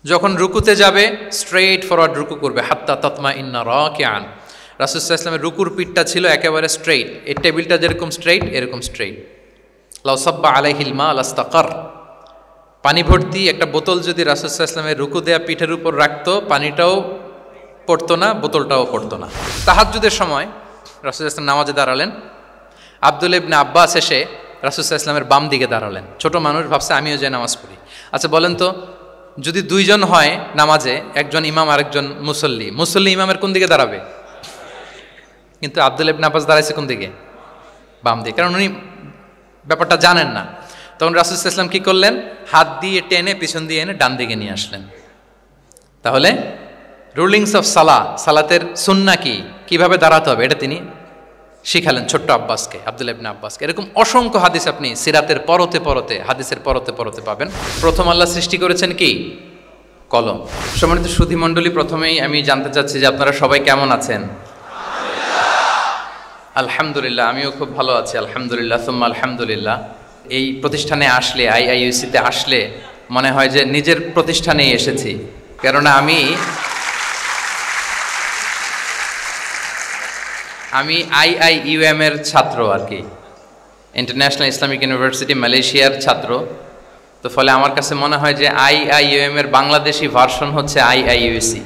যখন রুকুতে যাবে স্ট্রেইট ফরওয়ার্ড রুকু করবে, হাত্তা তাতমা ইন্না রাকিআন। রাসূল সাল্লাল্লাহু আলাইহি ওয়াসাল্লামের রুকুর পিঠটা ছিল একেবারে স্ট্রেইট, এই টেবিলটা যেরকম স্ট্রেইট এরকম স্ট্রেইট। লাউ সাব্বা আলাইহিল মা লাস্তাকার, পানি ভর্তি একটা বোতল যদি রাসূল সাল্লাল্লাহু আলাইহি ওয়াসাল্লামের রুকু দেয়া পিঠের উপর রাখতো, পানিটাও পড়তো না, বোতলটাও পড়তো না। তাহাজ্জুদের সময় রাসূল সাল্লাল্লাহু আলাইহি ওয়াসাল্লাম নামাজে দাঁড়ালেন, আব্দুল্লাহ ইবনে আব্বাস এসে রাসূল সাল্লাল্লাহু আলাইহি ওয়াসাল্লামের বাম দিকে দাঁড়ালেন। ছোট মানুষ, ভাবছে আমিও যে নামাজ পড়ি। আচ্ছা বলেন তো, যদি দুইজন হয় নামাজে, একজন ইমাম আরেকজন মুসল্লি, মুসল্লি ইমামের কোন দিকে দাঁড়াবে? কিন্তু আব্দুল্লাহ ইবনে আব্বাস দাঁড়াইছে কোন দিকে? বাম দিকে, কারণ উনি ব্যাপারটা জানেন না। তখন রাসূল সাল্লাল্লাহু আলাইহি ওয়াসাল্লাম কি করলেন? হাত দিয়ে টেনে পিছন দিয়ে এনে ডান দিকে নিয়ে আসলেন। তাহলে রুলিংস অফ সালাতের সুন্নাহ কি, কিভাবে দাঁড়াতে হবে, এটা তিনি শিখালেন ছোট্ট আব্বাসকে, আব্দুল্লাহ ইবনে আব্বাসকে। এরকম অসংখ্য হাদিস আপনি সিরাতের পরতে পরতে, হাদিসের পরতে পরতে পাবেন। প্রথম আল্লাহ সৃষ্টি করেছেন কি? কলম। সম্মানিত সুধী মণ্ডলী, প্রথমেই আমি জানতে চাচ্ছি যে আপনারা সবাই কেমন আছেন? আলহামদুলিল্লাহ, আমিও খুব ভালো আছি আলহামদুলিল্লাহ, সুম্মা আলহামদুলিল্লাহ। এই প্রতিষ্ঠানে আসলে, আইআইইউসিতে আসলে মনে হয় যে নিজের প্রতিষ্ঠানেই এসেছি, কেননা আমি আইআইইউএম এর ছাত্র আর কি, ইন্টারন্যাশনাল ইসলামিক ইউনিভার্সিটি মালয়েশিয়ার ছাত্র। তো ফলে আমার কাছে মনে হয় যে আইআইইউএম এর বাংলাদেশি ভার্সন হচ্ছে আইআইইউসি,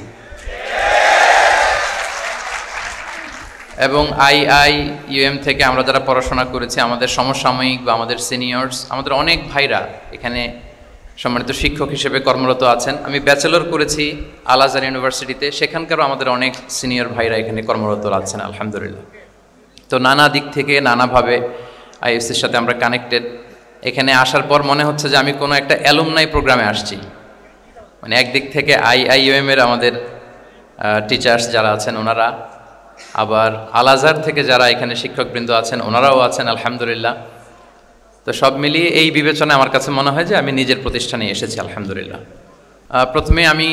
এবং আইআইইউএম থেকে আমরা যারা পড়াশোনা করেছি, আমাদের সমসাময়িক বা আমাদের সিনিয়র্স, আমাদের অনেক ভাইরা এখানে সম্মানিত শিক্ষক হিসেবে কর্মরত আছেন। আমি ব্যাচেলর করেছি আল আজহার ইউনিভার্সিটিতে, সেখানকারও আমাদের অনেক সিনিয়র ভাইরা এখানে কর্মরত আছেন আলহামদুলিল্লাহ। তো নানা দিক থেকে নানাভাবে আইএসসির সাথে আমরা কানেক্টেড। এখানে আসার পর মনে হচ্ছে যে আমি কোনো একটা অ্যালুমনাই প্রোগ্রামে আসছি। মানে একদিক থেকে আইআইইউএম এর আমাদের টিচার্স যারা আছেন ওনারা, আবার আল আজহার থেকে যারা এখানে শিক্ষকবৃন্দ আছেন ওনারাও আছেন আলহামদুলিল্লাহ। তো সব মিলিয়ে এই বিবেচনায় আমার কাছে মনে হয় যে আমি নিজের প্রতিষ্ঠানে এসেছি আলহামদুলিল্লাহ। প্রথমে আমি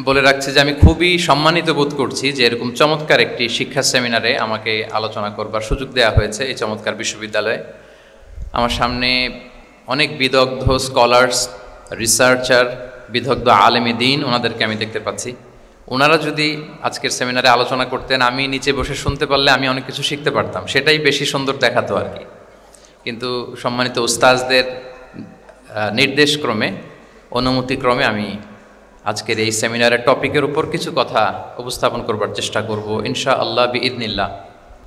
বলে রাখছি যে আমি খুবই সম্মানিত বোধ করছি যে এরকম চমৎকার একটি শিক্ষা সেমিনারে আমাকে আলোচনা করবার সুযোগ দেওয়া হয়েছে এই চমৎকার বিশ্ববিদ্যালয়ে। আমার সামনে অনেক বিদগ্ধ স্কলার্স, রিসার্চার, বিদগ্ধ আলেমে দ্বীন, ওনাদেরকে আমি দেখতে পাচ্ছি। ওনারা যদি আজকের সেমিনারে আলোচনা করতেন, আমি নিচে বসে শুনতে পারলে আমি অনেক কিছু শিখতে পারতাম, সেটাই বেশি সুন্দর দেখাতো আর কি। কিন্তু সম্মানিত উস্তাজদের নির্দেশক্রমে, অনুমতিক্রমে আমি আজকের এই সেমিনারের টপিকের উপর কিছু কথা উপস্থাপন করবার চেষ্টা করব ইনশাআল্লাহ বিইذনিল্লাহ।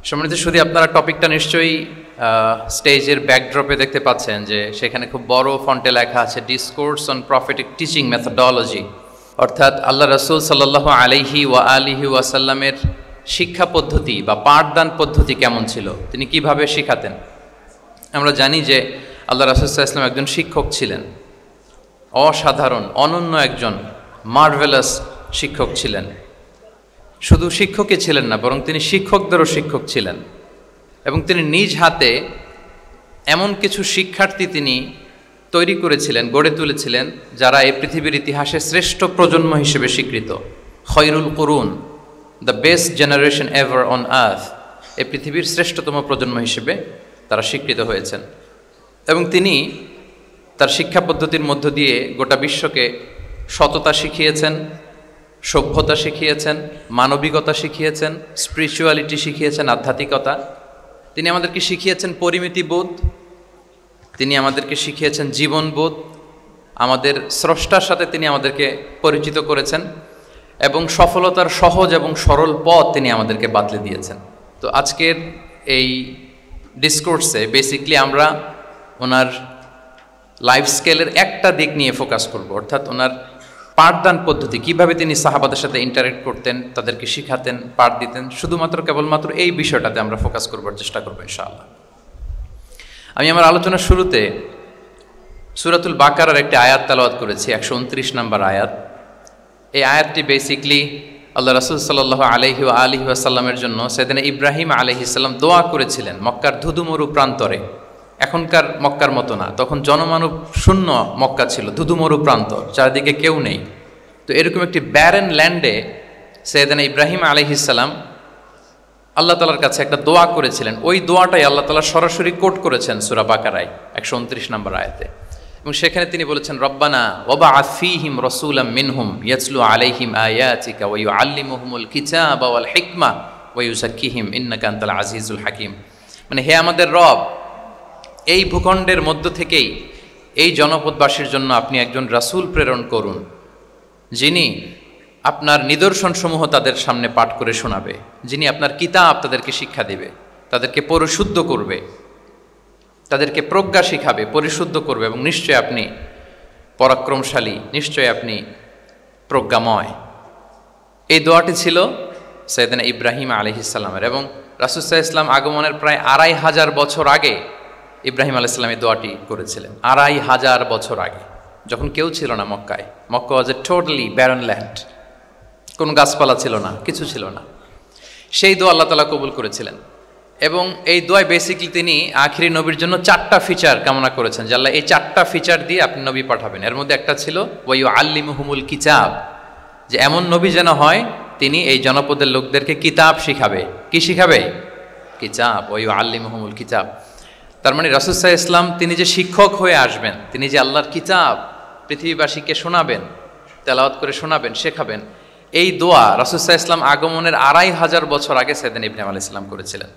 সম্মানিত শুধু আপনারা টপিকটা নিশ্চয়ই স্টেজের ব্যাকড্রপে দেখতে পাচ্ছেন যে সেখানে খুব বড় ফন্টে লেখা আছে discourse on prophetic teaching methodology, অর্থাৎ আল্লাহ রাসূল সাল্লাল্লাহু আলাইহি ওয়া আলিহি ওয়াসাল্লামের শিক্ষা পদ্ধতি বা পাঠদান পদ্ধতি কেমন ছিল, তিনি কিভাবে শিখাতেন। আমরা জানি যে আল্লাহ রাসূল সাল্লাল্লাহু আলাইহি ওয়াসাল্লাম একজন শিক্ষক ছিলেন, অসাধারণ অনন্য একজন মার্ভেলাস শিক্ষক ছিলেন। শুধু শিক্ষকই ছিলেন না, বরং তিনি শিক্ষকদেরও শিক্ষক ছিলেন, এবং তিনি নিজ হাতে এমন কিছু শিক্ষার্থী তিনি তৈরি করেছিলেন, গড়ে তুলেছিলেন, যারা এই পৃথিবীর ইতিহাসে শ্রেষ্ঠ প্রজন্ম হিসেবে স্বীকৃত। খয়রুল কুরুন, the best generation ever on earth, এই পৃথিবীর শ্রেষ্ঠতম প্রজন্ম হিসেবে তারা স্বীকৃত হয়েছেন। এবং তিনি তার শিক্ষা পদ্ধতির মধ্য দিয়ে গোটা বিশ্বকে সততা শিখিয়েছেন, সভ্যতা শিখিয়েছেন, মানবিকতা শিখিয়েছেন, স্পিরিচুয়ালিটি শিখিয়েছেন, আধ্যাত্মিকতা। তিনি আমাদেরকে শিখিয়েছেন পরিমিতিবোধ, তিনি আমাদেরকে শিখিয়েছেন জীবনবোধ, আমাদের স্রষ্টার সাথে তিনি আমাদেরকে পরিচিত করেছেন, এবং সফলতার সহজ এবং সরল পথ তিনি আমাদেরকে বাতলে দিয়েছেন। তো আজকের এই ডিসকোর্সে বেসিকলি আমরা ওনার লাইফ স্কেলের একটা দিক নিয়ে ফোকাস করব, অর্থাৎ ওনার পাঠদান পদ্ধতি, কিভাবে তিনি সাহাবাদের সাথে ইন্টারেক্ট করতেন, তাদেরকে শিখাতেন, পাঠ দিতেন, শুধুমাত্র কেবলমাত্র এই বিষয়টাতে আমরা ফোকাস করবার চেষ্টা করবো ইনশাআল্লাহ। আমি আমার আলোচনার শুরুতে সূরাতুল বাকারার একটি আয়াত তেলাওয়াত করেছি, 129 নম্বর আয়াত। এই আয়াতটি বেসিকলি আল্লাহ রাসূল সাল্লাল্লাহু আলাইহি ওয়া আলিহি ওয়াসাল্লামের জন্য সাইয়েদনা ইব্রাহিম আলাইহিস সালাম দোয়া করেছিলেন মক্কার ধুধুমরু প্রান্তরে। এখনকার মক্কার মতো না, তখন জনমানব শূন্য মক্কা ছিল, ধুধুমরু প্রান্ত, চারিদিকে কেউ নেই। তো এরকম একটি ব্যারেন ল্যান্ডে সাইয়েদনা ইব্রাহিম আলাইহিস সালাম আল্লাহ তাআলার কাছে একটা দোয়া করেছিলেন। ওই দোয়াটাই আল্লাহ তাআলা সরাসরি কোট করেছেন সূরা বাকারায় 129 নম্বর আয়াতে। এবং সেখানে তিনি বলেছেন রব্বানা ওয়াবআথ ফীহিম রাসূলাম মিনহুম ইয়াতলু আলাইহিম আয়াতিকা ওয়া ইউআল্লিমুহুমুল কিতাবা ওয়াল হিকমা ওয়া ইউযাক্কিহিম ইন্নাকা আনতাল আজিজুল হাকীম। মানে হে আমাদের রব, এই ভূখণ্ডের মধ্য থেকেই এই জনপদবাসীর জন্য আপনি একজন রাসূল প্রেরণ করুন, যিনি আপনার নিদর্শনসমূহ তাদের সামনে পাঠ করে শোনাবে, যিনি আপনার কিতাব তাদেরকে শিক্ষা দেবে, তাদেরকে পরিশুদ্ধ করবে, তাদেরকে প্রজ্ঞা শিখাবে, পরিশুদ্ধ করবে, এবং নিশ্চয় আপনি পরাক্রমশালী, নিশ্চয় আপনি প্রজ্ঞাময়। এই দোয়াটি ছিল সাইয়েদনা ইব্রাহিম আলাইহিস সালামের, এবং রাসূল সাল্লাল্লাহু আলাইহি ওয়াসাল্লাম আগমনের প্রায় 2500 বছর আগে ইব্রাহিম আলাইহিস সালাম এই দোয়াটি করেছিলেন। 2500 বছর আগে, যখন কেউ ছিল না মক্কায়। মক্কা ওয়াজ এ টোটালি ব্যারন ল্যান্ড, কোনো গাছপালা ছিল না, কিছু ছিল না। সেই দোয়া আল্লাহ তাআলা কবুল করেছিলেন, এবং এই দোয়ায় বেসিকলি তিনি আখিরি নবীর জন্য 4টা ফিচার কামনা করেছেন, যে আল্লাহ এই 4টা ফিচার দিয়ে আপনি নবী পাঠাবেন। এর মধ্যে একটা ছিল ওয়া ইউআল্লিমুহুমুল কিতাব, যে এমন নবী যেন হয় তিনি এই জনপদের লোকদেরকে কিতাব শিখাবে। কি শিখাবে? কিতাব। ওয়া ইউআল্লিমুহুমুল কিতাব, তার মানে রাসূল সাল্লাল্লাহু আলাইহি ওয়াসাল্লাম তিনি যে শিক্ষক হয়ে আসবেন, তিনি যে আল্লাহর কিতাব পৃথিবীবাসীকে শোনাবেন, তেলাওয়াত করে শোনাবেন, শেখাবেন, এই দোয়া রাসূল সাল্লাল্লাহু আলাইহি ওয়াসাল্লাম আগমনের 2500 বছর আগে সাইয়েদনা ইব্রাহিম আলাইহিস সালাম করেছিলেন।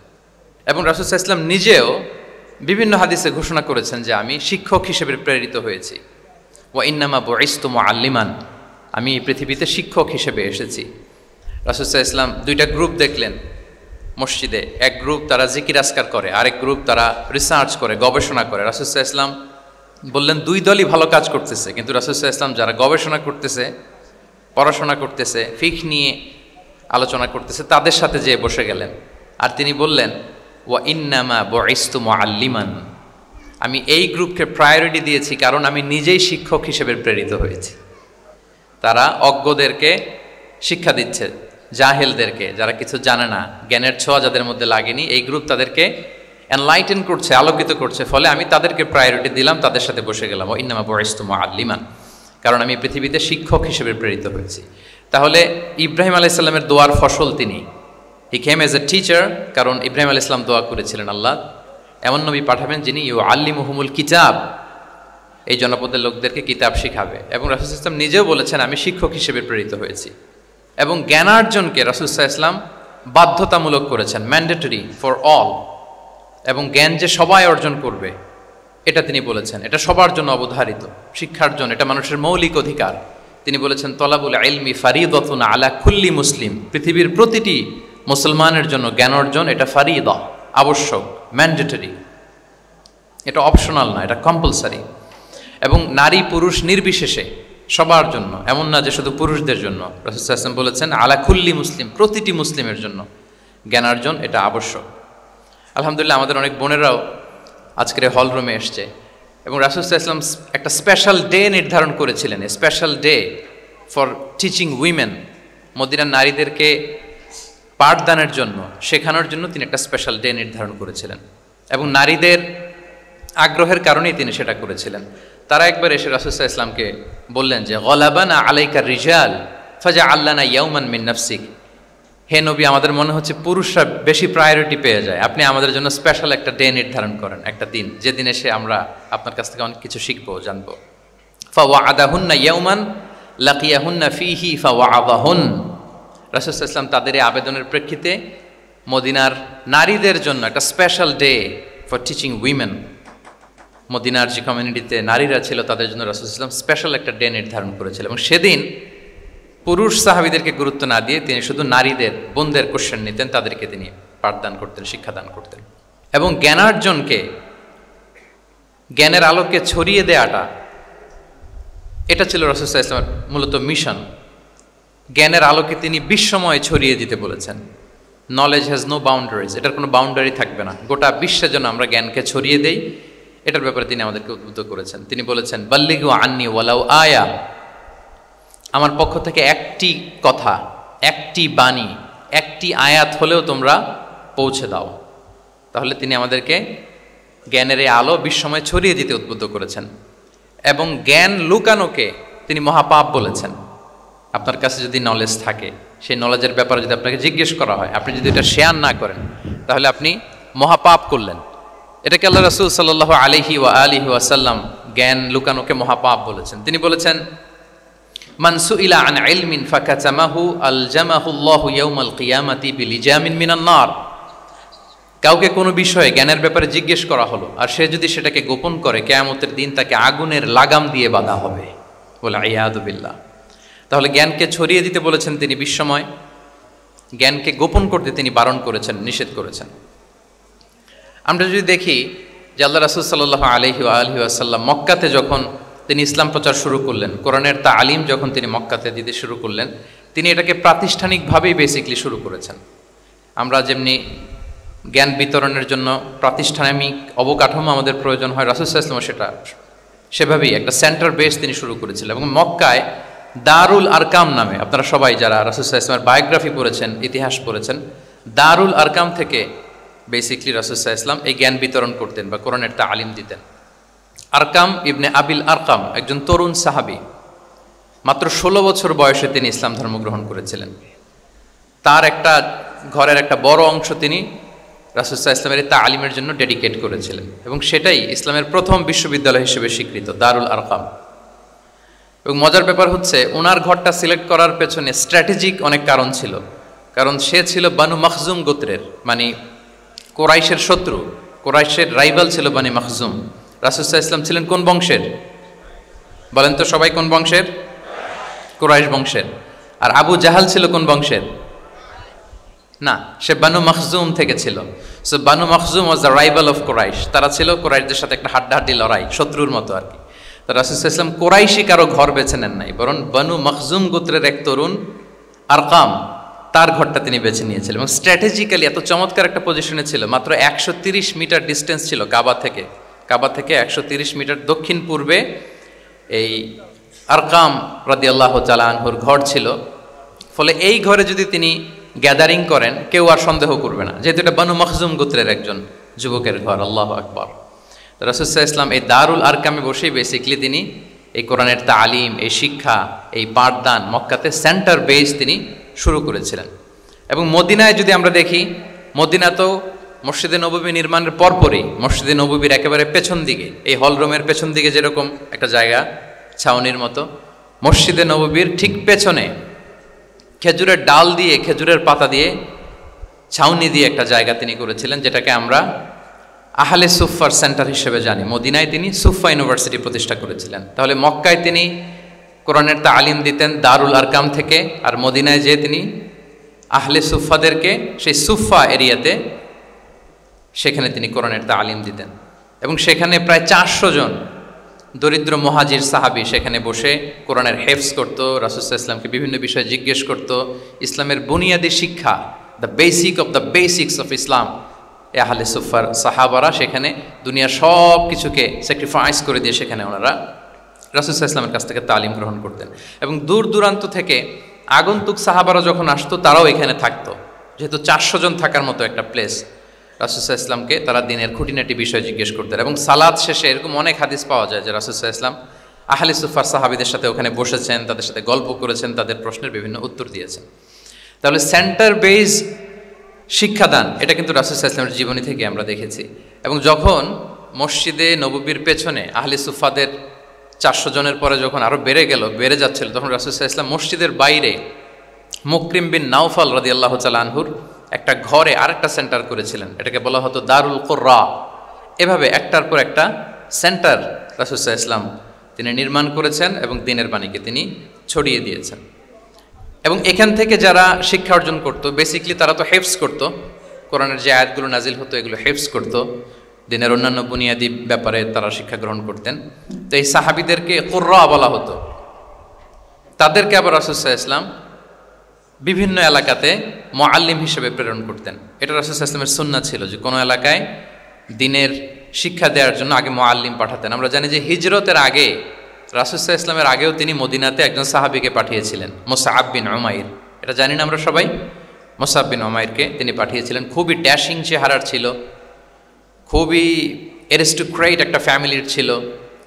এবং রাসূল সাল্লাল্লাহু আলাইহি ওয়াসাল্লাম নিজেও বিভিন্ন হাদিসে ঘোষণা করেছেন যে আমি শিক্ষক হিসেবে প্রেরিত হয়েছি। ওয়া ইন্নামা বুইসতু মুআল্লিমান, আমি এই পৃথিবীতে শিক্ষক হিসেবে এসেছি। রাসূল সাল্লাল্লাহু আলাইহি ওয়াসাল্লাম 2টা গ্রুপ দেখলেন মসজিদে, এক গ্রুপ তারা জিকির আজকার করে, আরেক গ্রুপ তারা রিসার্চ করে, গবেষণা করে। রাসূল সাল্লাল্লাহু আলাইহি ওয়াসাল্লাম বললেন 2 দলই ভালো কাজ করতেছে, কিন্তু রাসূল সাল্লাল্লাহু আলাইহি ওয়াসাল্লাম যারা গবেষণা করতেছে, পড়াশোনা করতেছে, ফিকহ নিয়ে আলোচনা করতেছে, তাদের সাথে যেয়ে বসে গেলেন। আর তিনি বললেন ওয়া ইন্নামা বুইসতু মুআল্লিমান, আমি এই গ্রুপকে প্রায়োরিটি দিয়েছি কারণ আমি নিজেই শিক্ষক হিসেবে প্রেরিত হয়েছি। তারা অজ্ঞদেরকে শিক্ষা দিচ্ছে, জাহেলদেরকে, যারা কিছু জানে না, জ্ঞানের ছোঁয়া যাদের মধ্যে লাগেনি, এই গ্রুপ তাদেরকে এনলাইটেন করছে, আলোকিত করছে, ফলে আমি তাদেরকে প্রায়োরিটি দিলাম, তাদের সাথে বসে গেলাম। ওয়া ইন্নামা বুইসতু মুআল্লিমান, কারণ আমি পৃথিবীতে শিক্ষক হিসেবে প্রেরিত হয়েছি। তাহলে ইব্রাহিম আলাইহিস সালামের দোয়ার ফসল তিনি, হি কেম এজ এ টিচার, কারণ ইব্রাহিম আলাইহিস সালাম দোয়া করেছিলেন আল্লাহ এমন নবী পাঠাবেন যিনি ইউআল্লিমুহুমুল কিতাব, এই জনপদের লোকদেরকে কিতাব শিখাবে। এবং রাসূল সাল্লাল্লাহু আলাইহি ওয়াসাল্লাম নিজেও বলেছেন আমি শিক্ষক হিসেবে প্রেরিত হয়েছি। এবং জ্ঞানার্জনকে রাসূল সাল্লাল্লাহু আলাইহি ওয়াসাল্লাম বাধ্যতামূলক করেছেন, ম্যান্ডেটরি ফর অল, এবং জ্ঞান যে সবাই অর্জন করবে এটা তিনি বলেছেন, এটা সবার জন্য অবধারিত, শিক্ষার জন্য, এটা মানুষের মৌলিক অধিকার। তিনি বলেছেন তলাবুল ইলমি ফারিদাতুন আলা কুল্লি মুসলিম, পৃথিবীর প্রতিটি মুসলমানের জন্য জ্ঞান অর্জন এটা ফারিদা, আবশ্যক, ম্যান্ডেটরি, এটা অপশনাল না, এটা কম্পালসারি। এবং নারী পুরুষ নির্বিশেষে সবার জন্য, এমন না যে শুধু পুরুষদের জন্য। রাসূল সাল্লাল্লাহু আলাইহি ওয়াসাল্লাম বলেছেন আলা কুল্লি মুসলিম, প্রতিটি মুসলিমের জন্য জ্ঞানার্জন এটা আবশ্যক। আলহামদুলিল্লাহ আমাদের অনেক বোনেরাও আজকের হল রুমে এসছে, এবং রাসূল সাল্লাল্লাহু আলাইহি ওয়াসাল্লাম একটা স্পেশাল ডে নির্ধারণ করেছিলেন, a special day for teaching women, মদিনার নারীদেরকে পাঠদানের জন্য, শেখানোর জন্য তিনি একটা স্পেশাল ডে নির্ধারণ করেছিলেন, এবং নারীদের আগ্রহের কারণেই তিনি সেটা করেছিলেন। তারা একবার এসে রাসূল সাল্লাল্লাহু আলাইহি ওয়াসাল্লামকে বললেন যে গলাবানা আলাইকা রিজাল ফাজআল লানা ইয়াওমান মিন নাফসিক, হে নবী আমাদের মনে হচ্ছে পুরুষরা বেশি প্রায়োরিটি পেয়ে যায়, আপনি আমাদের জন্য স্পেশাল একটা ডে নির্ধারণ করেন, একটা দিন, যেদিন এসে আমরা আপনার কাছ থেকে অনেক কিছু শিখবো, জানবো। ফাওয়াদাহুন্না ইয়াওমান লাকিয়াহুন্না ফীহি ফাওয়াদাহুন, রাসূল সাল্লাল্লাহু আলাইহি ওয়াসাল্লাম তাদের এই আবেদনের প্রেক্ষিতে মদিনার নারীদের জন্য একটা special day for teaching women, মদিনার যে কমিউনিটিতে নারীরা ছিল তাদের জন্য রাসূল সাল্লাল্লাহু আলাইহি ওয়াসাল্লাম স্পেশাল একটা ডে নির্ধারণ করেছিলেন। এবং সেদিন পুরুষ সাহাবীদেরকে গুরুত্ব না দিয়ে তিনি শুধু নারীদের, বোনদের কোশ্চেন নিতেন, তাদেরকে তিনি পাঠদান করতেন, শিক্ষাদান করতেন। এবং জ্ঞানার্জনকে, জ্ঞানের আলোকে ছড়িয়ে দেওয়াটা, এটা ছিল রাসূল সাল্লাল্লাহু আলাইহি ওয়াসাল্লামের মূলত মিশন। জ্ঞানের আলোকে তিনি বিশ্বময় ছড়িয়ে দিতে বলেছেন। নলেজ হ্যাজ নো বাউন্ডারিজ, এটার কোনো বাউন্ডারি থাকবে না, গোটা বিশ্বের জন্য আমরা জ্ঞানকে ছড়িয়ে দেই, এটার ব্যাপারে তিনি আমাদেরকে উদ্বুদ্ধ করেছেন। তিনি বলেছেন বাল্লিগু আন্নি ওয়ালাউ আয়া, আমার পক্ষ থেকে একটি কথা, একটি বাণী, একটি আয়াত হলেও তোমরা পৌঁছে দাও। তাহলে তিনি আমাদেরকে জ্ঞানের এই আলো বিশ্বময় ছড়িয়ে দিতে উদ্বুদ্ধ করেছেন। এবং জ্ঞান লুকানোকে তিনি মহাপাপ বলেছেন। আপনার কাছে যদি নলেজ থাকে, সেই নলেজের ব্যাপারে যদি আপনাকে জিজ্ঞেস করা হয়, আপনি যদি এটা শেয়ার না করেন, তাহলে আপনি মহাপাপ করলেন। এটাকে আল্লাহ রাসূল সাল্লাল্লাহু আলাইহি ওয়া আলিহি ওয়াসাল্লাম জ্ঞান লুকানোকে মহাপাপ বলেছেন। তিনি বলেছেন, মান সুইলা আন ইলমিন ফাকাতামাহু আলজামাহুল্লাহু ইয়াউমাল কিয়ামাতি বিলিজামিন মিনান নার। কাউকে কোনো বিষয়ে জ্ঞানের ব্যাপারে জিজ্ঞেস করা হলো, আর সে যদি সেটাকে গোপন করে, কিয়ামতের দিন তাকে আগুনের লাগাম দিয়ে বাঁধা হবে। বলে ইয়াদু বিল্লাহ। তাহলে জ্ঞানকে ছড়িয়ে দিতে বলেছেন তিনি বিশ্বময়, জ্ঞানকে গোপন করতে তিনি বারণ করেছেন, নিষেধ করেছেন। আমরা যদি দেখি যে আল্লাহ রাসূল সাল্লাল্লাহু আলাইহি ওয়াসাল্লাম মক্কাতে যখন তিনি ইসলাম প্রচার শুরু করলেন, কোরআনের তালিম যখন তিনি মক্কাতে দিতে শুরু করলেন, তিনি এটাকে প্রাতিষ্ঠানিকভাবেই বেসিকলি শুরু করেছেন। আমরা যেমনি জ্ঞান বিতরণের জন্য প্রাতিষ্ঠানিক অবকাঠামো আমাদের প্রয়োজন হয়, রাসূল সাল্লাল্লাহু আলাইহি ওয়াসাল্লাম সেভাবেই একটা সেন্টার বেস তিনি শুরু করেছিলেন। এবং মক্কায় দারুল আরকাম নামে, আপনারা সবাই যারা রাসূল সাল্লাল্লাহু আলাইহি ওয়াসাল্লামের বায়োগ্রাফি পড়েছেন, ইতিহাস পড়েছেন, দারুল আরকাম থেকে বেসিকলি রাসূল সাল্লাল্লাহু আলাইহি ওয়াসাল্লাম এই জ্ঞান বিতরণ করতেন বা কোরআনের তালিম দিতেন। আরকাম ইবনে আবিল আরকাম একজন তরুণ সাহাবী, মাত্র 16 বছর বয়সে তিনি ইসলাম ধর্ম গ্রহণ করেছিলেন। তার একটা ঘরের একটা বড় অংশ তিনি রাসূল সাল্লাল্লাহু আলাইহি ওয়াসাল্লামের তালিমের জন্য ডেডিকেট করেছিলেন, এবং সেটাই ইসলামের প্রথম বিশ্ববিদ্যালয় হিসেবে স্বীকৃত দারুল আরকাম। এবং মজার ব্যাপার হচ্ছে, ওনার ঘরটা সিলেক্ট করার পেছনে স্ট্র্যাটেজিক অনেক কারণ ছিল। কারণ সে ছিল বানু মাখজুম গোত্রের, মানে কোরাইশের শত্রু, কোরাইশের রাইভাল ছিল বানি মাখজুম। রাসূল সাল্লাল্লাহু আলাইহি ওয়াসাল্লাম ছিলেন কোন বংশের? বলেন তো সবাই, কোন বংশের? কুরাইশ বংশের। আর আবু জাহাল ছিল কোন বংশের? না, সে বানু মাখজুম থেকে ছিল। So Banu Makhzum was the rival of Quraish. তারা ছিল কুরাইশদের সাথে একটা হাড্ডাহাড্ডি লড়াই, শত্রুর মতো আর কি। তো রাসূল সাল্লাল্লাহু আলাইহি ওয়াসাল্লাম কুরাইশি কারো ঘর বেছে নেন নাই, বরং বানু মাখজুম গোত্রের এক তরুণ আরকাম, তার ঘরটা তিনি বেছে নিয়েছিলেন। এবং স্ট্র্যাটেজিক্যালি এত চমৎকার একটা পজিশনে ছিল, মাত্র 130 মিটার ডিস্টেন্স ছিল কাবা থেকে। কাবা থেকে 130 মিটার দক্ষিণ পূর্বে এই আরকাম রাদিয়াল্লাহু তাআলা আনহুর ঘর ছিল। ফলে এই ঘরে যদি তিনি গ্যাদারিং করেন, কেউ আর সন্দেহ করবে না, যেহেতু এটা বানু মাখজুম গোত্রের একজন যুবকের ঘর। আল্লাহু আকবার। রাসূল সাল্লাল্লাহু আলাইহি ওয়াসাল্লাম এই দারুল আরকামে বসেই বেসিকলি তিনি এই কোরআনের তালিম, এই শিক্ষা, এই পাঠদান মক্কাতে সেন্টার বেস তিনি শুরু করেছিলেন। এবং মদিনায় যদি আমরা দেখি, মদিনা তো মসজিদে নববী নির্মাণের পরপরই মসজিদে নববীর একেবারে পেছন দিকে, এই হলরুমের পেছন দিকে যেরকম একটা জায়গা ছাউনির মতো, মসজিদে নববীর ঠিক পেছনে খেজুরের ডাল দিয়ে, খেজুরের পাতা দিয়ে ছাউনি দিয়ে একটা জায়গা তিনি করেছিলেন, যেটাকে আমরা আহলে সুফার সেন্টার হিসেবে জানি। মদিনায় তিনি সুফা ইউনিভার্সিটি প্রতিষ্ঠা করেছিলেন। তাহলে মক্কায় তিনি কোরআনের তালিম দিতেন দারুল আরকাম থেকে, আর মদিনায় যেয়ে তিনি আহলে সুফাদেরকে সেই সুফা এরিয়াতে, সেখানে তিনি কোরআনের তালিম দিতেন। এবং সেখানে প্রায় 400 জন দরিদ্র মুহাজির সাহাবী সেখানে বসে কোরআনের হেফজ করত, রাসূল সাল্লাল্লাহু আলাইহি ওয়াসাল্লামকে বিভিন্ন বিষয়ে জিজ্ঞেস করত। ইসলামের বুনিয়াদি শিক্ষা, the basic of the basics of Islam, এ আহলে সুফার সাহাবারা সেখানে দুনিয়ার সব কিছুকে স্যাক্রিফাইস করে দিয়ে সেখানে ওনারা রাসূল সাল্লাল্লাহু আলাইহি ওয়াসাল্লামের কাছ থেকে তালিম গ্রহণ করতেন। এবং দূর দূরান্ত থেকে আগন্তুক সাহাবারা যখন আসতো, তারাও এখানে থাকতো। যেহেতু 400 জন থাকার মতো একটা প্লেস, রাসূল সাল্লাল্লাহু আলাইহি ওয়াসাল্লামকে তারা দিনের খুঁটিনাটি বিষয় জিজ্ঞেস করতেন। এবং সালাত শেষে এরকম অনেক হাদিস পাওয়া যায় যে রাসূল সাল্লাল্লাহু আলাইহি ওয়াসাল্লাম আহলে সুফার সাহাবীদের সাথে ওখানে বসেছেন, তাদের সাথে গল্প করেছেন, তাদের প্রশ্নের বিভিন্ন উত্তর দিয়েছেন। তাহলে সেন্টার বেস শিক্ষাদান, এটা কিন্তু রাসূল সাল্লাল্লাহু আলাইহি ওয়াসাল্লামের জীবনী থেকে আমরা দেখেছি। এবং যখন মসজিদে নববীর পেছনে আহলে সুফাদের 400 জনের পরে যখন আরও বেড়ে যাচ্ছিল, তখন রাসূল সাল্লাল্লাহু আলাইহি ওয়াসাল্লাম মসজিদের বাইরে মুকরিম বিন নাওফাল রাদিয়াল্লাহু তাআলা আনহুর একটা ঘরে আরেকটা সেন্টার করেছিলেন, এটাকে বলা হতো দারুল কুররা। এভাবে একটার পর একটা সেন্টার রাসূল সাল্লাল্লাহু আলাইহি ওয়াসাল্লাম তিনি নির্মাণ করেছেন এবং দ্বীনের বাণীকে তিনি ছড়িয়ে দিয়েছেন। এবং এখান থেকে যারা শিক্ষা অর্জন করতো, বেসিকলি তারা তো হেফজ করতো, কোরআনের যে আয়াতগুলো নাজিল হতো এগুলো হেফজ করতো, দিনের অন্যান্য বুনিয়াদি ব্যাপারে তারা শিক্ষা গ্রহণ করতেন। তো এই সাহাবীদেরকে কুররা বলা হতো। তাদেরকে আবার রাসূল সাল্লাল্লাহু আলাইহি ওয়াসাল্লাম বিভিন্ন এলাকাতে মুআল্লিম হিসেবে প্রেরণ করতেন। এটা রাসূল সাল্লাল্লাহু আলাইহি ওয়াসাল্লামের সুন্নাহ ছিল যে কোনো এলাকায় দ্বীনের শিক্ষা দেওয়ার জন্য আগে মুআল্লিম পাঠাতেন। আমরা জানি যে হিজরতের আগে, রাসূল সাল্লাল্লাহু আলাইহি ওয়াসাল্লামের আগেও তিনি মদিনাতে একজন সাহাবীকে পাঠিয়েছিলেন, মুসআব বিন উমাইর। এটা জানি না আমরা সবাই, মুসআব বিন উমাইরকে তিনি পাঠিয়েছিলেন। খুবই ড্যাশিং চেহারার ছিল, খুবই অ্যারিস্টোক্রেট একটা ফ্যামিলির ছিল।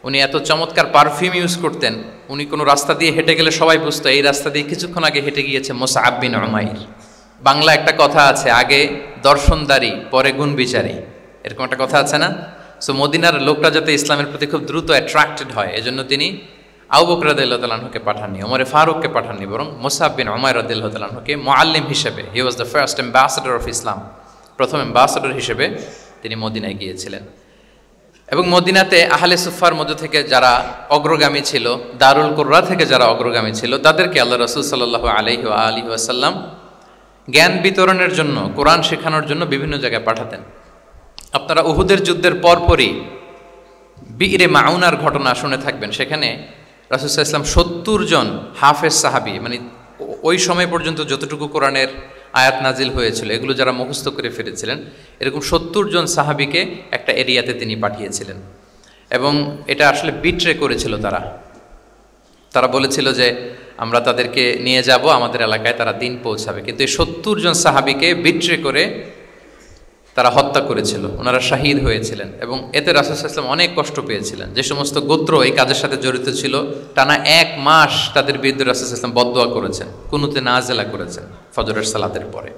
উনি এত চমৎকার পারফিউম ইউজ করতেন, উনি কোনো রাস্তা দিয়ে হেঁটে গেলে সবাই বুঝতো এই রাস্তা দিয়ে কিছুক্ষণ আগে হেঁটে গিয়েছে মুসআব বিন উমাইর। বাংলা একটা কথা আছে, আগে দর্শনদারি পরে গুণ বিচারি, এরকম একটা কথা আছে না? সো মদিনার লোকটা যাতে ইসলামের প্রতি খুব দ্রুত অ্যাট্রাক্টেড হয়, এজন্য তিনি আবু বকর রাদিয়াল্লাহু তাআলা আনহুকে পাঠাননি, ওমরে ফারুককে পাঠাননি, বরং মুসআব বিন উমাইর রাদিয়াল্লাহু তাআলা আনহুকে মুআল্লিম হিসেবে, he was the first ambassador of Islam, প্রথম অ্যাম্বাসেডর হিসেবে তিনি মদিনায় গিয়েছিলেন। এবং মদিনাতে আহলে সুফার মধ্যে থেকে যারা অগ্রগামী ছিল, দারুল কুররা থেকে যারা অগ্রগামী ছিল, তাদেরকে আল্লাহ রাসূল সাল্লাল্লাহু আলাইহি ওয়া আলিহি ওয়াসাল্লাম জ্ঞান বিতরণের জন্য, কোরআন শেখানোর জন্য বিভিন্ন জায়গায় পাঠাতেন। আপনারা উহুদের যুদ্ধের পরপরই বিরে মাউনার ঘটনা শুনে থাকবেন। সেখানে রাসূল সাল্লাল্লাহু আলাইহি ওয়াসাল্লাম ৭০ জন হাফেজ সাহাবী, মানে ওই সময় পর্যন্ত যতটুকু কোরআনের আয়াত নাজিল হয়েছিল এগুলো যারা মুখস্থ করে ফিরেছিলেন, এরকম ৭০ জন সাহাবীকে একটা এরিয়াতে তিনি পাঠিয়েছিলেন। এবং এটা আসলে বিট্রে করেছিল তারা বলেছিল যে আমরা তাদেরকে নিয়ে যাব আমাদের এলাকায়, তারা দিন পৌঁছাবে। কিন্তু এই ৭০ জন সাহাবীকে বিট্রে করে তারা হত্যা করেছিল, ওনারা শাহীদ হয়েছিলেন। এবং এতে রাসূল সাল্লাল্লাহু আলাইহি ওয়াসাল্লাম অনেক কষ্ট পেয়েছিলেন। যে সমস্ত গোত্র এই কাজের সাথে জড়িত ছিল, টানা ১ মাস তাদের বিরুদ্ধে রাসূল সাল্লাল্লাহু আলাইহি ওয়াসাল্লাম বদদোয়া করেছেন, কুনুতে নাজেলা করেছেন ফজরের সালাতের পরে।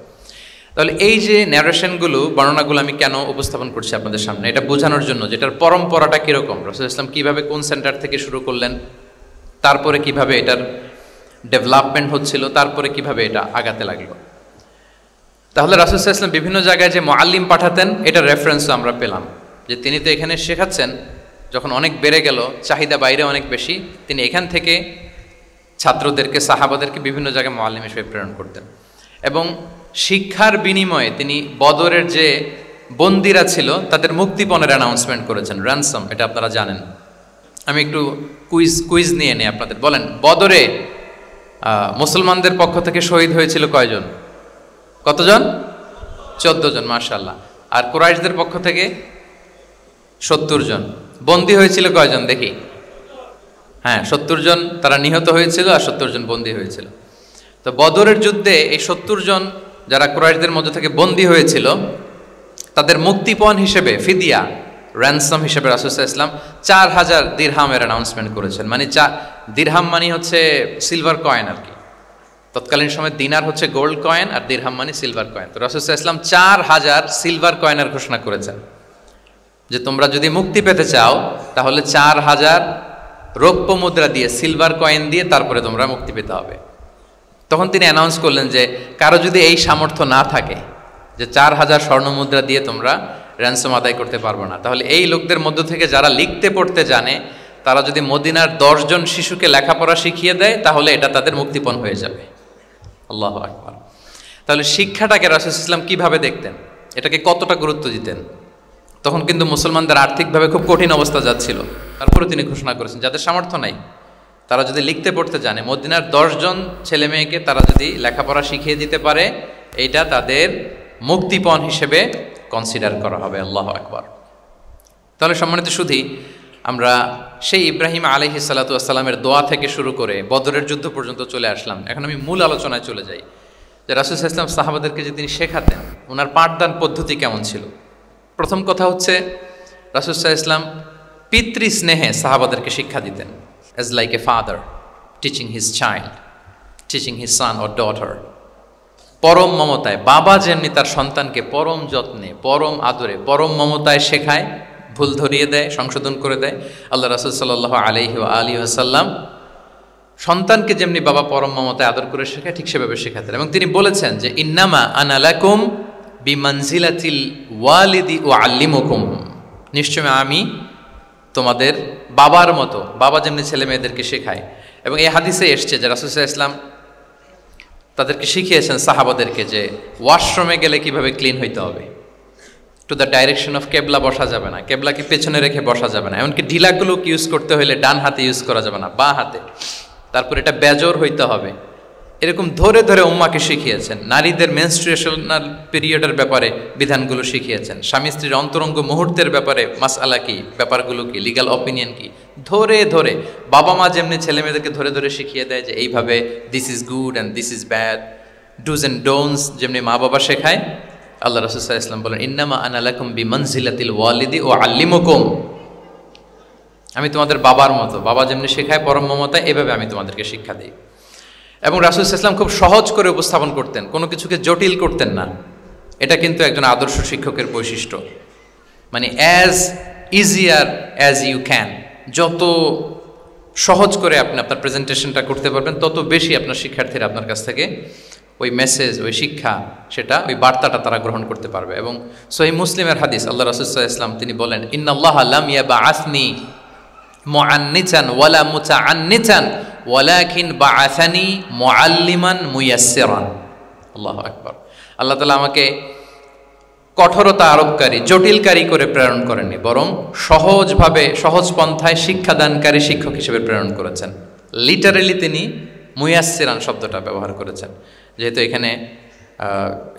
তাহলে এই যে ন্যারেশনগুলো, বর্ণনাগুলো আমি কেন উপস্থাপন করছি আপনাদের সামনে, এটা বোঝানোর জন্য যেটার পরম্পরাটা কীরকম, রাসূল সাল্লাল্লাহু আলাইহি ওয়াসাল্লাম কীভাবে কোন সেন্টার থেকে শুরু করলেন, তারপরে কিভাবে এটার ডেভেলপমেন্ট হচ্ছিল, তারপরে কিভাবে এটা আগাতে লাগলো। তাহলে রাসূল সাল্লাল্লাহু আলাইহি ওয়াসাল্লাম বিভিন্ন জায়গায় যে মুআল্লিম পাঠাতেন, এটা রেফারেন্সও আমরা পেলাম যে তিনি তো এখানে শেখাচ্ছেন, যখন অনেক বেড়ে গেল, চাহিদা বাইরে অনেক বেশি, তিনি এখান থেকে ছাত্রদেরকে, সাহাবাদেরকে বিভিন্ন জায়গায় মুআল্লিম হিসেবে প্রেরণ করতেন। এবং শিক্ষার বিনিময়ে তিনি বদরের যে বন্দীরা ছিল তাদের মুক্তিপণের অ্যানাউন্সমেন্ট করেছেন, র্যানসম, এটা আপনারা জানেন। আমি একটু কুইজ নিয়ে নেই আপনাদের। বলেন, বদরে মুসলমানদের পক্ষ থেকে শহীদ হয়েছিল কয়জন? কতজন? 14 জন, মাশাআল্লাহ। আর কুরাইশদের পক্ষ থেকে 70 জন। বন্দী হয়েছিল কয়জন দেখি? হ্যাঁ, 70 জন তারা নিহত হয়েছিল আর 70 জন বন্দী হয়েছিল। তো বদরের যুদ্ধে এই 70 জন যারা কুরাইশদের মধ্যে থেকে বন্দী হয়েছিল, তাদের মুক্তিপণ হিসেবে ফিদিয়া, র্যানসম হিসেবে রাসূল সাল্লাল্লাহু আলাইহি ওয়াসাল্লাম 4000 দিরহামের অ্যানাউন্সমেন্ট করেছেন। মানে দিরহাম মানে হচ্ছে সিলভার কয়েন আর কি। তৎকালীন সময় দিনার হচ্ছে গোল্ড কয়েন আর দিরহাম মানে সিলভার কয়েন। তো রাসূল সাল্লাল্লাহু আলাইহি ওয়াসাল্লাম 4000 সিলভার কয়েনের ঘোষণা করেছেন যে তোমরা যদি মুক্তি পেতে চাও তাহলে 4000 রৌপ্য মুদ্রা দিয়ে, সিলভার কয়েন দিয়ে তারপরে তোমরা মুক্তি পেতে হবে। তখন তিনি অ্যানাউন্স করলেন যে কারো যদি এই সামর্থ্য না থাকে যে 4000 স্বর্ণ মুদ্রা দিয়ে তোমরা র্যানসম আদায় করতে পারবো না, তাহলে এই লোকদের মধ্য থেকে যারা লিখতে পড়তে জানে তারা যদি মদিনার 10 জন শিশুকে লেখাপড়া শিখিয়ে দেয় তাহলে এটা তাদের মুক্তিপণ হয়ে যাবে। আল্লাহু আকবার। তাহলে শিক্ষাটাকে রাসূল সাল্লাল্লাহু আলাইহি ওয়াসাল্লাম কিভাবে দেখতেন, এটাকে কতটা গুরুত্ব দিতেন। তখন কিন্তু মুসলমানদের আর্থিকভাবে খুব কঠিন অবস্থা যাচ্ছিল, তারপরে তিনি ঘোষণা করেছেন যাদের সামর্থ্য নাই তারা যদি লিখতে পড়তে জানে, মদিনার 10 জন ছেলে মেয়েকে তারা যদি লেখাপড়া শিখিয়ে দিতে পারে, এইটা তাদের মুক্তিপণ হিসেবে কনসিডার করা হবে। আল্লাহু আকবার। তাহলে সম্মানিত সুধী, আমরা সেই ইব্রাহিম আলাইহিস সালাতু ওয়াস সালামের দোয়া থেকে শুরু করে বদরের যুদ্ধ পর্যন্ত চলে আসলাম। এখন আমি মূল আলোচনায় চলে যাই যে রাসূল সাল্লাল্লাহু আলাইহি ওয়াসাল্লাম সাহাবাদেরকে যে তিনি শেখাতেন, ওনার পাঠদান পদ্ধতি কেমন ছিল। প্রথম কথা হচ্ছে রাসূল সাল্লাল্লাহু আলাইহি ওয়াসাল্লাম পিতৃ স্নেহে সাহাবাদেরকে শিক্ষা দিতেন, as like a father teaching his child, teaching his son or daughter. পরম মমতায়, বাবা যেমনি তার সন্তানকে পরম যত্নে, পরম আদরে, পরম মমতায় শেখায়, ভুল ধরিয়ে দেয়, সংশোধন করে দেয়, আল্লাহ রাসূল সাল্লাল্লাহু আলাইহি ওয়া আলিহি ওয়াসাল্লাম সন্তানকে যেমনি বাবা পরম মমতায় আদর করে শেখায় ঠিক সেভাবে শেখাতেন। এবং তিনি বলেছেন যে ইন্নামা আনা লাকুম বিমানজিলাতিল ওয়ালিদি উআল্লিমুকুম, নিশ্চয় আমি তোমাদের বাবার মতো, বাবা যেমনি ছেলে মেয়েদেরকে শেখায়। এবং এই হাদিসে এসছে যে রাসূল সাল্লাল্লাহু আলাইহি ওয়াসাল্লাম তাদেরকে শিখিয়েছেন সাহাবাদেরকে যে ওয়াশরুমে গেলে কিভাবে ক্লিন হইতে হবে, টু দ্য ডাইরেকশন অফ কেবলা বসা যাবে না, কেবলাকে পেছনে রেখে বসা যাবে না, এমনকি ঢিলাগুলো ইউজ করতে হলে ডান হাতে ইউজ করা যাবে না, বাঁ হাতে। তারপর এটা বেজোর হইতে হবে। এরকম ধরে ধরে উম্মাকে শিখিয়েছেন। নারীদের মেনস্ট্রুয়েশনাল পিরিয়ডের ব্যাপারে বিধানগুলো শিখিয়েছেন। স্বামী স্ত্রীর অন্তরঙ্গ মুহূর্তের ব্যাপারে মাসআলা কি, ব্যাপারগুলো কি, লিগ্যাল অপিনিয়ন কি, ধরে ধরে বাবা মা যেমনি ছেলে মেয়েদেরকে ধরে ধরে শিখিয়ে দেয় যে এইভাবে this is good and this is bad, dos and don'ts যেমনি মা বাবা শেখায়, আল্লাহ রাসূল সাল্লাল্লাহু আলাইহি ওয়াসাল্লাম বলেন ইন্নামা আনা লাকুম বিমানজিলাতিল ওয়ালিদি উআল্লিমুকুম, আমি তোমাদের বাবার মতো, বাবা যেমনি শেখায় পরম মমতায়, এভাবে আমি তোমাদেরকে শিক্ষা দিই। এবং রাসূল সাল্লাল্লাহু আলাইহি ওয়াসাল্লাম খুব সহজ করে উপস্থাপন করতেন, কোনো কিছুকে জটিল করতেন না। এটা কিন্তু একজন আদর্শ শিক্ষকের বৈশিষ্ট্য। মানে as easier as you can. যত সহজ করে আপনি আপনার প্রেজেন্টেশনটা করতে পারবেন, তত বেশি আপনার শিক্ষার্থীরা আপনার কাছ থেকে ওই মেসেজ, ওই শিক্ষা, সেটা ওই বার্তাটা তারা গ্রহণ করতে পারবে। এবং সহিহ মুসলিমের হাদিস, আল্লাহ রাসূল সাল্লাল্লাহু আলাইহি ওয়াসাল্লাম তিনি বলেন, ইন্নাল্লাহা লাম ইয়াবআসনি মুআন্নিতান ওয়ালা মুতাআন্নিতান ওয়ালাকিন বাআসানি মুআল্লিমান মুয়াসসিরান। আল্লাহু আকবার। আল্লাহ তাআলা আমাকে কঠোরতা আরোপকারী, জটিলকারী করে প্রেরণ করেননি, বরং সহজভাবে, সহজ পন্থায় শিক্ষাদানকারী শিক্ষক হিসেবে প্রেরণ করেছেন। লিটারেলি তিনি মুয়াসসিরান শব্দটা ব্যবহার করেছেন। যেহেতু এখানে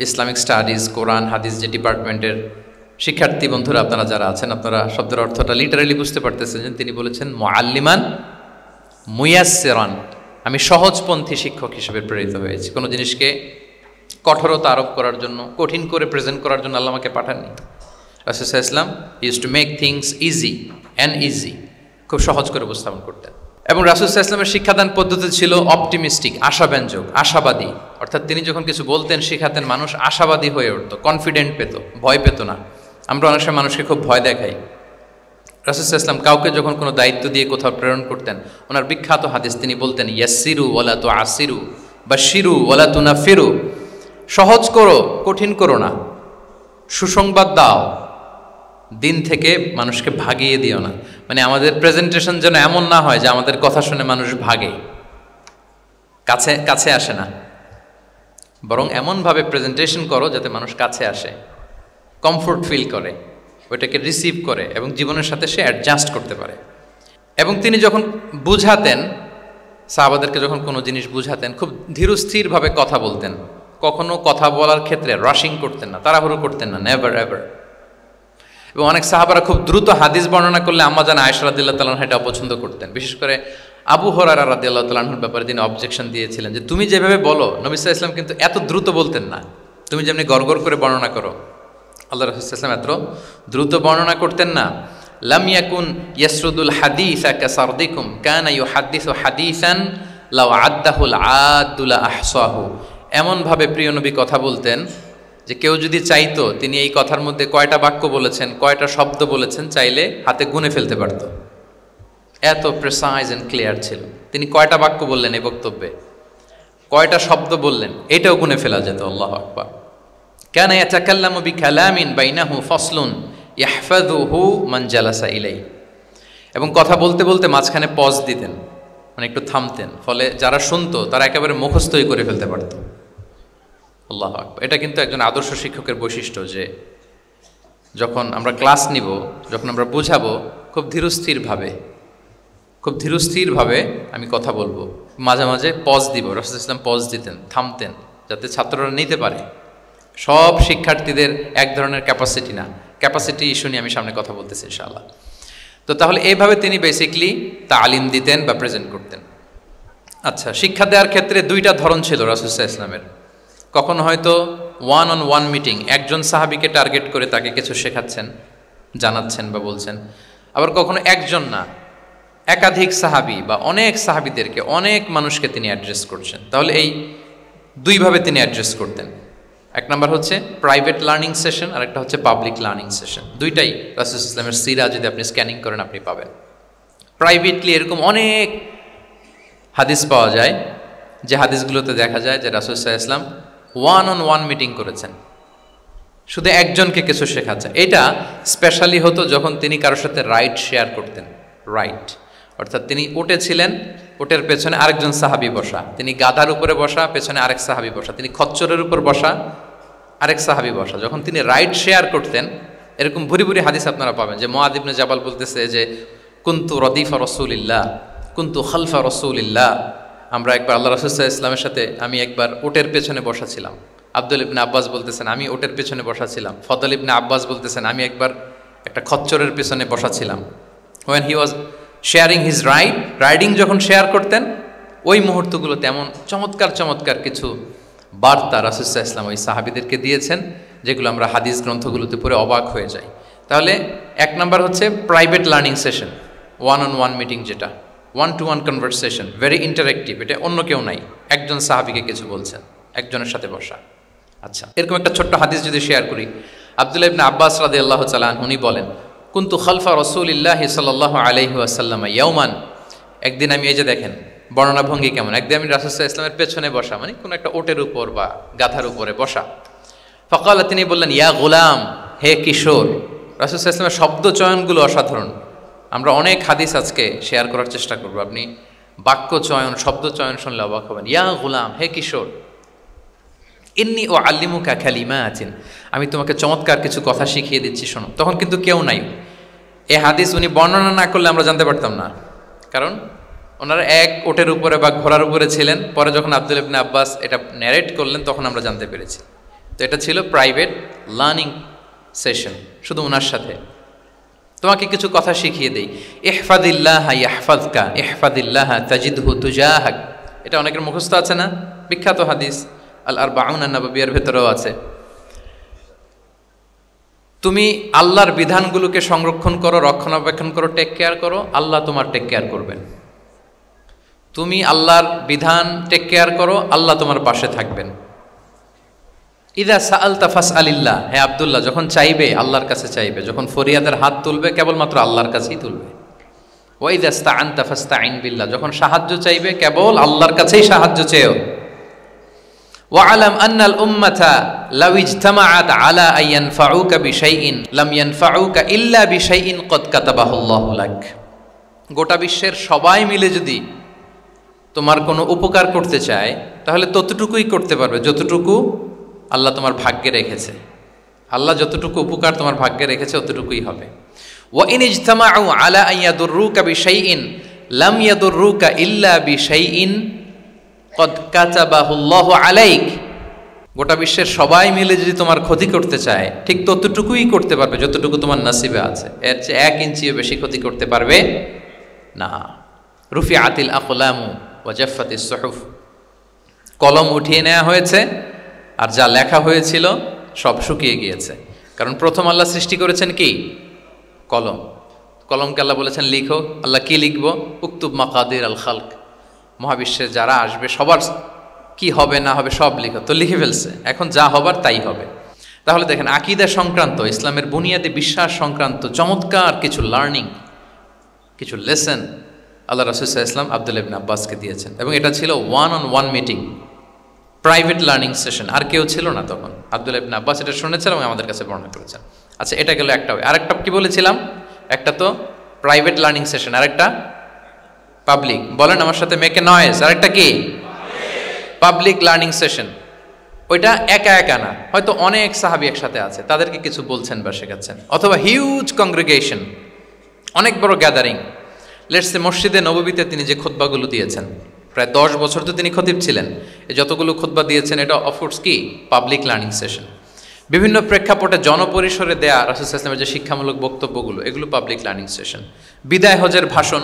ইসলামিক স্টাডিজ, কোরআন, হাদিস যে ডিপার্টমেন্টের শিক্ষার্থী বন্ধুরা আপনারা যারা আছেন, আপনারা শব্দের অর্থটা লিটারেলি বুঝতে পারতেছেন যে তিনি বলেছেন মুআল্লিমান মুয়াসসিরান, আমি সহজপন্থী শিক্ষক হিসেবে প্রেরিত হয়েছি। কোনো জিনিসকে কঠোরতা আরোপ করার জন্য, কঠিন করে প্রেজেন্ট করার জন্য আল্লাহ আমাকে পাঠাননি। রাসূল সাল্লাল্লাহু আলাইহি ওয়াসাল্লাম use to make things easy and easy, খুব সহজ করে উপস্থাপন করতেন। এবং রাসূল সাল্লাল্লাহু আলাইহি ওয়াসাল্লামের শিক্ষাদান পদ্ধতি ছিল অপটিমিস্টিক, আশাব্যঞ্জক, আশাবাদী। অর্থাৎ তিনি যখন কিছু বলতেন, শেখাতেন, মানুষ আশাবাদী হয়ে উঠত, কনফিডেন্ট পেত, ভয় পেত না। আমরা অনেক সময় মানুষকে খুব ভয় দেখাই। রাসূল সাল্লাল্লাহু আলাইহি ওয়াসাল্লাম কাউকে যখন কোনো দায়িত্ব দিয়ে কোথাও প্রেরণ করতেন, ওনার বিখ্যাত হাদিস তিনি বলতেন, ইয়াসসিরু ওয়ালা তুআসসিরু বাশশিরু ওয়ালা তুনাফিরু, সহজ করো, কঠিন করো না, সুসংবাদ দাও, দিন থেকে মানুষকে ভাগিয়ে দিও না। মানে আমাদের প্রেজেন্টেশন যেন এমন না হয় যে আমাদের কথা শুনে মানুষ ভাগে, কাছে কাছে আসে না, বরং এমনভাবে প্রেজেন্টেশন করো যাতে মানুষ কাছে আসে, কমফোর্ট ফিল করে, ওইটাকে রিসিভ করে এবং জীবনের সাথে সে অ্যাডজাস্ট করতে পারে। এবং তিনি যখন বুঝাতেন, সাহাবাদেরকে যখন কোনো জিনিস বুঝাতেন, খুব ধীরস্থিরভাবে কথা বলতেন। কখনো কথা বলার ক্ষেত্রে রাশিং করতেন না, তাড়াহুড়ো করতেন না, নেভার এভার। এবং অনেক সাহাবারা খুব দ্রুত হাদিস বর্ণনা করলে আম্মা জান আয়েশা রাদিয়াল্লাহু তাআলা আনহা এটা অপছন্দ করতেন। বিশেষ করে আবু হুরায়রা রাদিয়াল্লাহু তাআলা আনহুর ব্যাপারে তিনি অবজেকশন দিয়েছিলেন যে তুমি যেভাবে বলো, নবী সাল্লাল্লাহু আলাইহি ওয়াসাল্লাম কিন্তু এত দ্রুত বলতেন না, তুমি যেমনি গড়গড় করে বর্ণনা করো, আল্লাহ রাসূল সাল্লাল্লাহু আলাইহি ওয়াসাল্লাম এত দ্রুত বর্ণনা করতেন না। লাম ইয়াকুন ইয়াসরুদুল হাদিসা কাসারদিকুম কানা ইউহাদ্দিসু হাদিসান লাউ আদ্দাহুল আদ্দুলা আহসাহু। এমনভাবে প্রিয় নবী কথা বলতেন যে কেউ যদি চাইতো, তিনি এই কথার মধ্যে কয়টা বাক্য বলেছেন, কয়টা শব্দ বলেছেন, চাইলে হাতে গুনে ফেলতে পারত। এত প্রেসাইজ এন্ড ক্লিয়ার ছিল। তিনি কয়টা বাক্য বললেন এই বক্তব্যে, কয়টা শব্দ বললেন, এটাও গুনে ফেলা যেত। আল্লাহু আকবার। কানা ইয়াতাকাল্লামু বিকালামিন বাইনাহু ফাসলুন ইয়াহফাযুহু মান জালাসা ইলাইহি। এবং কথা বলতে বলতে মাঝখানে পজ দিতেন, মানে একটু থামতেন, ফলে যারা শুনতো তারা একেবারে মুখস্থই করে ফেলতে পারত। আল্লাহু আকবার। এটা কিন্তু একজন আদর্শ শিক্ষকের বৈশিষ্ট্য যে যখন আমরা ক্লাস নিব, যখন আমরা বুঝাবো, খুব ধীরস্থিরভাবে আমি কথা বলবো, মাঝে মাঝে পজ দিব। রাসূল সাল্লাল্লাহু আলাইহি ওয়াসাল্লাম পজ দিতেন, থামতেন, যাতে ছাত্ররা নিতে পারে। সব শিক্ষার্থীদের এক ধরনের ক্যাপাসিটি না, ক্যাপাসিটি ইস্যু নিয়ে আমি সামনে কথা বলতেছি ইনশাআল্লাহ। তো তাহলে এইভাবে তিনি বেসিকলি তালিম দিতেন বা প্রেজেন্ট করতেন। আচ্ছা, শিক্ষা দেওয়ার ক্ষেত্রে দুইটা ধরন ছিল রাসূল সাল্লাল্লাহু আলাইহি ওয়াসাল্লামের। কখনো হয়তো ওয়ান অন ওয়ান মিটিং, একজন সাহাবীকে টার্গেট করে তাকে কিছু শেখাচ্ছেন, জানাচ্ছেন বা বলছেন। আবার কখনো একজন না, একাধিক সাহাবী বা অনেক সাহাবীদেরকে, অনেক মানুষকে তিনি অ্যাড্রেস করছেন। তাহলে এই দুইভাবে তিনি অ্যাড্রেস করতেন। এক নাম্বার হচ্ছে প্রাইভেট লার্নিং সেশন, আর একটা হচ্ছে পাবলিক লার্নিং সেশন। দুইটাই রাসূল সাল্লাল্লাহু আলাইহি ওয়াসাল্লামের সিরা যদি আপনি স্ক্যানিং করেন আপনি পাবেন। প্রাইভেটলি এরকম অনেক হাদিস পাওয়া যায় যে হাদিসগুলোতে দেখা যায় যে রাসূল সাল্লাল্লাহু আলাইহি ওয়াসাল্লাম ওয়ান অন ওয়ান মিটিং করেছেন, শুধু একজনকে কিছু শেখাচ্ছেন। এটা স্পেশালি হতো যখন তিনি কারোর সাথে রাইড শেয়ার করতেন। রাইট অর্থাৎ তিনি উটে ছিলেন, উটের পেছনে আরেকজন সাহাবী বসা, তিনি গাধার উপরে বসা, পেছনে আরেক সাহাবী বসা, তিনি খচ্চরের উপর বসা, আরেক সাহাবী বসা। যখন তিনি রাইড শেয়ার করতেন, এরকম ভুরি ভুরি হাদিস আপনারা পাবেন যে মুআয ইবনে জাবাল বলতেছে যে কুনতু রদিফা রাসূলিল্লাহ, কুনতু খালফা রাসূলিল্লাহ। আমরা একবার আল্লাহ রাসূল সাল্লাল্লাহু আলাইহি ওয়াসাল্লামের সাথে আমি একবার উটের পেছনে বসা ছিলাম। আব্দুল ইবনে আব্বাস বলতেছেন আমি উটের পেছনে বসা ছিলাম। ফদল ইবনে আব্বাস বলতেছেন আমি একবার একটা খচ্চরের পেছনে বসা ছিলাম। when he was sharing his riding যখন শেয়ার করতেন, ওই মুহূর্তগুলোতে এমন চমৎকার চমৎকার কিছু বার্তা রাসূল সাল্লাল্লাহু আলাইহি ওয়াসাল্লাম ওই সাহাবীদেরকে দিয়েছেন, যেগুলো আমরা হাদিস গ্রন্থগুলোতে পড়ে অবাক হয়ে যাই। তাহলে এক নাম্বার হচ্ছে private learning session, one on one meeting, যেটা one to one conversation, very interactive. এটা অন্য কেউ নাই, একজন সাহাবীকে কিছু বলছেন, একজনের সাথে বসা। আচ্ছা, এরকম একটা ছোট্ট হাদিস যদি শেয়ার করি, আব্দুল্লাহ ইবনে আব্বাস রাদিয়াল্লাহু তাআলা আনহু উনি বলেন কুনতু খালফা রাসূলিল্লাহি সাল্লাল্লাহু আলাইহি ওয়াসাল্লাম ইয়াওমান, একদিন আমি, এই যে দেখেন বর্ণনা ভঙ্গি কেমন, একদিন আমি রাসূল সাল্লাল্লাহু আলাইহি ওয়াসাল্লামের পেছনে বসা, মানে কোনো একটা ওটের উপর বা গাধার উপরে বসা। ফাকালা, তিনি বললেন, ইয়া গুলাম, হে কিশোর। রাসূল সাল্লাল্লাহু আলাইহি ওয়াসাল্লামের শব্দ চয়নগুলো অসাধারণ। আমরা অনেক হাদিস আজকে শেয়ার করার চেষ্টা করব, আপনি বাক্য চয়ন, শব্দ চয়ন শুনলে অবাক হবেন। ইয়া গুলাম, হে কিশোর, ইন্নী ও আল্লিমুকা কালিমাতিন, আমি তোমাকে চমৎকার কিছু কথা শিখিয়ে দিচ্ছি, শোনো। তখন কিন্তু কেউ নাই। এই হাদিস উনি বর্ণনা না করলে আমরা জানতে পারতাম না, কারণ ওনারা এক ওটের উপরে বা ঘোড়ার উপরে ছিলেন। পরে যখন আব্দুল্লাহ ইবনে আব্বাস এটা ন্যারেট করলেন তখন আমরা জানতে পেরেছি। তো এটা ছিল প্রাইভেট লার্নিং সেশন, শুধু ওনার সাথে। তোমাকে কিছু কথা শিখিয়ে দেই। ইহফাদিল্লাহ ইয়াহফাযকা, ইহফাদিল্লাহ তাজিদহু তুজাহাক, এটা অনেকের মুখস্থ আছে না, বিখ্যাত হাদিস, আল আরবাউন আন-নববিয়ার ভেতরেও আছে। তুমি আল্লাহর বিধানগুলোকে সংরক্ষণ করো, রক্ষণাবেক্ষণ করো, টেক কেয়ার করো, আল্লাহ তোমার টেক কেয়ার করবেন। তুমি আল্লাহর বিধান টেক কেয়ার করো, আল্লাহ তোমার পাশে থাকবেন। ইদা সাআলতা ফাসআলিল্লাহ, হে আব্দুল্লাহ, যখন চাইবে আল্লাহর কাছে চাইবে, যখন ফরিয়াদের হাত তুলবে কেবলমাত্র আল্লাহর কাছেই তুলবে। ওয়া ইদা ইসতাআনতা ফাসতাঈন বিল্লাহ, যখন সাহায্য চাইবে কেবল আল্লাহর কাছেই সাহায্য চেয়েও। ওয়া'লাম আন্নাল উম্মাতা লাউ ইজতামাআত আলা আন ইয়ানফাউকা বিশাইইন লাম ইয়ানফাউকা ইল্লা বিশাইইন ক্বাদ কাতাবাহু আল্লাহু লাক, গোটা বিশ্বের সবাই মিলে যদি তোমার কোনো উপকার করতে চায় তাহলে ততটুকুই করতে পারবে যতটুকু আল্লাহ তোমার ভাগ্যে রেখেছে। আল্লাহ যতটুকু উপকার তোমার ভাগ্যে রেখেছে অতটুকুই হবে। ওয়া ইন ইজতামাউ আলা আন ইয়াদুররুকা বিশাইইন লাম ইয়াদুররুকা ইল্লা বিশাইইন ক্বাদ কাতাবাহু আল্লাহু আলাইক, গোটা বিশ্বের সবাই মিলে যদি তোমার ক্ষতি করতে চায় ঠিক ততটুকুই করতে পারবে যতটুকু তোমার নসিবে আছে, এর চেয়ে 1 ইঞ্চিও বেশি ক্ষতি করতে পারবে না। রুফিআতিল আকলামু ওয়া জাফফাতিস সুহুফ, কলম উঠিয়ে নেওয়া হয়েছে আর যা লেখা হয়েছিল সব শুকিয়ে গিয়েছে। কারণ প্রথম আল্লাহ সৃষ্টি করেছেন কি? কলম। কলমকে আল্লাহ বলেছেন লিখো। আল্লাহ কি লিখবো? উকতুব মাকাদির আল খালক, মহাবিশ্বে যারা আসবে সবার কি হবে না হবে সব লিখো। তো লিখে ফেলছে, এখন যা হবার তাই হবে। তাহলে দেখেন, আকীদা সংক্রান্ত, ইসলামের বুনিয়াদী বিশ্বাস সংক্রান্ত চমৎকার কিছু লার্নিং, কিছু লেসন আল্লাহ রাসূল সাল্লাল্লাহু আলাইহি ওয়াসাল্লাম আব্দুল্লাহ ইবনে আব্বাসকে দিয়েছেন। এবং এটা ছিল 1-on-1 meeting, private learning session, আর কেউ ছিল না তখন। আব্দুল্লাহ ইবনে আব্বাস এটা শুনেছেন এবং আমাদের কাছে বর্ণনা করেছেন। আচ্ছা, এটা গেল একটা। আরেকটা কি বলেছিলাম? একটা তো প্রাইভেট লার্নিং সেশন, আরেকটা পাবলিক। বলেন আমার সাথে, মেক এ নয়েজ। আরেকটা কি? Public learning session. ওইটা একা একা না, হয়তো অনেক সাহাবী একসাথে আছে, তাদেরকে কিছু বলছেন বা শেখাচ্ছেন, অথবা হিউজ কংগ্রেগেশন, অনেক বড় গ্যাদারিং। লেটস সে মসজিদে নববীতে তিনি যে খুতবাগুলো দিয়েছেন, প্রায় 10 বছর তো তিনি খতিব ছিলেন, যতগুলো খুতবা দিয়েছেন এটা অফকোর্স কি পাবলিক লার্নিং সেশন। বিভিন্ন প্রেক্ষাপটে জনপরিসরে দেয়া রাসূল সাল্লাল্লাহু আলাইহি ওয়াসাল্লামের যে শিক্ষামূলক বক্তব্যগুলো, এগুলো পাবলিক লার্নিং সেশন। বিদায় হজের ভাষণ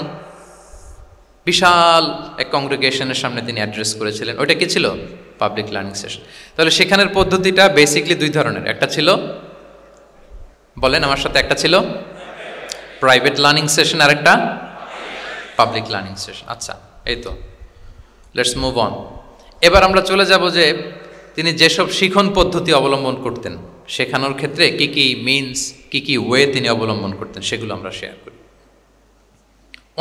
বিশাল এক কংগ্রেগেশনের সামনে তিনি অ্যাড্রেস করেছিলেন, ওইটা কি ছিল? Public learning session. তাহলে সেখানের পদ্ধতিটা বেসিকলি 2 ধরনের। একটা ছিল, বলেন আমার সাথে, একটা ছিল প্রাইভেট লার্নিং সেশন আর একটা পাবলিক লার্নিং সেশন। আচ্ছা, এই তো, লেটস মুভ অন। এবার আমরা চলে যাব যে তিনি যেসব শিখন পদ্ধতি অবলম্বন করতেন, শেখানোর ক্ষেত্রে কি কি মিনস, কি কি ওয়ে তিনি অবলম্বন করতেন, সেগুলো আমরা শেয়ার করি।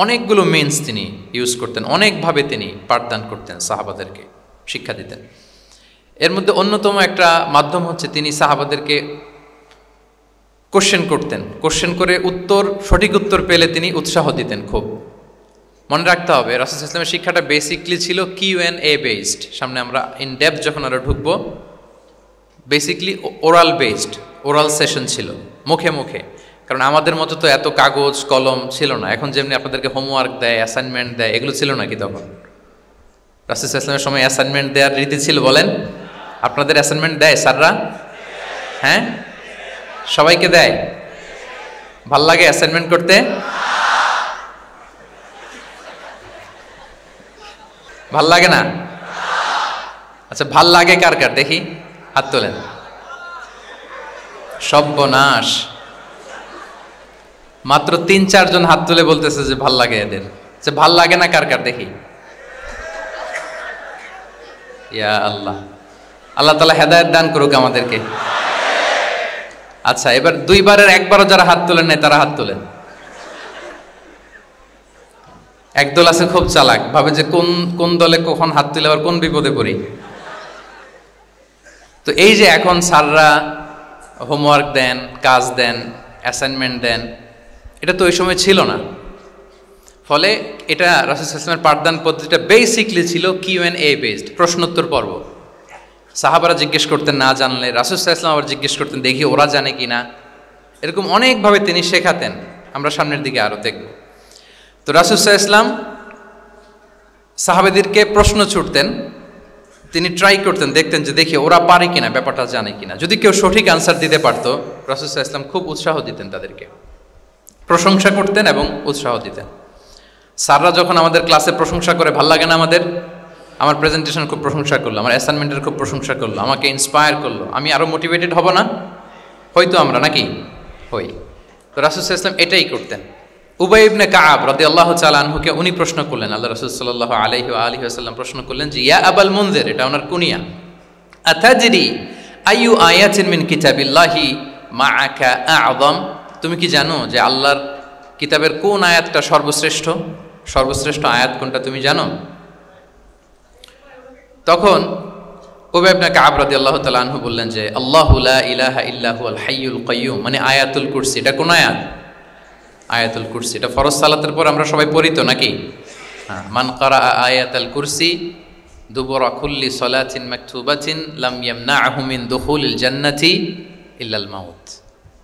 অনেকগুলো মিনস তিনি ইউজ করতেন, অনেকভাবে তিনি পাঠদান করতেন, সাহাবাদেরকে শিক্ষা দিতেন। এর মধ্যে অন্যতম একটা মাধ্যম হচ্ছে তিনি সাহাবাদেরকে কোশ্চেন করতেন, কোশ্চেন করে সঠিক উত্তর পেলে তিনি উৎসাহ দিতেন খুব। মনে রাখতে হবে রাসূল সাল্লাল্লাহু আলাইহি ওয়াসাল্লামের শিক্ষাটা বেসিকলি ছিল Q&A বেসড। সামনে আমরা ইন ডেপথ যখন আরো ঢুকবো, basically oral based, oral session ছিল, মুখে মুখে। কারণ আমাদের মতো তো এত কাগজ কলম ছিল না। এখন যেমনি আপনাদেরকে হোমওয়ার্ক দেয়, অ্যাসাইনমেন্ট দেয়, এগুলো ছিল নাকি তখন? রাসূল সাল্লাল্লাহু আলাইহি ওয়াসাল্লামের সময় অ্যাসাইনমেন্ট দেওয়ার রীতি ছিল? বলেন, আপনাদের অ্যাসাইনমেন্ট দেয় স্যাররা? হ্যাঁ, সবাইকে দেয়? ভাল লাগে অ্যাসাইনমেন্ট করতে? ভাল লাগে না? আচ্ছা, ভাল লাগে কার কার দেখি হাত তোলেন। সর্বনাশ, মাত্র 3-4 জন হাত তুলে বলতেছে যে ভাল লাগে এদের। যে ভাল লাগে না কার কার দেখি। ইয়া আল্লাহ, আল্লাহ তাআলা হেদায়েত দান করুক আমাদেরকে। আচ্ছা, এবার দুইবারের একবারও যারা হাত তোলেন নাই তারা হাত তোলেন। একদল আছে খুব চালাক, ভাবে যে কোন কোন দলে কখন হাত তুলে আবার কোন বিপদে পড়ি। তো এই যে এখন স্যাররা হোমওয়ার্ক দেন, কাজ দেন, অ্যাসাইনমেন্ট দেন, এটা তো ওই সময় ছিল না। ফলে এটা রাসূল সাল্লাল্লাহু আলাইহি ওয়াসাল্লামের পাঠদান পদ্ধতিটা বেসিকলি ছিল Q&A বেসড, প্রশ্নোত্তর পর্ব। সাহাবারা জিজ্ঞেস করতেন, না জানলে রাসূল সাল্লাল্লাহু আলাইহি ওয়াসাল্লাম আবার জিজ্ঞেস করতেন, দেখি ওরা জানে কিনা। এরকম অনেকভাবে তিনি শেখাতেন, আমরা সামনের দিকে আরো দেখব। তো রাসূল সাল্লাল্লাহু আলাইহি ওয়াসাল্লাম সাহাবাদেরকে প্রশ্ন ছুটতেন, তিনি ট্রাই করতেন, দেখতেন যে দেখি ওরা পারে কিনা, ব্যাপারটা জানে কিনা। যদি কেউ সঠিক আনসার দিতে পারতো, রাসূল সাল্লাল্লাহু আলাইহি ওয়াসাল্লাম খুব উৎসাহ দিতেন, তাদেরকে প্রশংসা করতেন এবং উৎসাহ দিতেন। স্যাররা যখন আমাদের ক্লাসে প্রশংসা করে, ভাল লাগে না আমাদের? আমার প্রেজেন্টেশন খুব প্রশংসা করলো, আমার অ্যাসাইনমেন্টের খুব প্রশংসা করলো, আমাকে ইন্সপায়ার করলো, আমি আরো মোটিভেটেড হব না? হয়তো আমরা নাকি হই। তো রাসূল সাল্লাল্লাহু আলাইহি ওয়াসাল্লাম এটাই করতেন। উবাই ইবনে কাআব রাদিয়াল্লাহু তাআলা আনহুকে উনি প্রশ্ন করলেন, আল্লাহ রাসূল সাল্লাল্লাহু আলাইহি ওয়া আলিহি ওয়াসাল্লাম প্রশ্ন করলেন যে ইয়া আবাল মুনজির, এটা ওনার কুনিয়া, আতাদরি আইয়ু আয়াতিন মিন কিতাবিল্লাহি মাআকা আ'যাম, তুমি কি জানো যে আল্লাহর কিতাবের কোন আয়াতটা সর্বশ্রেষ্ঠ? সর্বশ্রেষ্ঠ আয়াত কোনটা তুমি জানো? তখন উবাই ইবনে কাআব রাদিয়াল্লাহু তাআলা আনহু বললেন যে আল্লাহু লা ইলাহা ইল্লা হুয়াল হাইয়ুল কাইয়্যুম, মানে আয়াতুল কুরসি। এটা কোন আয়াত? আয়াতুল কুরসি। এটা ফরজ সালাতের পর আমরা সবাই পড়ি তো নাকি? হ্যাঁ, মান ক্বারাআ আয়াতাল কুরসি দুবুরা কুল্লি সালাতিন মাকতুবাতিন লাম ইয়ামনাহু মিন দুখুলিল জান্নাতি ইল্লাল মাউত।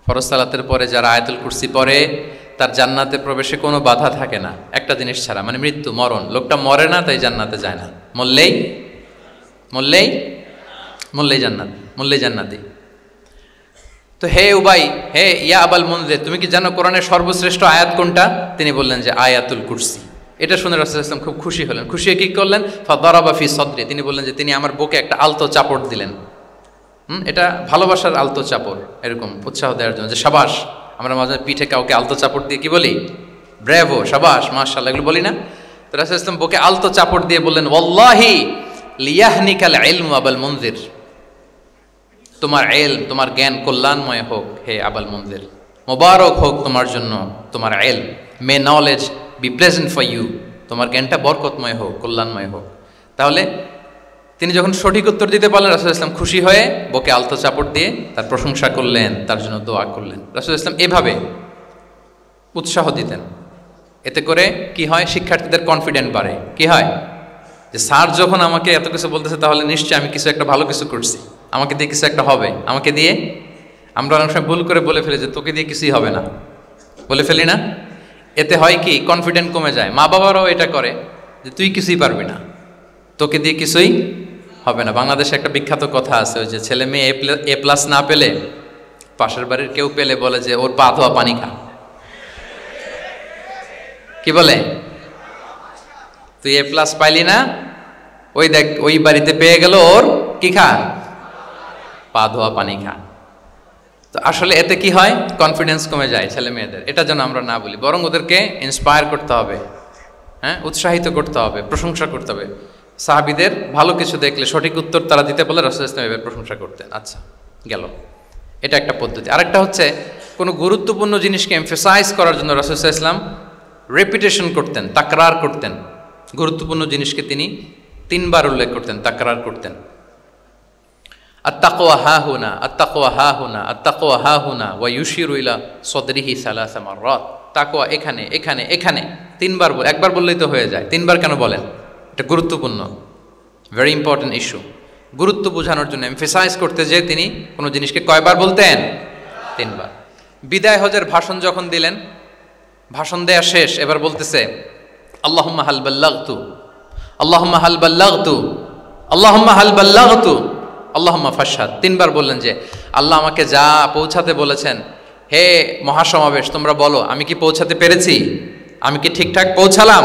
ফরজ সালাতের পরে যারা আয়াতুল কুরসি পড়ে তার জান্নাতে প্রবেশে কোনো বাধা থাকে না, একটা জিনিস ছাড়া, মানে মৃত্যু, মরণ। লোকটা মরে না তাই জান্নাতে যায় না, মরলেই জান্নাতি। তো হে উবাই, হে ইয়া আবাল মুনজির, তুমি কি জানো কোরআনের সর্বশ্রেষ্ঠ আয়াত কোনটা? তিনি বললেন যে আয়াতুল কুরসি। এটা শুনে রাসূল সাল্লাল্লাহু আলাইহি ওয়াসাল্লাম খুব খুশি হলেন। খুশি হয়ে কি করলেন? ফাদারাবা ফি সদরি, তিনি বললেন যে তিনি আমার বুকে একটা আলতো চাপড় দিলেন। এটা ভালোবাসার আলতো চাপড়, এরকম উৎসাহ দেওয়ার জন্য, যে সাবাস। আমরা মাঝে পিঠে কাউকে আলতো চাপড় দিয়ে কি বলি? ব্রেভো, সাবাস, মাশাআল্লাহ, এগুলো বলি না? তো রাসূল সাল্লাল্লাহু আলাইহি ওয়াসাল্লাম বুকে আলতো চাপড় দিয়ে বললেন, ওয়াল্লাহি লিয়াহনিকাল ইলমু আবাল মুনজির, তোমার ইলম, তোমার জ্ঞান কল্যাণময় হোক হে আবাল মুনজির, মোবারক হোক তোমার জন্য তোমার ইলম, may knowledge be pleasant for you, তোমার জ্ঞানটা বরকতময় হোক, কল্যাণময় হোক। তাহলে তিনি যখন সঠিক উত্তর দিতে পারলেন, রাসূল ইসলাম খুশি হয়ে বুকে আলতো চাপড় দিয়ে তার প্রশংসা করলেন, তার জন্য দোয়া করলেন। রাসূল ইসলাম এভাবে উৎসাহ দিতেন। এতে করে কি হয়? শিক্ষার্থীদের কনফিডেন্ট বাড়ে। কি হয়? যে স্যার যখন আমাকে এত কিছু বলতেছে, তাহলে নিশ্চয়ই আমি কিছু একটা ভালো কিছু করছি, আমাকে দিয়ে কিছু একটা হবে। আমাকে দিয়ে, আমরা অনেক সময় ভুল করে বলে ফেলি যে তোকে দিয়ে কিছুই হবে না, বলে ফেলি না? এতে হয় কি? কনফিডেন্ট কমে যায়। মা বাবারাও এটা করে যে তুই কিছুই পারবি না, তোকে দিয়ে কিছুই হবে না। বাংলাদেশে একটা বিখ্যাত কথা আছে, ওই যে ছেলে মেয়ে এ প্লাস না পেলে পাশের বাড়ির কেউ পেলে বলে যে ওর পা ধোয়া পানি খা। কি বলে? তুই এ প্লাস পাইলি না, ওই দেখ ওই বাড়িতে পেয়ে গেল, ওর কি খা? পা ধোয়া পানি খা। তো আসলে এতে কি হয়? কনফিডেন্স কমে যায় ছেলে মেয়েদের। এটা যেন আমরা না বলি, বরং ওদেরকে ইন্সপায়ার করতে হবে, হ্যাঁ, উৎসাহিত করতে হবে, প্রশংসা করতে হবে। সাহাবীদের ভালো কিছু দেখলে সঠিক উত্তর তারা দিতে বলে রাসূল ইসলাম এভাবে প্রশংসা করতেন। আচ্ছা, গেল, এটা একটা পদ্ধতি। আরেকটা হচ্ছে কোনো গুরুত্বপূর্ণ জিনিসকে এমফেসাইজ করার জন্য রাসূল ইসলাম রেপিটেশন করতেন, তাকরার করতেন। গুরুত্বপূর্ণ জিনিসকে তিনি 3 বার উল্লেখ করতেন, তাকরার করতেন। আত্তাকওয়া হাহুনা, আত্তাকওয়া হাহুনা, আত্তাকওয়া হাহুনা, ওয়া ইউশিরু ইলা সদরিহি সালাসা মাররাত। তাকওয়া এখানে, এখানে, এখানে 3 বার। একবার বললেই তো হয়ে যায়, 3 বার কেন বলেন? এটা গুরুত্বপূর্ণ, ভেরি ইম্পর্টেন্ট ইস্যু। গুরুত্ব বোঝানোর জন্য, এমফেসাইজ করতে যে তিনি কোনো জিনিসকে কয়বার বলতেন? 3 বার। বিদায় হজের ভাষণ যখন দিলেন, ভাষণ দেয়া শেষ, এবার বলতেছে আল্লাহুম্মা হাল বাল্লাগতু, আল্লাহুম্মা হাল বাল্লাগতু, আল্লাহুম্মা হাল বাল্লাগতু, আল্লাহুম্মা ফাশহাদ। 3 বার বললেন যে আল্লাহ আমাকে যা পৌঁছাতে বলেছেন, হে মহাসমাবেশ তোমরা বলো আমি কি পৌঁছাতে পেরেছি? আমি কি ঠিকঠাক পৌঁছালাম?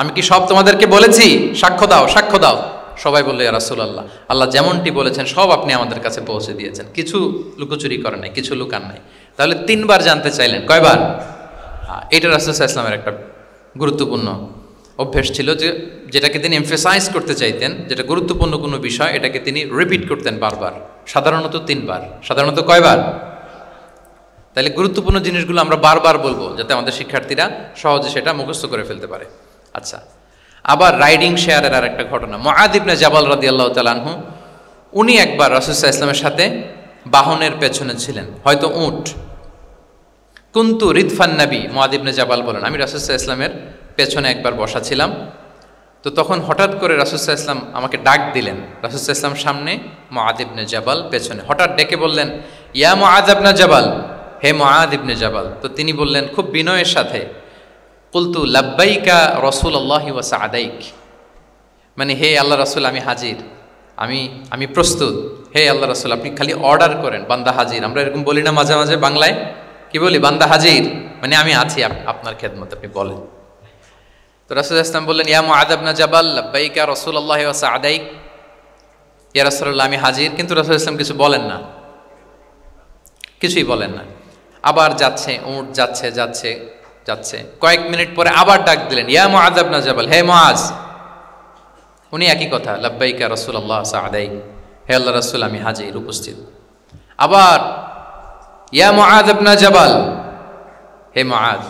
আমি কি সব তোমাদেরকে বলেছি? সাক্ষ্য দাও, সাক্ষ্য দাও। সবাই বললো ইয়া রাসূলুল্লাহ, আল্লাহ যেমনটি বলেছেন সব আপনি আমাদের কাছে পৌঁছে দিয়েছেন, কিছু লুকোচুরি করেন নাই, কিছু লুকান নাই। তাহলে 3 বার জানতে চাইলেন, কয়বার? এটা রাসূল সাল্লাল্লাহু আলাইহি ওয়াসাল্লামের একটা গুরুত্বপূর্ণ অভ্যেস ছিল, যে যেটাকে তিনি এমফেসাইজ করতে চাইতেন, যেটা গুরুত্বপূর্ণ কোনো বিষয়, এটাকে তিনি রিপিট করতেন বারবার। সাধারণত 3 বার। সাধারণত কয়বার? তাহলে গুরুত্বপূর্ণ জিনিসগুলো আমরা বারবার বলবো যাতে আমাদের শিক্ষার্থীরা সহজে সেটা মুখস্থ করে ফেলতে পারে। আচ্ছা, আবার রাইডিং শেয়ারের আর একটা ঘটনা। মুআদ ইবনে জাবাল রাদিয়াল্লাহু তাআলা আনহু, উনি একবার রাসূল সাল্লাল্লাহু আলাইহি ওয়াসাল্লামের সাথে বাহনের পেছনে ছিলেন, হয়তো উট। কুনতু রিদফান নবী, মুআদ ইবনে জাবাল বলেন, আমি রাসূল সাল্লাল্লাহু আলাইহি ওয়াসাল্লামের পেছনে একবার বসা ছিলাম। তো তখন হঠাৎ করে রাসূল সাল্লাল্লাহু আলাইহি ওয়াসাল্লাম আমাকে ডাক দিলেন। রাসূল সাল্লাল্লাহু আলাইহি ওয়াসাল্লাম সামনে, মুআদ ইবনে জাবাল পেছনে। হঠাৎ ডেকে বললেন, ইয়া মুআদ ইবনে জাবাল, হে মুআদ ইবনে জাবাল। তো তিনি বললেন খুব বিনয়ের সাথে, কুলতু লাব্বাইকা রাসূলুল্লাহি ওয়া সাআদাইক, মানে হে আল্লাহ রাসূল, আমি হাজির, আমি প্রস্তুত। হে আল্লাহ রাসূল, আপনি খালি অর্ডার করেন, বান্দা হাজির। আমরা এরকম বলি না মাঝে মাঝে বাংলায়, কি বলি? বান্দা হাজির, মানে আমি আছি আপনার খেদমত, আপনি বলেন। তো রাসূল ইসলাম বললেন, ইয়া মুআদ ইবনে জাবাল লাব্বাইকা রাসূলুল্লাহি ওয়া সাআদাইক, ইয়া রাসূলুল্লাহ, আমি হাজির। কিন্তু রাসূল ইসলাম কিছু বলেন না, কিছুই বলেন না। আবার যাচ্ছে, উট যাচ্ছে যাচ্ছে যাচ্ছে, কয়েক মিনিট পরে আবার ডাক দিলেন, ইয়া মুআদ ইবনে জাবাল, হে মুআজ। উনি একই কথা, লাব্বাইকা রাসূলুল্লাহ সাআদাইক, হে আল্লাহ রাসূল, আমি হাজির, উপস্থিত। আবার ইয়া মুআদ ইবনে জাবাল, হে মুআজ।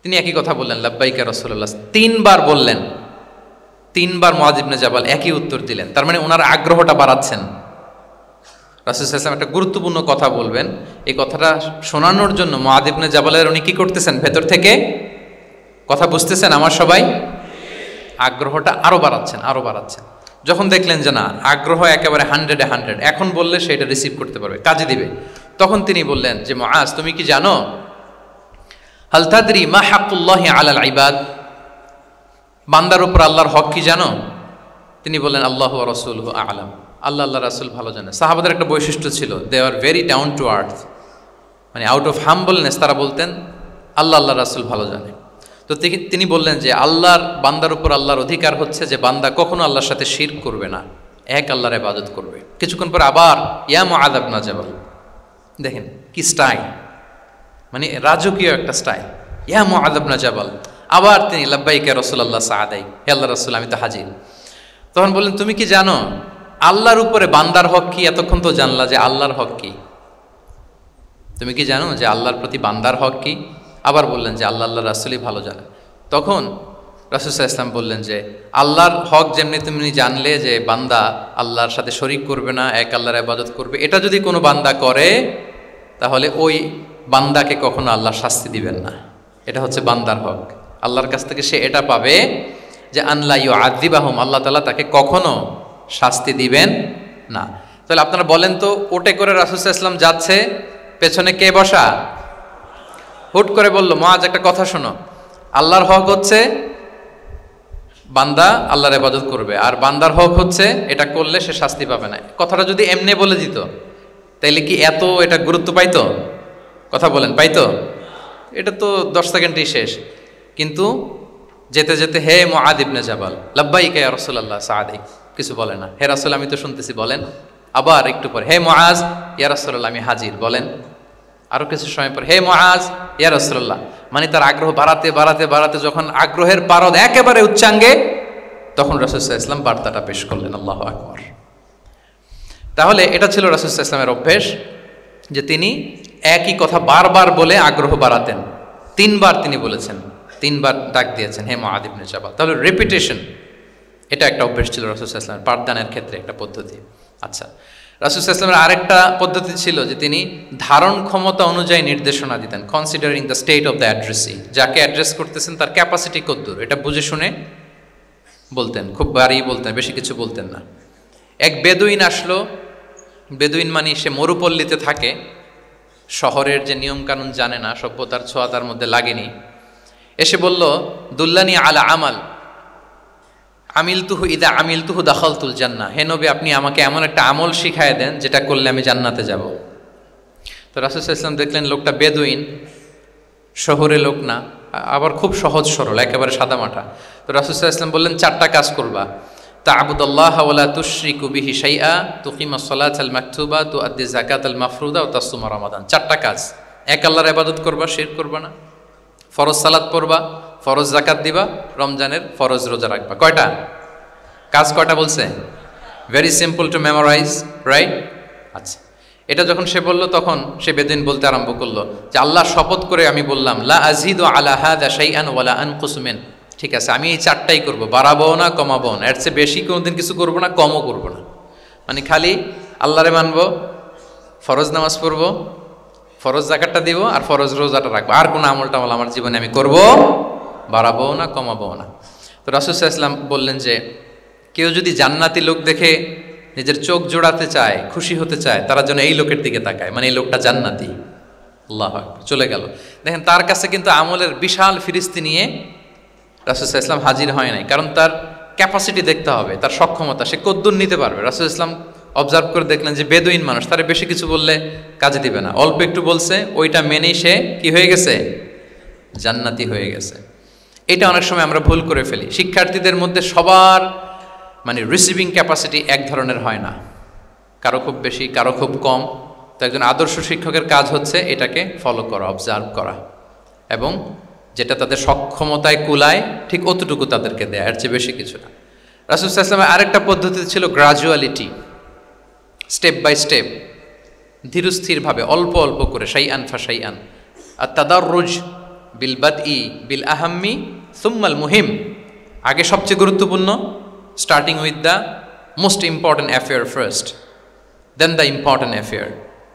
তিনি একই কথা বললেন, লাব্বাইকা রাসূলুল্লাহ। তিনবার বললেন, তিনবার মুআদ ইবনে জাবাল একই উত্তর দিলেন। তার মানে ওনার আগ্রহটা বাড়াচ্ছেন। রাসূল সাল্লাল্লাহু আলাইহি ওয়াসাল্লাম একটা গুরুত্বপূর্ণ কথা বলবেন, এই কথাটা শোনানোর জন্য মুআদ ইবনে জাবালের উনি কি করতেছেন? ভেতর থেকে কথা বুঝতেছেন আমার সবাই? আগ্রহটা আরো বাড়াচ্ছেন, আরো বাড়াচ্ছেন। যখন দেখলেন যে না, আগ্রহ একেবারে 100-এ 100, এখন বললে সেটা রিসিভ করতে পারবে, কাজে দিবে, তখন তিনি বললেন যে মুআজ, তুমি কি জানো, হাল তাদরি মা হাক্কুল্লাহি আলাল ইবাদ, বান্দার উপর আল্লাহর হক কি জানো? তিনি বললেন, আল্লাহু ওয়া রাসূলুহু আ'লাম, আল্লাহ আল্লাহ রাসূল ভালো জানে। সাহাবাদের একটা বৈশিষ্ট্য ছিল, they are very down to earth, মানে আউট অফ হাম্বলনেস তারা বলতেন আল্লাহ আল্লাহ রাসূল ভালো জানে। তো তিনি বললেন যে আল্লাহর, বান্দার উপর আল্লাহর অধিকার হচ্ছে যে বান্দা কখনো আল্লাহর সাথে শিরক করবে না, এক আল্লাহর ইবাদত করবে। কিছুক্ষণ পরে আবার ইয়া মুআদ ইবনে জাবাল, দেখেন কি স্টাইল, মানে রাজকীয় একটা স্টাইল, ইয়া মুআদ ইবনে জাবাল। আবার তিনি লাব্বাইকা রাসূলুল্লাহ সাআদাইক, হে আল্লাহ রাসূল, আমি তো হাজির। তখন বললেন, তুমি কি জানো আল্লাহর উপরে বান্দার হক কি? এতক্ষণ তো জানলা যে আল্লাহর হক কি, তুমি কি জানো যে আল্লাহর প্রতি বান্দার হক কি? আবার বললেন যে আল্লাহ আল্লাহ রাসূলই ভালো জানে। তখন রাসূল সাল্লাল্লাহু আলাইহি ওয়াসাল্লাম বললেন যে আল্লাহর হক যেমনি তুমি জানলে যে বান্দা আল্লাহর সাথে শরীক করবে না, এক আল্লাহর ইবাদত করবে, এটা যদি কোনো বান্দা করে তাহলে ওই বান্দাকে কখনো আল্লাহ শাস্তি দিবেন না। এটা হচ্ছে বান্দার হক। আল্লাহর কাছ থেকে সে এটা পাবে যে আনলা ইউআযিবাহুম, আল্লাহ তাআলা তাকে কখনো শাস্তি দিবেন না। তাহলে আপনারা বলেন তো, ওটে করে রাসূল সাল্লাল্লাহু আলাইহি ওয়াসাল্লাম যাচ্ছে, পেছনে কে বসা? হুট করে বলল, মুআজ একটা কথা শোনো, আল্লাহর হক হচ্ছে বান্দা আল্লাহর ইবাদত করবে, আর বান্দার হক হচ্ছে এটা করলে সে শাস্তি পাবে না। কথাটা যদি এমনি বলে দিত তাইলে কি এত এটা গুরুত্ব পাইতো? কথা বলেন, পাইতো? এটা তো 10 সেকেন্ডেই শেষ। কিন্তু যেতে যেতে, হে মুআদ ইবনে জাবাল, লাব্বাইকা ইয়া রাসূলুল্লাহ সাআদাইক, কিছু বলে না। হে রাসূল, আমি তো শুনতেছি, বলেন। আবার একটু পরে, হে মুআজ, ইয়া রাসূলুল্লাহ, আমি হাজির, বলেন। আরো কিছু সময় পর, হে মুআজ, ইয়া রাসূলুল্লাহ। মানে তার আগ্রহ বাড়াতে বাড়াতে বাড়াতে যখন আগ্রহের পারদ একেবারে উচ্চাঙ্গে, তখন রাসূল সাল্লাল্লাহু আলাইহি ওয়াসাল্লাম বার্তাটা পেশ করলেন। আল্লাহু আকবার। তাহলে এটা ছিল রাসূল সাল্লাল্লাহু আলাইহি ওয়াসাল্লামের অভ্যেস যে তিনি একই কথা বারবার বলে আগ্রহ বাড়াতেন। 3 বার তিনি বলেছেন, 3 বার ডাক দিয়েছেন, হে মুআদ ইবনে জাবাল। তাহলে রেপিটেশন, এটা একটা অভ্যেস ছিল রাসূল সাল্লাল্লাহু আলাইহি ওয়াসাল্লামের, পাঠদানের ক্ষেত্রে একটা পদ্ধতি। আচ্ছা, রাসূল সাল্লাল্লাহু আলাইহি ওয়াসাল্লামের আরেকটা পদ্ধতি ছিল যে তিনি ধারণ ক্ষমতা অনুযায়ী নির্দেশনা দিতেন, considering the state of the addressee, যাকে অ্যাড্রেস করতেছেন তার ক্যাপাসিটি কতদূর, এটা বুঝে শুনে বলতেন, খুব বাড়িয়ে বলতেন, বেশি কিছু বলতেন না। এক বেদুইন আসলো, বেদুইন মানে সে মরুপল্লীতে থাকে, শহরের যে নিয়মকানুন জানে না, সভ্যতার ছোঁয়া তার মধ্যে লাগেনি। এসে বলল, দুল্লানি আলা আমাল আমিলতুহু ইদা আমিলতুহু দাখালতুল জান্নাহ, হে নবী, আপনি আমাকে এমন একটা আমল শিখায় দেন যেটা করলে আমি জান্নাতে যাব। তো রাসূল সাল্লাল্লাহু আলাইহি ওয়াসাল্লাম দেখলেন লোকটা বেদুইন, শহরে লোক না, আবার খুব সহজ সরল, একেবারে সাদামাটা। তো রাসূল সাল্লাল্লাহু আলাইহি ওয়াসাল্লাম বললেন, 4টা কাজ করবা, তা'বুদাল্লাহা ওয়া লা তুশরিকু বিহি শাইআ, তুকিমাস সালাতাল মাকতুবা, তুআদ্দি যাকাতাল মাফরুদা ওয়া তাসুমা রমাদান। 4টা কাজ। এক আল্লাহর ইবাদত করবা, শিরক করবা না, ফরজ সালাত পড়বা, ফরজ যাকাত দিবা, রমজানের ফরজ রোজা রাখবা। কয়টা কাজ? কয়টা বলছে? Very simple to memorise, right? আচ্ছা, এটা যখন সে বলল তখন সে বেদুইন বলতে আরম্ভ করলো যে আল্লাহ শপথ করে আমি বললাম লা আযীদু আলা হাযা শাইআন ওয়ালা আনকুসু মিন, ঠিক আছে আমি এই চারটাই করব, বাড়াবো না কমাবো না, এর চেয়ে বেশি কোনোদিন কিছু করবো না, কমও করবো না। মানে খালি আল্লাহরে মানবো, ফরজ নামাজ পড়বো, ফরজ যাকাতটা দিব, আর ফরজ রোজাটা রাখবো, আর কোনো আমল টামল আমার জীবনে আমি করব, বাড়াবো না কমাবো না। তো রাসূল সাল্লাল্লাহু আলাইহি ওয়াসাল্লাম বললেন যে কেউ যদি জান্নাতি লোক দেখে নিজের চোখ জোড়াতে চায়, খুশি হতে চায়, তারা যেন এই লোকের দিকে তাকায়, মানে এই লোকটা জান্নাতি। আল্লাহু আকবার, চলে গেল। দেখেন তার কাছে কিন্তু আমলের বিশাল ফিরিস্তি নিয়ে রাসূল সাল্লাল্লাহু আলাইহি ওয়াসাল্লাম হাজির হয় নাই, কারণ তার ক্যাপাসিটি দেখতে হবে, তার সক্ষমতা, সে কদ্দুর নিতে পারবে। রাসূল সাল্লাল্লাহু আলাইহি ওয়াসাল্লাম অবজার্ভ করে দেখলেন যে বেদুইন মানুষ, তারে বেশি কিছু বললে কাজে দিবে না, অল্প একটু বলছে, ওইটা মেনেই সে কি হয়ে গেছে, জান্নাতি হয়ে গেছে। এটা অনেক সময় আমরা ভুল করে ফেলি। শিক্ষার্থীদের মধ্যে সবার মানে রিসিভিং ক্যাপাসিটি এক ধরনের হয় না, কারো খুব বেশি, কারো খুব কম। তো একজন আদর্শ শিক্ষকের কাজ হচ্ছে এটাকে ফলো করা, অবজার্ভ করা, এবং যেটা তাদের সক্ষমতায় কুলায় ঠিক অতটুকু তাদেরকে দেয়, এর চেয়ে বেশি কিছু না। রাসূল সাল্লাল্লাহু আলাইহি ওয়াসাল্লামের আরেকটা পদ্ধতি ছিল গ্রাজুয়ালিটি, স্টেপ বাই স্টেপ, ধীরস্থিরভাবে, অল্প অল্প করে, শাইআন ফাশাইআন। আর তাদাররুজ বিল বাদই বিল আহাম্মি সুম্মাল মুহিম, আগে সবচেয়ে গুরুত্বপূর্ণ, starting with the most important affair first, then the important affair,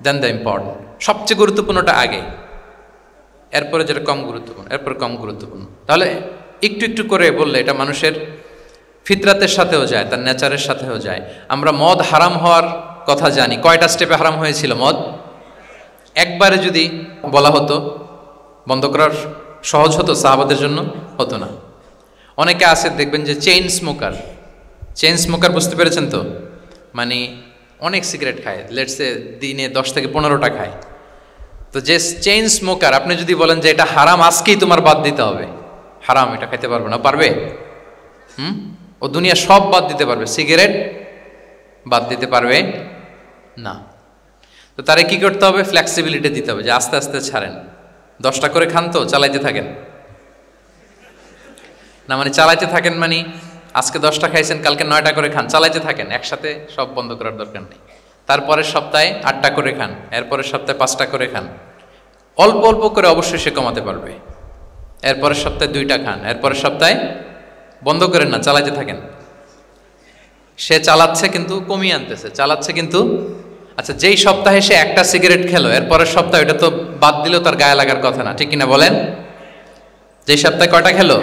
then the important. সবচেয়ে গুরুত্বপূর্ণটা আগে, এরপরে যেটা কম গুরুত্বপূর্ণ, এরপর কম গুরুত্বপূর্ণ। তাহলে একটু একটু করে বললে এটা মানুষের ফিতরাতের সাথেও যায়, তার নেচারের সাথেও যায়। আমরা মদ হারাম হওয়ার কথা জানি, কয়টা স্টেপে হারাম হয়েছিল মদ? একবারে যদি বলা হতো বন্ধ করার সহজ হতো সাহাবাদের জন্য? হতো না। অনেকে আছে দেখবেন যে চেইন স্মোকার, চেইন স্মোকার বুঝতে পেরেছেন তো? মানে অনেক সিগারেট খায়, লেটসে দিনে 10 থেকে 15টা খায়। তো যে চেইন স্মোকার, আপনি যদি বলেন যে এটা হারাম, আজকেই তোমার বাদ দিতে হবে, হারাম, এটা খাইতে পারবে না, পারবে? ও দুনিয়া সব বাদ দিতে পারবে, সিগারেট বাদ দিতে পারবে না। তো তারে কি করতে হবে? ফ্লেক্সিবিলিটি দিতে হবে, যে আস্তে আস্তে ছাড়েন, 10টা করে খান তো চালাইতে থাকেন না, মানে চালাইতে থাকেন মানে আজকে 10টা খাইছেন, কালকে 9টা করে খান, চালাইতে থাকেন, একসাথে সব বন্ধ করার দরকার নেই। তারপরের সপ্তাহে 8টা করে খান, এরপরের সপ্তাহে 5টা করে খান, অল্প অল্প করে অবশ্যই সে কমাতে পারবে। এরপরের সপ্তাহে 2টা খান, এরপরের সপ্তাহে বন্ধ করেন না, চালাইতে থাকেন। সে চালাচ্ছে কিন্তু কমিয়ে আনতেছে, চালাচ্ছে কিন্তু। আচ্ছা, যেই সপ্তাহে সে একটা সিগারেট খেলো, এরপরের সপ্তাহে ওটা তো বাদ দিলেও তার গায়ে লাগার কথা না, ঠিক কিনা বলেন? যেই সপ্তাহে কয়টা খেলো,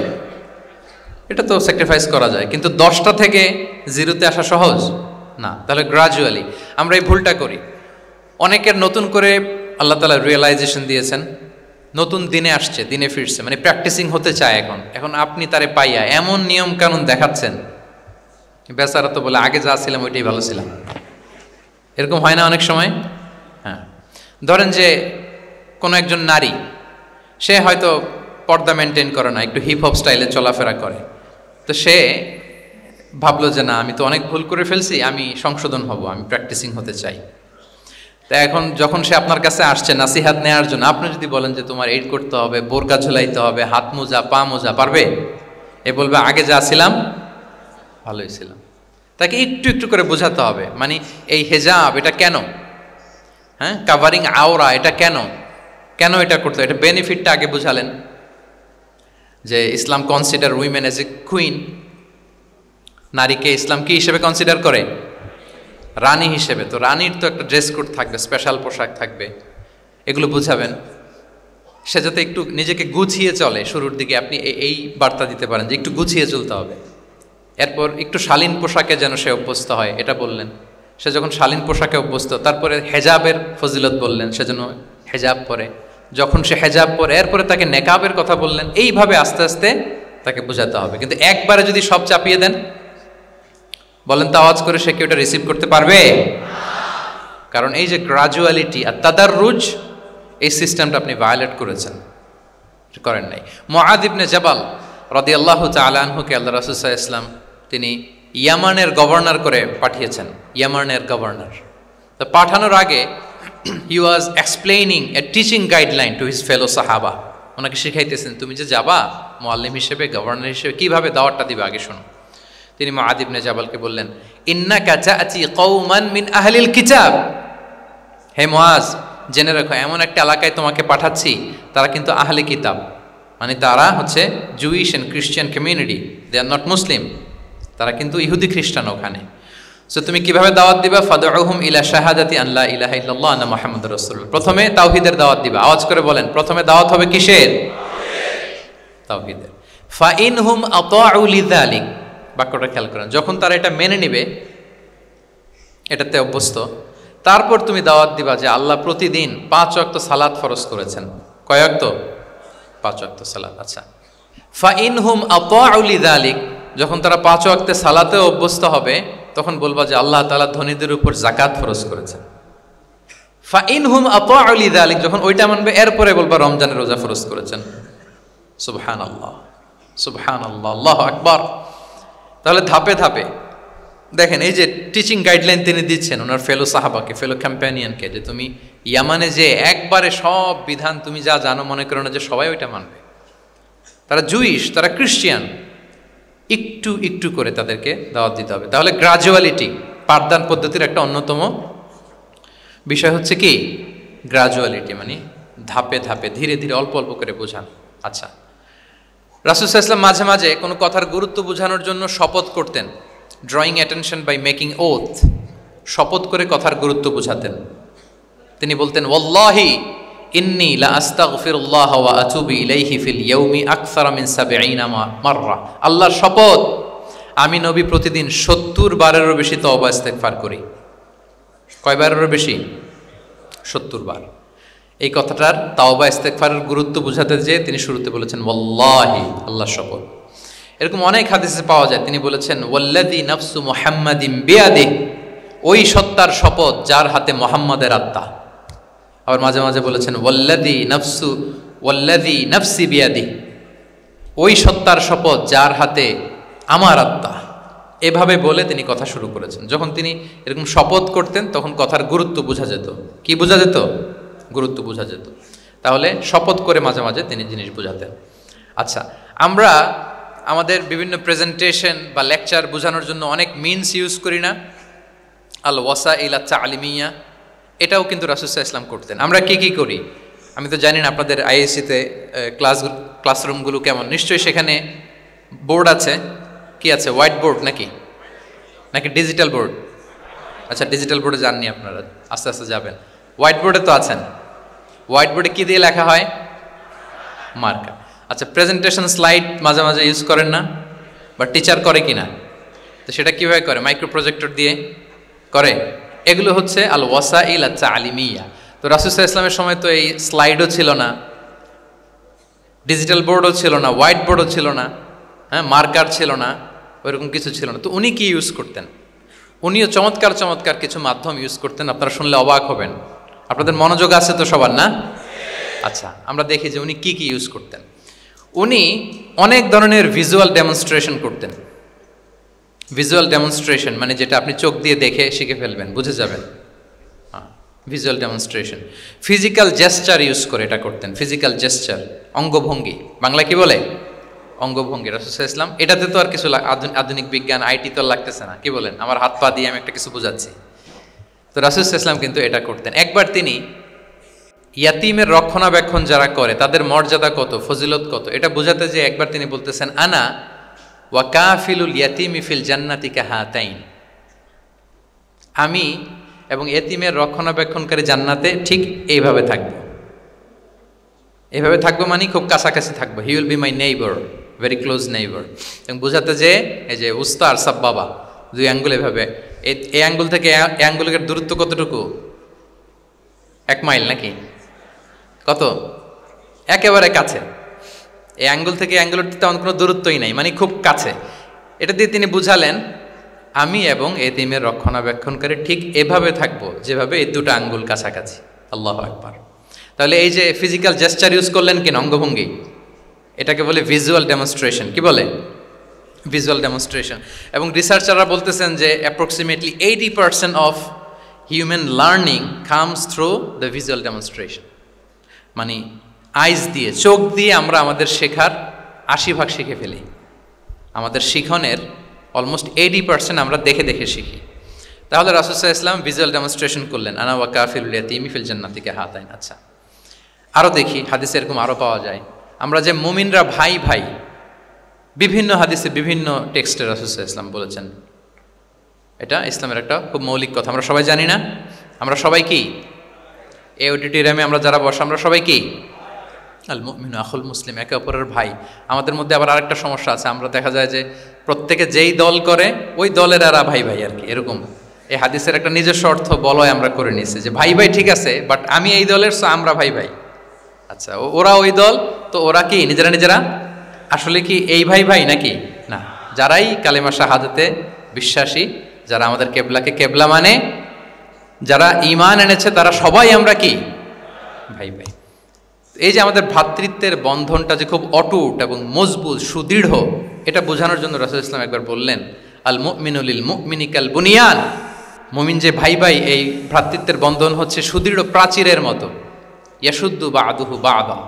এটা তো স্যাক্রিফাইস করা যায়, কিন্তু 10টা থেকে 0-তে আসা সহজ না। তাহলে গ্রাজুয়ালি আমরা এই ভুলটা করি। অনেকের নতুন করে আল্লাহ তাআলা রিয়েলাইজেশন দিয়েছেন, নতুন দিনে আসছে, দিনে ফিরছে, মানে প্র্যাকটিসিং হতে চায়। এখন আপনি তারে পাইয়া এমন নিয়ম কানুন দেখাচ্ছেন, বেচারা তো বলে আগে যা ছিলাম ওইটাই ভালো ছিলাম। এরকম হয় না অনেক সময়? হ্যাঁ, ধরেন যে কোনো একজন নারী, সে হয়তো পর্দা মেনটেন করে না, একটু হিপ হপ স্টাইলে চলাফেরা করে। তো সে ভাবলো যে না, আমি তো অনেক ভুল করে ফেলছি, আমি সংশোধন হব, আমি প্র্যাকটিসিং হতে চাই। তা এখন যখন সে আপনার কাছে আসছে নাসিহাত নেওয়ার জন্য, আপনি যদি বলেন যে তোমার এইট করতে হবে, বোরকা ঝুলাইতে হবে, হাত মোজা, পা মোজা, পারবে? এ বলবে আগে যা ছিলাম ভালোই ছিলাম। তাকে একটু একটু করে বোঝাতে হবে, মানে এই হেজাব এটা কেন, হ্যাঁ, কাভারিং আওরা এটা কেন, কেন এটা করতে, এটা বেনিফিটটা আগে বুঝালেন। যে Islam consider women as a queen, নারীকে ইসলাম কি হিসেবে কনসিডার করে? রানী হিসেবে। তো রানীর তো একটা ড্রেস কোড থাকবে, স্পেশাল পোশাক থাকবে, এগুলো বুঝাবেন। সে যাতে একটু নিজেকে গুছিয়ে চলে, শুরুর দিকে আপনি এই বার্তা দিতে পারেন যে একটু গুছিয়ে চলতে হবে। এরপর একটু শালীন পোশাকে যেন সে অভ্যস্ত হয়, এটা বললেন। সে যখন শালীন পোশাকে অভ্যস্ত, তারপরে হেজাবের ফজিলত বললেন, সেজন্য হেজাব পরে। যখন সে হেজাব পরে, এরপরে তাকে নেকাবের কথা বললেন। এইভাবে আস্তে আস্তে তাকে বোঝাতে হবে। কিন্তু একবারে যদি সব চাপিয়ে দেন, বলেন তো আওয়াজ করে, সে কি ওটা রিসিভ করতে পারবে? কারণ এই যে গ্রাজুয়ালিটি আর তাদাররুজ, এই সিস্টেমটা আপনি ভায়োলেট করেছেন, করেন নাই। মুআদ ইবনে জাবাল রাদিয়াল্লাহু তাআলা আনহুকে আল্লাহ রাসূল সাল্লাল্লাহু আলাইহি ওয়াসাল্লাম তিনি ইয়ামানের গভর্নর করে পাঠিয়েছেন, ইয়ামানের গভর্নর। তো পাঠানোর আগে he was explaining a teaching guideline to his fellow সাহাবা। ওনাকে শিখাইতেছেন, তুমি যে যাবা মুআল্লিম হিসেবে, গভর্নর হিসেবে, কিভাবে দাওয়াতটা দিবে আগে শোনো। তিনি মুআদ ইবনে জাবালকে বললেন, ইন্নাকা তা'তি কওমান মিন আহলিল কিতাব, হে মুআজ, জেনে রাখো এমন একটা এলাকায় তোমাকে পাঠাচ্ছি, তারা কিন্তু আহলে কিতাব, মানে তারা হচ্ছে Jewish and Christian community, they are not Muslim, তারা কিন্তু ইহুদি খ্রিস্টান ওখানে। সো তুমি কিভাবে দাওয়াত দিবা? ফাদউহুম ইলা শাহাদাতি আন লা ইলাহা ইল্লাল্লাহ আন্না মুহাম্মাদুর রাসূলুল্লাহ। প্রথমে তাওহীদের দাওয়াত দিবা। আওয়াজ করে বলেন, প্রথমে দাওয়াত হবে কিসের? তাওহীদের। ফা ইনহুম আতাউ লিযালিক, বাক্যটা খেয়াল করেন, যখন তারা এটা মেনে নেবে, এটাতে অভ্যস্ত, তারপর তুমি দাওয়াত দিবা যে আল্লাহ প্রতিদিন 5 ওয়াক্ত সালাত ফরজ করেছেন। কয় ওয়াক্ত? 5 ওয়াক্ত সালাত। আচ্ছা, ফা ইনহুম আতাউ লিযালিক, যখন তারা 5 ওয়াক্তে সালাতে অভ্যস্ত হবে, তখন বলবা যে আল্লাহ তাআলা ধনীদের উপর যাকাত ফরজ করেছেন। ফা ইনহুম আতাউ লিযালিক, যখন ওইটা মানবে, এরপরে বলবা রমজানের রোজা ফরজ করেছেন। সুবহানাল্লাহ, সুবহানাল্লাহ, আল্লাহু আকবার। তাহলে ধাপে ধাপে দেখেন, এই যে টিচিং গাইডলাইন তিনি দিচ্ছেন ওনার ফেলো সাহাবাকে, ফেলো ক্যাম্পেনিয়নকে, যে তুমি ইয়ামানে যে একবারে সব বিধান তুমি যা জানো মনে করো না যে সবাই ওইটা মানবে। তারা জুইশ, তারা ক্রিশ্চিয়ান, একটু একটু করে তাদেরকে দাওয়াত দিতে হবে। তাহলে গ্রাজুয়ালিটি, পাঠদান পদ্ধতির একটা অন্যতম বিষয় হচ্ছে কি? গ্রাজুয়ালিটি, মানে ধাপে ধাপে ধীরে ধীরে অল্প অল্প করে বোঝান। আচ্ছা, রাসূল সাল্লাল্লাহু আলাইহি ওয়াসাল্লাম মাঝে মাঝে কোনো কথার গুরুত্ব বোঝানোর জন্য শপথ করতেন, drawing attention by making oath, শপথ করে কথার গুরুত্ব বোঝাতেন। তিনি বলতেন, ওয়াল্লাহি ইন্নী লা আস্তাগফিরুল্লাহ ওয়া আতুবু ইলাইহি ফিল ইয়াউমি আকসারা মিন ৭০ মাররা। আল্লাহর শপথ, আমি নবী প্রতিদিন ৭০ বারেরও বেশি তওবা ইস্তেগফার করি। কয়বারেরও বেশি? ৭০ বার। এই কথাটার তাওবা ইস্তেগফারের গুরুত্ব বোঝাতে যেয়ে তিনি শুরুতে বলেছেন ওয়াল্লাহি, আল্লাহর শপথ। এরকম অনেক হাদিসে পাওয়া যায়, তিনি বলেছেন ওয়াল্লাযী নাফসু মুহাম্মাদিন বিয়াদিহি, ওই সত্তার শপথ যার হাতে মুহাম্মাদের আত্মা। আবার মাঝে মাঝে বলেছেন ওয়াল্লাযী নাফসি বিয়াদিহি, ওই সত্তার শপথ যার হাতে আমার আত্মা। এভাবে বলে তিনি কথা শুরু করেছেন। যখন তিনি এরকম শপথ করতেন তখন কথার গুরুত্ব বোঝা যেত। কি বোঝা যেত? গুরুত্ব বোঝা যেত। তাহলে শপথ করে মাঝে মাঝে তিনি জিনিস বোঝাতেন। আচ্ছা, আমরা আমাদের বিভিন্ন প্রেজেন্টেশন বা লেকচার বোঝানোর জন্য অনেক মিনস ইউজ করি না? আল ওয়াসাইল আত-তা'লিমিয়া, এটাও কিন্তু রাসূল সাল্লাল্লাহু আলাইহি ওয়াসাল্লাম করতেন। আমরা কি কি করি? আমি তো জানি না আপনাদের আইএসসিতে ক্লাসরুমগুলো কেমন। নিশ্চয়ই সেখানে বোর্ড আছে। কি আছে? হোয়াইট বোর্ড নাকি ডিজিটাল বোর্ড? আচ্ছা, ডিজিটাল বোর্ডে যাননি আপনারা, আস্তে আস্তে যাবেন। হোয়াইট বোর্ডে তো আছেন। হোয়াইট বোর্ডে কি দিয়ে লেখা হয়? মার্কার। আচ্ছা, প্রেজেন্টেশন স্লাইড মাঝে মাঝে ইউজ করেন না? বা টিচার করে কি না? তো সেটা কীভাবে করে? মাইক্রো প্রজেক্টর দিয়ে করে। এগুলো হচ্ছে আল ওয়াসাইল আত-তা'লিমিয়া। তো রাসূল সাল্লাল্লাহু আলাইহি ওয়াসাল্লামের সময় তো এই স্লাইডও ছিল না, ডিজিটাল বোর্ডও ছিল না, হোয়াইট বোর্ডও ছিল না, হ্যাঁ, মার্কার ছিল না, ওইরকম কিছু ছিল না। তো উনি কি ইউজ করতেন? উনিও চমৎকার চমৎকার কিছু মাধ্যম ইউজ করতেন। আপনারা শুনলে অবাক হবেন। আপনাদের মনোযোগ আছে তো সবার, না? আচ্ছা, আমরা দেখি যে উনি কি কি ইউজ করতেন। উনি অনেক ধরনের ভিজুয়াল ডেমনস্ট্রেশন করতেন। ভিজুয়াল ডেমনস্ট্রেশন মানে যেটা আপনি চোখ দিয়ে দেখে শিখে ফেলবেন, বুঝে যাবেন। Visual demonstration. Physical gesture use করে এটা করতেন। ফিজিক্যাল জেস্চার, অঙ্গভঙ্গি, বাংলা কি বলে? অঙ্গভঙ্গি। রাসূল সাল্লাল্লাহু আলাইহি ওয়াসাল্লাম, এটাতে তো আর কিছু আধুনিক বিজ্ঞান, আইটি তো লাগতেছে না। কি বলেন? আমার হাত পা দিয়ে আমি একটা কিছু বোঝাচ্ছি। তো রাসূল সাল্লাল্লাহু আলাইহি ওয়াসাল্লাম কিন্তু এটা করতেন। একবার তিনি ইয়াতিমের রক্ষণাবেক্ষণ যারা করে তাদের মর্যাদা কত, ফজিলত কত, এটা বোঝাতে যে একবার তিনি বলতেছেন, আনা ওয়া কাফিলুল ইয়াতিমি ফিল জান্নাতি কাহাতাইন, আমি এবং এতিমের রক্ষণাবেক্ষণকারী জান্নাতে ঠিক এইভাবে থাকবো। এইভাবে থাকবো মানে খুব কাছাকাছি থাকবো। He will be my neighbour, very close neighbour. এবং বোঝাতে যে এই যে উস্তা আর সাব্বাবা, দুই আঙ্গুল এভাবে, এই আঙ্গুল থেকে এই আঙ্গুলের দূরত্ব কতটুকু? 1 মাইল নাকি কত? একেবারে কাছে। এই আঙ্গুল থেকে আঙ্গুলের তেমন কোনো দূরত্বই নাই, মানে খুব কাছে। এটা দিয়ে তিনি বুঝালেন, আমি এবং এতিমের রক্ষণাবেক্ষণকারী ঠিক এভাবে থাকবো যেভাবে এই দুটো আঙ্গুল কাছাকাছি। আল্লাহু আকবার। তাহলে এই যে ফিজিক্যাল জেস্চার ইউজ করলেন কিনা, অঙ্গভঙ্গি, এটাকে বলে ভিজুয়াল ডেমনস্ট্রেশন। কি বলে? Visual demonstration. এবং রিসার্চাররা বলতেছেন যে approximately 80% of human learning comes through the visual demonstration. মানে আইজ দিয়ে, চোখ দিয়ে আমরা আমাদের শেখার 80% শিখে ফেলি। আমাদের শিখনের অলমোস্ট 80% আমরা দেখে দেখে শিখি। তাহলে রাসূল সাল্লাল্লাহু আলাইহি ওয়াসাল্লাম ভিজুয়াল ডেমনস্ট্রেশন করলেন, আনা ওয়া কাফিলুল ইয়াতীমি ফিল জান্নাতি কাহাতাইন। আচ্ছা, আরও দেখি হাদিসে এরকম আরও পাওয়া যায়। আমরা যে মুমিনরা ভাই ভাই, বিভিন্ন হাদিসে বিভিন্ন টেক্সটে রাসূল সাল্লাল্লাহু আলাইহি ওয়াসাল্লাম বলেছেন। এটা ইসলামের একটা খুব মৌলিক কথা, আমরা সবাই জানি না? আমরা সবাই কি এই অডিটোরিয়ামে আমরা যারা বসে আমরা সবাই কি আল মুমিনু আখুল মুসলিম, একে অপরের ভাই। আমাদের মধ্যে আবার আরেকটা সমস্যা আছে, আমরা দেখা যায় যে প্রত্যেকে যেই দল করে ওই দলের এরা ভাই ভাই আর কি, এরকম। এই হাদিসের একটা নিজস্ব অর্থ বলয় আমরা করে নিয়েছি যে ভাই ভাই ঠিক আছে, বাট আমি এই দলের, সো আমরা ভাই ভাই। আচ্ছা, ওরা ওই দল, তো ওরা কি নিজেরা নিজেরা আসলে কি এই ভাই ভাই নাকি? না, যারাই কালেমা শাহাদাতে বিশ্বাসী, যারা আমাদের কেবলাকে কেবলা মানে, যারা ঈমান এনেছে, তারা সবাই আমরা কি ভাই ভাই। এই যে আমাদের ভ্রাতৃত্বের বন্ধনটা যে খুব অটুট এবং মজবুত সুদৃঢ়, এটা বোঝানোর জন্য রাসূল ইসলাম একবার বললেন, আল মুমিনু লিল মুমিনি কাল বুনিয়ান। মুমিন যে ভাই ভাই, এই ভ্রাতৃত্বের বন্ধন হচ্ছে সুদৃঢ় প্রাচীরের মতো। ইয়াশুদ্দু বা'দুহু বা'দা,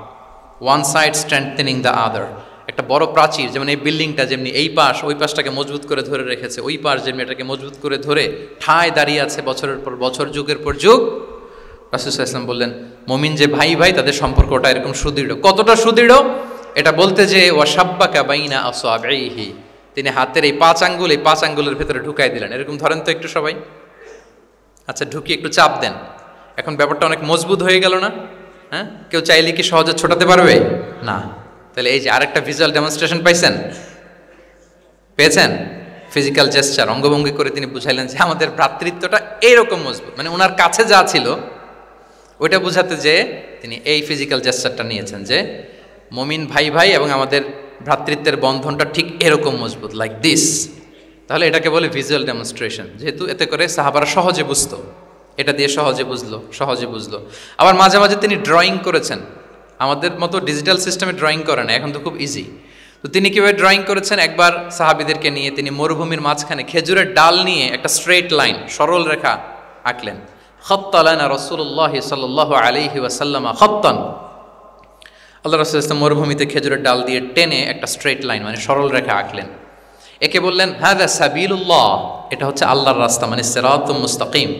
one side strengthening the other. একটা বড় প্রাচীর, যেমন এই বিল্ডিংটা যেমনি এই পাশ ওই পাশটাকে মজবুত করে ধরে রেখেছে, ওই পাশ যেমনি এটাকে মজবুত করে ধরে ঠায় দাঁড়িয়ে আছে বছরের পর বছর, যুগের পর যুগ। রাসূল সাল্লাল্লাহু আলাইহি ওয়াসাল্লাম বললেন, মুমিন যে ভাই ভাই, তাদের সম্পর্কটা এরকম সুদৃঢ়। কতটা সুদৃঢ় এটা বলতে যে ওয়াশাব্বাকা বাইনা আসওয়াবিহি, তিনি হাতের এই 5 আঙ্গুল, এই 5 আঙ্গুলের ভেতরে ঢুকাই দিলেন। এরকম ধরেন তো একটু সবাই। আচ্ছা, ঢুকিয়ে একটু চাপ দেন, এখন ব্যাপারটা অনেক মজবুত হয়ে গেল না? হ্যাঁ, কেউ চাইলে কি সহজে ছোটাতে পারবে না? তাহলে এই যে আরেকটা ভিজুয়াল ডেমনস্ট্রেশন পাইছেন, পেয়েছেন? ফিজিক্যাল জেস্চার, অঙ্গভঙ্গি করে তিনি বুঝাইলেন যে আমাদের ভ্রাতৃত্বটা এইরকম মজবুত। মানে ওনার কাছে যা ছিল ওইটা বুঝাতে যে তিনি এই ফিজিক্যাল জেস্চারটা নিয়েছেন যে মুমিন ভাই ভাই এবং আমাদের ভ্রাতৃত্বের বন্ধনটা ঠিক এরকম মজবুত, লাইক দিস। তাহলে এটাকে বলে ভিজুয়াল ডেমনস্ট্রেশন, যেহেতু এতে করে সাহাবারা সহজে বুঝতো, এটা দিয়ে সহজে বুঝলো। আবার মাঝে মাঝে তিনি ড্রয়িং করেছেন, আমাদের মতো ডিজিটাল সিস্টেমে ড্রয়িং করে না, এখন তো খুব ইজি। তো তিনি কীভাবে ড্রয়িং করেছেন, একবার সাহাবিদেরকে নিয়ে তিনি মরুভূমির মাঝখানে খেজুরের ডাল নিয়ে একটা স্ট্রেট লাইন, সরল রেখা আঁকলেন। খাত্তা লানা রাসূলুল্লাহ সাল্লাল্লাহু আলাইহি ওয়াসাল্লাম খাত্তান, আল্লাহ রাসূল সাল্লাল্লাহু আলাইহি ওয়াসাল্লাম মরুভূমিতে খেজুরের ডাল দিয়ে টেনে একটা স্ট্রেট লাইন, মানে সরল রেখা আঁকলেন। একে বললেন হাযা সাবিলুল্লাহ, এটা হচ্ছে আল্লাহর রাস্তা, মানে সিরাতুম মুস্তাকিম।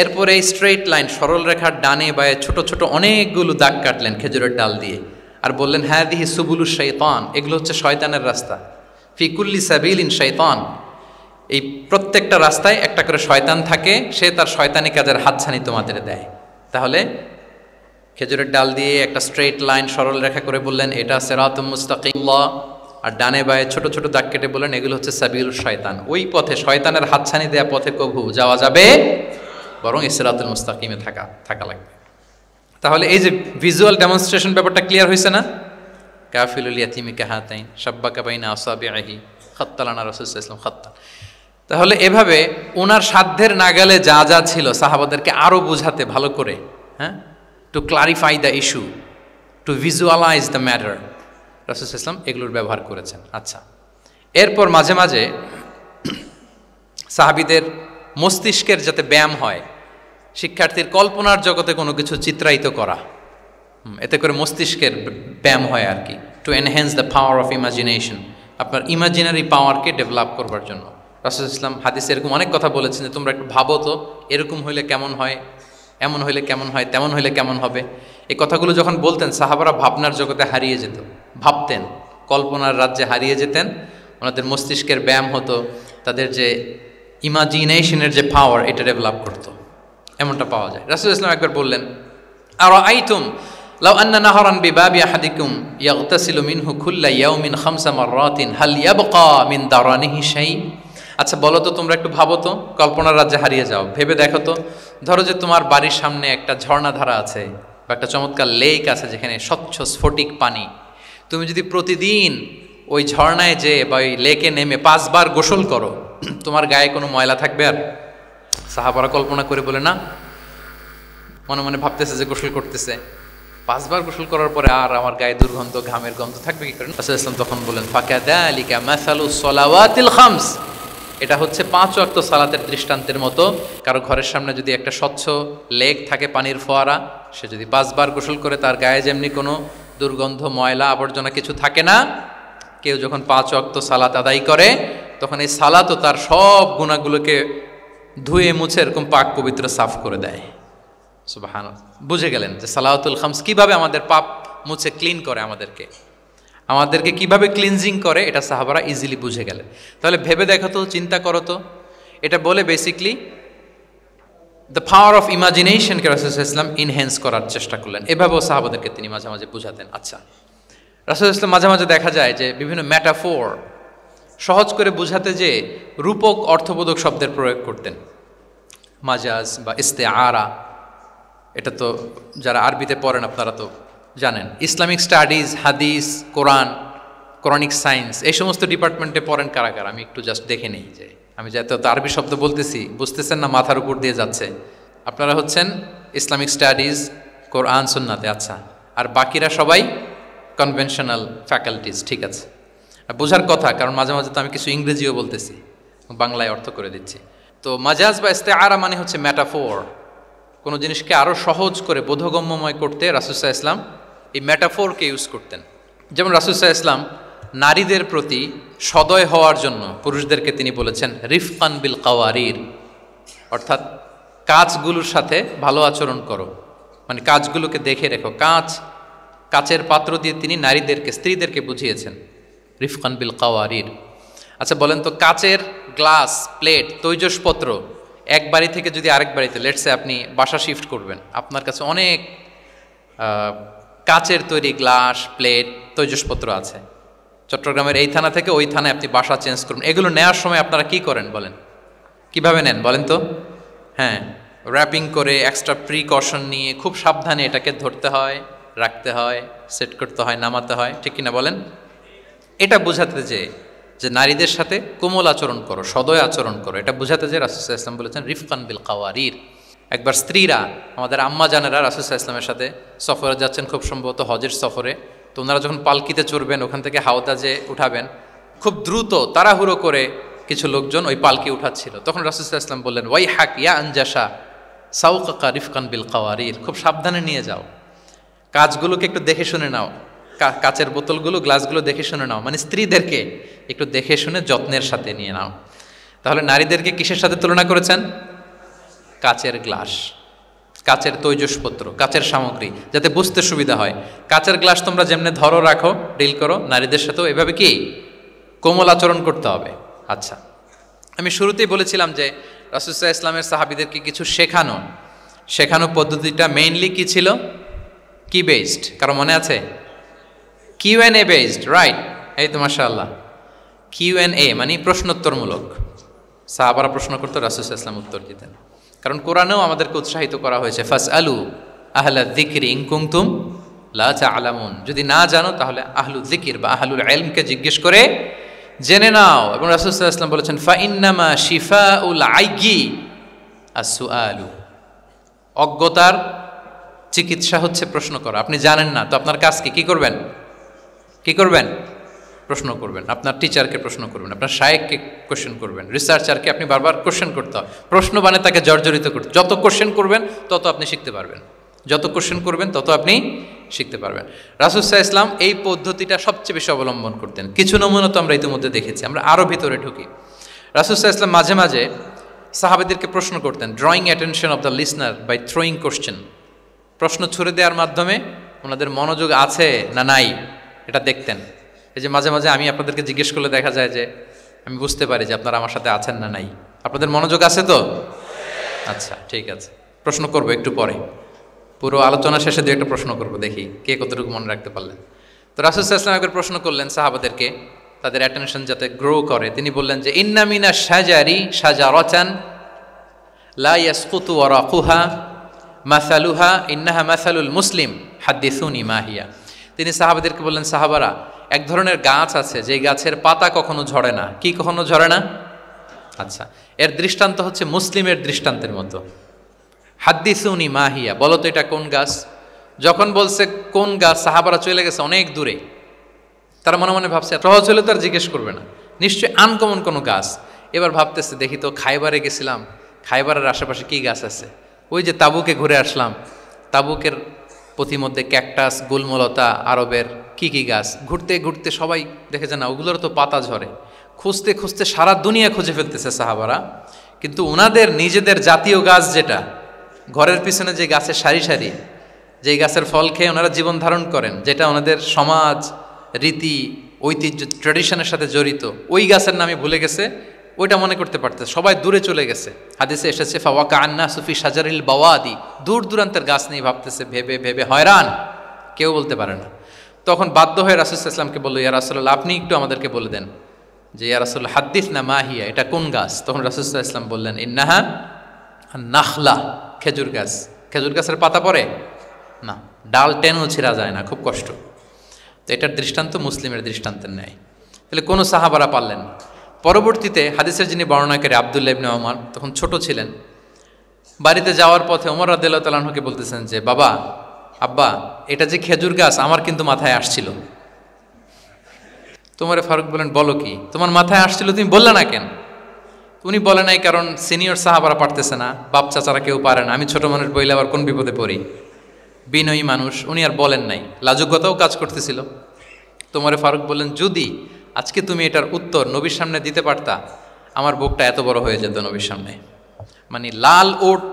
এরপরে এই স্ট্রেট লাইন, সরল রেখার ডানে বায়ে ছোট ছোট অনেকগুলো দাগ কাটলেন খেজুরের ডাল দিয়ে, আর বললেন হাদিহি সুবুলুশ শাইতান, এগুলো হচ্ছে শয়তানের রাস্তা। ফি কুল্লি সাবিলিন শাইতান, এই প্রত্যেকটা রাস্তায় একটা করে শয়তান থাকে, সে তার শয়তানি কাজের হাতছানি তোমাদের দেয়। তাহলে খেজুরের ডাল দিয়ে একটা স্ট্রেট লাইন সরল রেখা করে বললেন এটা সিরাতুম মুস্তাকিমুল্লাহ, আর ডানে বায়ে ছোট ছোট দাগ কেটে বললেন এগুলো হচ্ছে সাবিলুশ শয়তান। ওই পথে, শয়তানের হাতছানি দেয়া পথে কভু যাওয়া যাবে, বরং সিরাতুল মুস্তাকিমে থাকা লাগবে। তাহলে এই যে ভিজুয়াল ডেমনস্ট্রেশন ব্যাপারটা ক্লিয়ার হয়েছে না? কাফিলুল ইয়াতীমি কাহাতাইন শাব্বাকা বাইনা আসাবিহি খাত্তা লানা রাসূল সাল্লাল্লাহু আলাইহি ওয়াসাল্লাম খাত্তান। তাহলে এভাবে ওনার সাধ্যের নাগালে যা যা ছিল সাহাবাদেরকে আরো বোঝাতে ভালো করে, হ্যাঁ, to clarify the issue, to visualise the matter, রাসূল সাল্লাল্লাহু আলাইহি ওয়াসাল্লাম এগুলোর ব্যবহার করেছেন। আচ্ছা, এরপর মাঝে মাঝে সাহাবীদের মস্তিষ্কের যাতে ব্যায়াম হয়, শিক্ষার্থীর কল্পনার জগতে কোনো কিছু চিত্রায়িত করা, এতে করে মস্তিষ্কের ব্যায়াম হয় আর কি, to enhance the power of imagination, আপনার ইমাজিনারি পাওয়ারকে ডেভেলপ করবার জন্য। রাসূল ইসলাম হাদিসে এরকম অনেক কথা বলেছেন যে তোমরা একটু ভাবো তো, এরকম হইলে কেমন হয়, এমন হইলে কেমন হয়, তেমন হইলে কেমন হবে। এই কথাগুলো যখন বলতেন সাহাবারা ভাবনার জগতে হারিয়ে যেত, ভাবতেন, কল্পনার রাজ্যে হারিয়ে যেতেন, ওনাদের মস্তিষ্কের ব্যায়াম হতো, তাদের যে ইমাজিনেশনের যে পাওয়ার এটা ডেভেলপ করতো, এমনটা পাওয়া যায়। রাসূল ইসলাম একবার বললেন আরাআইতুম লাউ আন্না নাহরান বিবাবি আহাদিকুম ইয়াগতাসিলু মিনহু কুল্লা ইয়াউমিন খামসা মাররাতিন হাল ইয়াবকা মিন দারানিহি শাই। আচ্ছা বলো তো, তোমরা একটু ভাবো তো, কল্পনার রাজ্যে হারিয়ে যাও, ভেবে দেখো তো, ধরো যে তোমার বাড়ির সামনে একটা ঝর্ণাধারা আছে বা একটা চমৎকার লেক আছে যেখানে স্বচ্ছ স্ফটিক পানি, তুমি যদি প্রতিদিন ওই ঝর্ণায় যে বা ওই লেকে নেমে 5 বার গোসল করো, তোমার গায়ে কোনো ময়লা থাকবে আর? সাহাবারা কল্পনা করে বলে না, মনে মনে ভাবতেছে যে গোসল করতেছে, 5 বার গোসল করার পরে আর আমার গায়ে দুর্গন্ধ, ঘামের গন্ধ থাকবে কি করে? রাসূল ইসলাম তখন বলেন ফাকাযালিকা মাসালুস সালাওয়াতিল খামস, এটা হচ্ছে 5 ওয়াক্ত সালাতের দৃষ্টান্তের মতো। কারো ঘরের সামনে যদি একটা স্বচ্ছ লেক থাকে, পানির ফোয়ারা, সে যদি 5 বার গোসল করে তার গায়ে যেমনি কোনো দুর্গন্ধ, ময়লা, আবর্জনা কিছু থাকে না, কেউ যখন 5 ওয়াক্ত সালাত আদায় করে তখন এই সালাতও তার সব গুনাহগুলোকে ধুয়ে মুছে এরকম পাক পবিত্র সাফ করে দেয়। সুবহানাল্লাহ, বুঝে গেলেন যে সালাওয়াতুল খামস কিভাবে আমাদের পাপ মুছে ক্লিন করে, আমাদেরকে কিভাবে ক্লিনজিং করে, এটা সাহাবারা ইজিলি বুঝে গেলেন। তাহলে ভেবে দেখো তো, চিন্তা করো তো, এটা বলে বেসিকলি দ্য পাওয়ার অফ ইমাজিনেশনকে রাসূলুল্লাহ ইসলাম ইনহ্যান্স করার চেষ্টা করলেন। এভাবেও সাহাবাদেরকে তিনি মাঝে মাঝে বুঝাতেন। আচ্ছা, রাসূলুল্লাহ ইসলাম মাঝে মাঝে দেখা যায় যে বিভিন্ন ম্যাটাফোর সহজ করে বুঝাতে যে রূপক অর্থবোধক শব্দের প্রয়োগ করতেন। মাজাজ বা ইস্তেআরা, এটা তো যারা আরবিতে পড়েন আপনারা তো জানেন। ইসলামিক স্টাডিজ, হাদিস, কোরআনিক সায়েন্স, এই সমস্ত ডিপার্টমেন্টে পড়েন কারা কারা? আমি একটু জাস্ট দেখে নিই যে আমি যাতে আরবি শব্দ বলতেছি বুঝতেছেন না, মাথার উপর দিয়ে যাচ্ছে। আপনারা হচ্ছেন ইসলামিক স্টাডিজ, কোরআন, সুন্নাতে। আচ্ছা, আর বাকিরা সবাই কনভেনশনাল ফ্যাকাল্টিজ। ঠিক আছে, বোঝার কথা, কারণ মাঝে মাঝে তো আমি কিছু ইংরেজিও বলতেছি, বাংলায় অর্থ করে দিচ্ছি। তো মাজাজ বা ইস্তেআরা মানে হচ্ছে ম্যাটাফোর, কোনো জিনিসকে আরও সহজ করে বোধগম্যময় করতে রাসূলুল্লাহ ইসলাম এই ম্যাটাফোরকে ইউজ করতেন। যেমন রাসূলুল্লাহ ইসলাম নারীদের প্রতি সদয় হওয়ার জন্য পুরুষদেরকে তিনি বলেছেন রিফকান বিল কাওয়ারির, অর্থাৎ কাঁচগুলোর সাথে ভালো আচরণ করো, মানে কাঁচগুলোকে দেখে রেখো। কাচের পাত্র দিয়ে তিনি নারীদেরকে, স্ত্রীদেরকে বুঝিয়েছেন রিফকান বিল কাওয়ারির। আচ্ছা বলেন তো, কাচের গ্লাস, প্লেট, তৈজসপত্র এক বাড়ি থেকে যদি আরেক বাড়িতে, লেটসে আপনি বাসা শিফট করবেন, আপনার কাছে অনেক কাচের তৈরি গ্লাস, প্লেট, তৈজসপত্র আছে। চট্টগ্রামের এই থানা থেকে ওই থানায় আপনি বাসা চেঞ্জ করবেন, এগুলো নেওয়ার সময় আপনারা কি করেন বলেন? কিভাবে নেন বলেন তো? হ্যাঁ, র্যাপিং করে, এক্সট্রা প্রিকশন নিয়ে খুব সাবধানে এটাকে ধরতে হয়, রাখতে হয়, সেট করতে হয়, নামাতে হয়, ঠিক কিনা বলেন? এটা বোঝাতে যে নারীদের সাথে কোমল আচরণ করো, সদয় আচরণ করো, এটা বোঝাতে যে রাসূলুল্লাহ ইসলাম বলেছেন রিফকান বিল কাওয়ারির। একবার স্ত্রীরা, আমাদের আম্মা জানেরা রাসূলুল্লাহ ইসলামের সাথে সফরে যাচ্ছেন, খুব সম্ভবত হজের সফরে। তো ওনারা যখন পালকিতে চড়বেন, ওখান থেকে হাওদাজে উঠাবেন, খুব দ্রুত তাড়াহুড়ো করে কিছু লোকজন ওই পালকি উঠাচ্ছিল। তখন রাসূলুল্লাহ ইসলাম বললেন, ওয়াই হাক ইয়া আনজাসা সাউকাকা রিফকান বিল কাওয়ারির, খুব সাবধানে নিয়ে যাও, কাজগুলোকে একটু দেখে শুনে নাও, কাচের বোতলগুলো, গ্লাসগুলো দেখে শুনে নাও, মানে স্ত্রীদেরকে একটু দেখে শুনে যত্নের সাথে নিয়ে নাও। তাহলে নারীদেরকে কিসের সাথে তুলনা করেছেন? কাচের গ্লাস, কাচের তৈজসপত্র, কাচের সামগ্রী, যাতে বুঝতে সুবিধা হয়। কাচের গ্লাস তোমরা যেমনি ধরো, রাখো, ডিল করো, নারীদের সাথেও এভাবে কি কোমল আচরণ করতে হবে। আচ্ছা, আমি শুরুতেই বলেছিলাম যে রাসূলুল্লাহ ইসলামের সাহাবীদেরকে কিছু শেখানো পদ্ধতিটা মেইনলি কি ছিল? কি বেসড? কারো মনে আছে? Q&A based, right? এই তো মাশাআল্লাহ, Q&A মানে প্রশ্নোত্তরমূলক। সাহাবারা প্রশ্ন করতো, রাসূলুল্লাহ ইসলাম উত্তর দিতেন। কারণ কোরআনেও আমাদেরকে উৎসাহিত করা হয়েছে, ফাসআলু আহলা যিকরি ইন কুনতুম লা তা'লামুন, যদি না জানো তাহলে আহলু যিকির বা আহলুল ইলমকে জিজ্ঞেস করে জেনে নাও। এবং রাসূলুল্লাহ সাল্লাল্লাহু আলাইহি ওয়াসাল্লাম বলেছেন, ফাইন্নামা শিফাউল আইয়ি আস-সুআলু, অজ্ঞতার চিকিৎসা হচ্ছে প্রশ্ন করা। আপনি জানেন না তো আপনার কাজ কি করবেন? প্রশ্ন করবেন। আপনার টিচারকে প্রশ্ন করবেন, আপনার শায়েখকে কোশ্চেন করবেন, রিসার্চারকে আপনি বারবার কোশ্চেন করতে হয়। প্রশ্ন মানে তাকে জর্জরিত করতে, যত কোশ্চেন করবেন তত আপনি শিখতে পারবেন, যত কোশ্চেন করবেন তত আপনি শিখতে পারবেন। রাসূলুল্লাহ সাল্লাল্লাহু আলাইহি ওয়াসাল্লাম এই পদ্ধতিটা সবচেয়ে বেশি অবলম্বন করতেন। কিছু নমুনা তো আমরা ইতিমধ্যে দেখেছি। আমরা আরও ভিতরে ঢুকি। রাসূলুল্লাহ সাল্লাল্লাহু আলাইহি ওয়াসাল্লাম মাঝে মাঝে সাহাবাদেরকে প্রশ্ন করতেন, drawing attention of the listener by throwing question. প্রশ্ন ছুড়ে দেওয়ার মাধ্যমে ওনাদের মনোযোগ আছে না নাই এটা দেখতেন। এই যে মাঝে মাঝে আমি আপনাদেরকে জিজ্ঞেস করলে দেখা যায় যে আমি বুঝতে পারি যে আপনারা আমার সাথে আছেন না নাই, আপনাদের মনোযোগ আছে তো? আচ্ছা, ঠিক আছে, প্রশ্ন করবো একটু পরে, পুরো আলোচনা শেষে দু একটা প্রশ্ন করবো, দেখি কে কতটুকু মনে রাখতে পারলেন। তো রাসূলুল্লাহ সাল্লাল্লাহু আলাইহি ওয়াসাল্লাম একবার প্রশ্ন করলেন সাহাবাদেরকে, তাদের অ্যাটেনশন যাতে গ্রো করে। তিনি বললেন যে ইন্না মিনা শাজারি শাজারাতান লা ইয়াসকুতু ওয়ারাকুহা মাসালুহা ইন্নাহা মাসালুল মুসলিম হাদ্দিসুনি মা হিয়া। তিনি সাহাবাদেরকে বললেন, সাহাবারা, এক ধরনের গাছ আছে যে গাছের পাতা কখনো ঝরে না। কি কখনো ঝরে না? আচ্ছা, এর দৃষ্টান্ত হচ্ছে মুসলিমের দৃষ্টান্তের মতো। হাদ্দিসুনি মা হিয়া, বলো তো এটা কোন গাছ? যখন বলছে কোন গাছ, সাহাবারা চলে গেছে অনেক দূরে। তারা মনে মনে ভাবছে, সহজ হলে তো আর জিজ্ঞেস করবে না, নিশ্চয়ই আনকমন কোনো গাছ। এবার ভাবতেছে, দেখি তো খাইবারে গেছিলাম, খাইবারের আশেপাশে কি গাছ আছে? ওই যে তাবুকে ঘুরে আসলাম, তাবুকের পথিমধ্যে ক্যাকটাস, গুলমলতা, আরবের কি কি গাছ, ঘুরতে ঘুরতে সবাই দেখেছে না ওগুলোর তো পাতা ঝরে। খুঁজতে খুঁজতে সারা দুনিয়া খুঁজে ফেলতেছে সাহাবারা, কিন্তু ওনাদের নিজেদের জাতীয় গাছ যেটা, ঘরের পিছনে যে গাছের সারি সারি, যেই গাছের ফল খেয়ে ওনারা জীবন ধারণ করেন, যেটা ওনাদের সমাজ রীতি ঐতিহ্য ট্র্যাডিশনের সাথে জড়িত, ওই গাছের নামে ভুলে গেছে, ওইটা মনে করতে পারতেছে, সবাই দূরে চলে গেছে। হাদিসে এসেছে ফাওয়াকা আন্না সুফি সাজারিল বাওয়াদি, দূর দূরান্তের গাছ নিয়ে ভাবতেছে, ভেবে ভেবে হয়রান, কেউ বলতে পারে না। তখন বাধ্য হয়ে রাসূল সাল্লাল্লাহু আলাইহি ওয়াসাল্লামকে বলল, ইয়া রাসূলুল্লাহ, আপনি একটু আমাদেরকে বলে দেন যে ইয়া রাসূলুল্লাহ হাদ্দিস না মাহিয়া, এটা কোন গাছ? তখন রাসূল সাল্লাল্লাহু আলাইহি ওয়াসাল্লাম বললেন, ইন্নাহা নাখলা, খেজুর গাছ। খেজুর গাছের পাতা পড়ে না, ডাল টেনও ছিঁড়া যায় না, খুব কষ্ট। তো এটার দৃষ্টান্ত মুসলিমের দৃষ্টান্তের ন্যায়। তাহলে কোনো সাহাবারা পারলেন না। পরবর্তীতে হাদিসের যিনি বর্ণনাকারী আব্দুল্লাহ ইবনে ওমর তখন ছোট ছিলেন, বাড়িতে যাওয়ার পথে ওমর রাদিয়াল্লাহু তাআলা আনহুকে বলতেছেন যে বাবা, আব্বা, এটা যে খেজুর গাছ আমার কিন্তু মাথায় আসছিল। তোমারে ফারুক বলেন, বলো কি, তোমার মাথায় আসছিল, তুমি বললে না কেন? উনি বলে নাই কারণ সিনিয়র সাহাবারা পারতেছে না, বাপ চাচারা কেউ পারে না, আমি ছোট মানুষ বইলে আবার কোন বিপদে পড়ি, বিনয়ী মানুষ, উনি আর বলেন নাই, লাজুকতাও কাজ করতেছিল। তোমারে ফারুক বললেন, যদি আজকে তুমি এটার উত্তর নবীর সামনে দিতে পারতা, আমার বুকটা এত বড় হয়ে যেত নবীর সামনে। মানে লাল উট,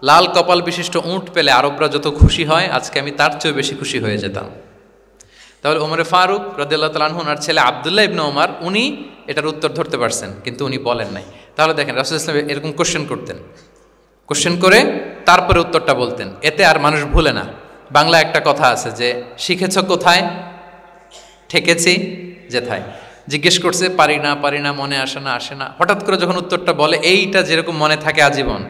লাল কপাল বিশিষ্ট উট পেলে আরবরা যত খুশি হয়, আজকে আমি তার চেয়েও বেশি খুশি হয়ে যেতাম। তাহলে ওমরে ফারুক রাদিয়াল্লাহু তাআলা আনহু আর ছেলে আব্দুল্লাহ ইবনে ওমর, উনি এটার উত্তর ধরতে পারছেন, কিন্তু উনি বলেন নাই। তাহলে দেখেন রাসূল সাল্লাল্লাহু আলাইহি ওয়াসাল্লাম এরকম কোশ্চেন করতেন, কোশ্চেন করে তারপরে উত্তরটা বলতেন, এতে আর মানুষ ভুলে না। বাংলা একটা কথা আছে যে শিখেছ কোথায়, ঠেকেছি যেথায়। জিজ্ঞেস করছে, পারি না পারি না, মনে আসে না আসে না, হঠাৎ করে যখন উত্তরটা বলে, এইটা যেরকম মনে থাকে আজীবন,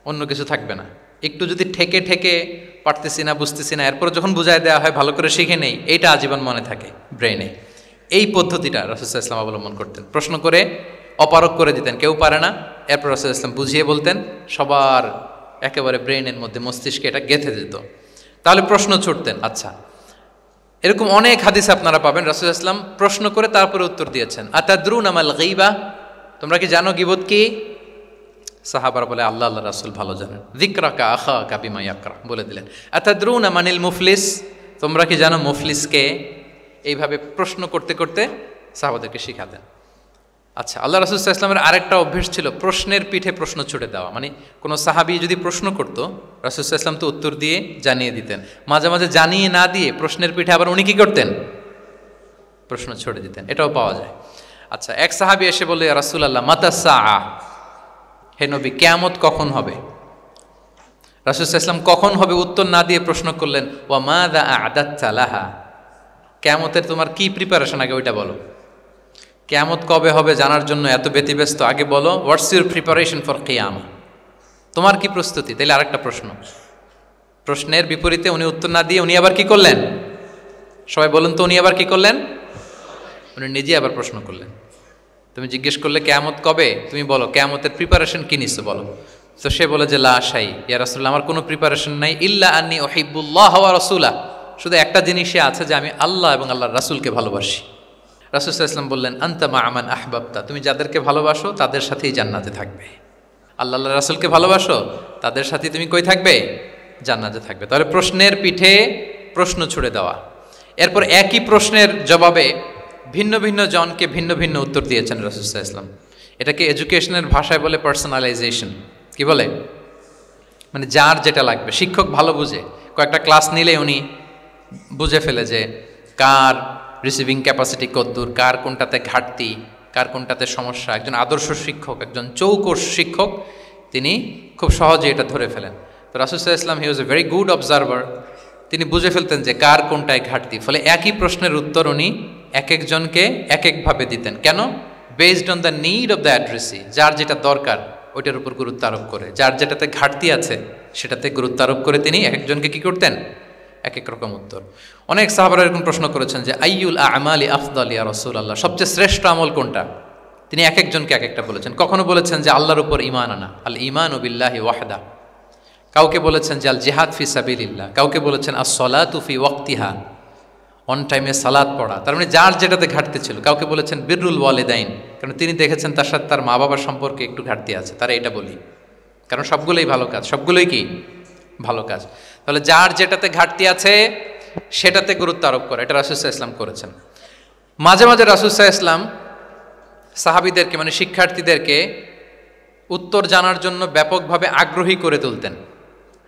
অন্য কিছু থাকবে না। একটু যদি ঠেকে ঠেকে পারতেছি না, বুঝতেছি না, এরপর যখন বুঝায় দেওয়া হয়, ভালো করে শিখে নেই, এইটা আজীবন মনে থাকে ব্রেইনে। এই পদ্ধতিটা রাসূল সাল্লাল্লাহু আলাইহি ওয়াসাল্লাম অবলম্বন করতেন। প্রশ্ন করে অপারক করে দিতেন, কেউ পারে না, এরপর রাসূল সাল্লাল্লাহু আলাইহি ওয়াসাল্লাম বুঝিয়ে বলতেন, সবার একেবারে ব্রেইনের মধ্যে, মস্তিষ্কে এটা গেঁথে যেত। তাহলে প্রশ্ন ছুটতেন। আচ্ছা, এরকম অনেক হাদিস আপনারা পাবেন রাসূল সাল্লাল্লাহু আলাইহি ওয়াসাল্লাম প্রশ্ন করে তারপরে উত্তর দিয়েছেন। আতাদরুনা মাল গীবা, তোমরা কি জানো গীবত কি? সাহাবারা বলে, আল্লাহ আল্লাহ রাসূল ভালো জানেন। যিকরাকা আখাকা বিমা ইয়াকরা, বলে দিলেন। আতাদরুনা মানিল মুফলিস, তোমরা কি জানো মুফলিসকে? এইভাবে প্রশ্ন করতে করতে সাহাবাদেরকে শিখাতেন। আচ্ছা, আল্লাহ রাসূল সাল্লাল্লাহু আলাইহি ওয়াসাল্লামের আরেকটা অভ্যেস ছিল প্রশ্নের পিঠে প্রশ্ন ছুড়ে দেওয়া। মানে কোনো সাহাবী যদি প্রশ্ন করতো, রাসূল সাল্লাল্লাহু আলাইহি ওয়াসাল্লাম তো উত্তর দিয়ে জানিয়ে দিতেন। মাঝে মাঝে জানিয়ে না দিয়ে প্রশ্নের পিঠে আবার উনি কি করতেন? প্রশ্ন ছুড়ে দিতেন, এটাও পাওয়া যায়। আচ্ছা, এক সাহাবী এসে বলল, ইয়া রাসূলুল্লাহ মাতা সাআ, হে নবী, কিয়ামত কখন হবে? রাসূল সাল্লাল্লাহু আলাইহি ওয়াসাল্লাম কখন হবে উত্তর না দিয়ে প্রশ্ন করলেন, ওয়া মাযা আ'দাততা লাহা, কিয়ামতের তোমার কি প্রিপারেশন, আগে ওইটা বলো। কিয়ামত কবে হবে জানার জন্য এত ব্যতিব্যস্ত, আগে বলো হোয়াটস ইউর প্রিপারেশন ফর কিয়ামা, তোমার কি প্রস্তুতি? তাইলে আরেকটা প্রশ্ন। প্রশ্নের বিপরীতে উনি উত্তর না দিয়ে উনি আবার কি করলেন? সবাই বলুন তো, উনি আবার কি করলেন? উনি নিজে আবার প্রশ্ন করলেন। তুমি জিজ্ঞেস করলে কিয়ামত কবে, তুমি বলো কিয়ামতের প্রিপারেশন কি নিছো বলো। তো সে বলে যে লা শাই ইয়া রাসূলুল্লাহ, আমার কোনো প্রিপারেশন নাই, ইল্লা আন্নী উহিব্বুল্লাহ ওয়া রাসূলা, শুধু একটা জিনিসই আছে যে আমি আল্লাহ এবং আল্লাহর রাসূলকে ভালোবাসি। রাসূল সাল্লাল্লাহু আলাইহি ওয়াসাল্লাম বললেন, আনতা মা মান আহবাবতা, তুমি যাদেরকে ভালোবাসো তাদের সাথেই জান্নাতে থাকবে। আল্লাহ আল্লাহর রাসূলকে ভালোবাসো, তাদের সাথে তুমি কই থাকবে? জান্নাতে থাকবে। তাহলে প্রশ্নের পিঠে প্রশ্ন ছুড়ে দেওয়া। এরপর একই প্রশ্নের জবাবে ভিন্ন ভিন্ন জনকে ভিন্ন ভিন্ন উত্তর দিয়েছেন রাসূল সাল্লাল্লাহু আলাইহি ওয়াসাল্লাম। এটাকে এডুকেশনের ভাষায় বলে পার্সোনালাইজেশন। কি বলে? মানে যার যেটা লাগবে। শিক্ষক ভালো বুঝে, কয়েকটা ক্লাস নিলে উনি বুঝে ফেলে যে কার রিসিভিং ক্যাপাসিটি কতদূর, কার কোনটাতে ঘাটতি, কার কোনটাতে সমস্যা। একজন আদর্শ শিক্ষক, একজন চৌকস শিক্ষক, তিনি খুব সহজে এটা ধরে ফেলেন। তো রাসূল সাল্লাল্লাহু আলাইহি ওয়াসাল্লাম হি was a very good observer. তিনি বুঝে ফেলতেন যে কার কোনটায় ঘাটতি, ফলে একই প্রশ্নের উত্তর উনি এক একজনকে এক একভাবে দিতেন। কেন? Based on the need of the addressee, যার যেটা দরকার ওইটার উপর গুরুত্ব আরোপ করে, যার যেটাতে ঘাটতি আছে সেটাতে গুরুত্ব আরোপ করে তিনি এক একজনকে কি করতেন? এক এক রকম উত্তর। অনেক সাহাবারা এরকম প্রশ্ন করেছেন যে আইয়ুল আ'মালি আফদাল ইয়া রাসূলুল্লাহ, সবচেয়ে শ্রেষ্ঠ আমল কোনটা? তিনি এক একজনকে এক একটা বলেছেন। কখনো বলেছেন যে আল্লাহর উপর ঈমান আনা, আল ঈমানু বিল্লাহি ওয়াহদা। কাউকে বলেছেন যে আল জিহাদ ফি সাবিলিল্লাহ, কাউকে বলেছেন আস-সালাতু ফি ওয়াক্তিহা, অন টাইমে সালাত পড়া। তার মানে যার যেটাতে ঘাটতি ছিল। কাউকে বলেছেন বিররুল ওয়ালিদাইন, কারণ তিনি দেখেছেন তার সাথে তার মা বাবার সম্পর্কে একটু ঘাটতি আছে, তারা এটা বলি, কারণ সবগুলোই ভালো কাজ, সবগুলোই কি ভালো কাজ। তাহলে যার যেটাতে ঘাটতি আছে সেটাতে গুরুত্ব আরোপ করে, এটা রাসূল সাল্লাল্লাহু আলাইহি ওয়াসাল্লাম করেছেন। মাঝে মাঝে রাসূল সাল্লাল্লাহু আলাইহি ওয়াসাল্লাম সাহাবীদেরকে, মানে শিক্ষার্থীদেরকে উত্তর জানার জন্য ব্যাপকভাবে আগ্রহী করে তুলতেন।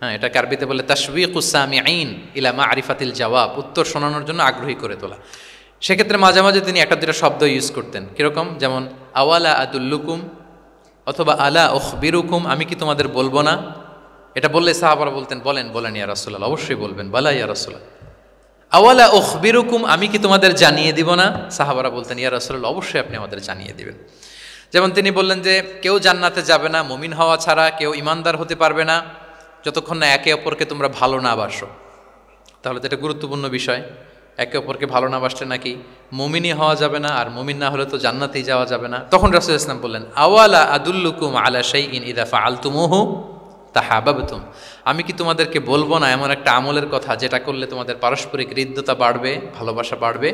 হ্যাঁ, এটা আরবিতে বলে তাশবিকুস সামিঈন ইলা মারিফাতিল জওয়াব, উত্তর শোনানোর জন্য আগ্রহী করে তোলা। সেক্ষেত্রে মাঝে মাঝে তিনি একটা দুটা শব্দ ইউজ করতেন, কিরকম, যেমন আওয়ালা আদুল্লুকুম অথবা আলা উখবিরুকুম, আমি কি তোমাদের বলবো না। এটা বললে সাহাবারা বলতেন বলেন বলেন ইয়া রাসূলুল্লাহ, অবশ্যই বলবেন, বালা ইয়া রাসূলুল্লাহ। আওয়ালা উখবিরুকুম, আমি কি তোমাদের জানিয়ে দিব না। সাহাবারা বলতেন ইয়া রাসূলুল্লাহ, অবশ্যই আপনি আমাদের জানিয়ে দিবেন। যেমন তিনি বললেন যে কেউ জান্নাতে যাবে না মুমিন হওয়া ছাড়া, কেউ ইমানদার হতে পারবে না যতক্ষণ না একে অপরকে তোমরা ভালো না বাসো। তাহলে তো এটা গুরুত্বপূর্ণ বিষয়, একে অপরকে ভালো না বাসলে নাকি মুমিনই হওয়া যাবে না, আর মুমিন না হলে তো জান্নাতেই যাওয়া যাবে না। তখন রাসূল ইসলাম বললেন আওয়ালা আদুল্লুকুম আলা শাইইন ইযা ফাআলতুমুহু তাহাবাবতুম, আমি কি তোমাদেরকে বলবো না এমন একটা আমলের কথা যেটা করলে তোমাদের পারস্পরিক হৃদ্যতা বাড়বে, ভালোবাসা বাড়বে।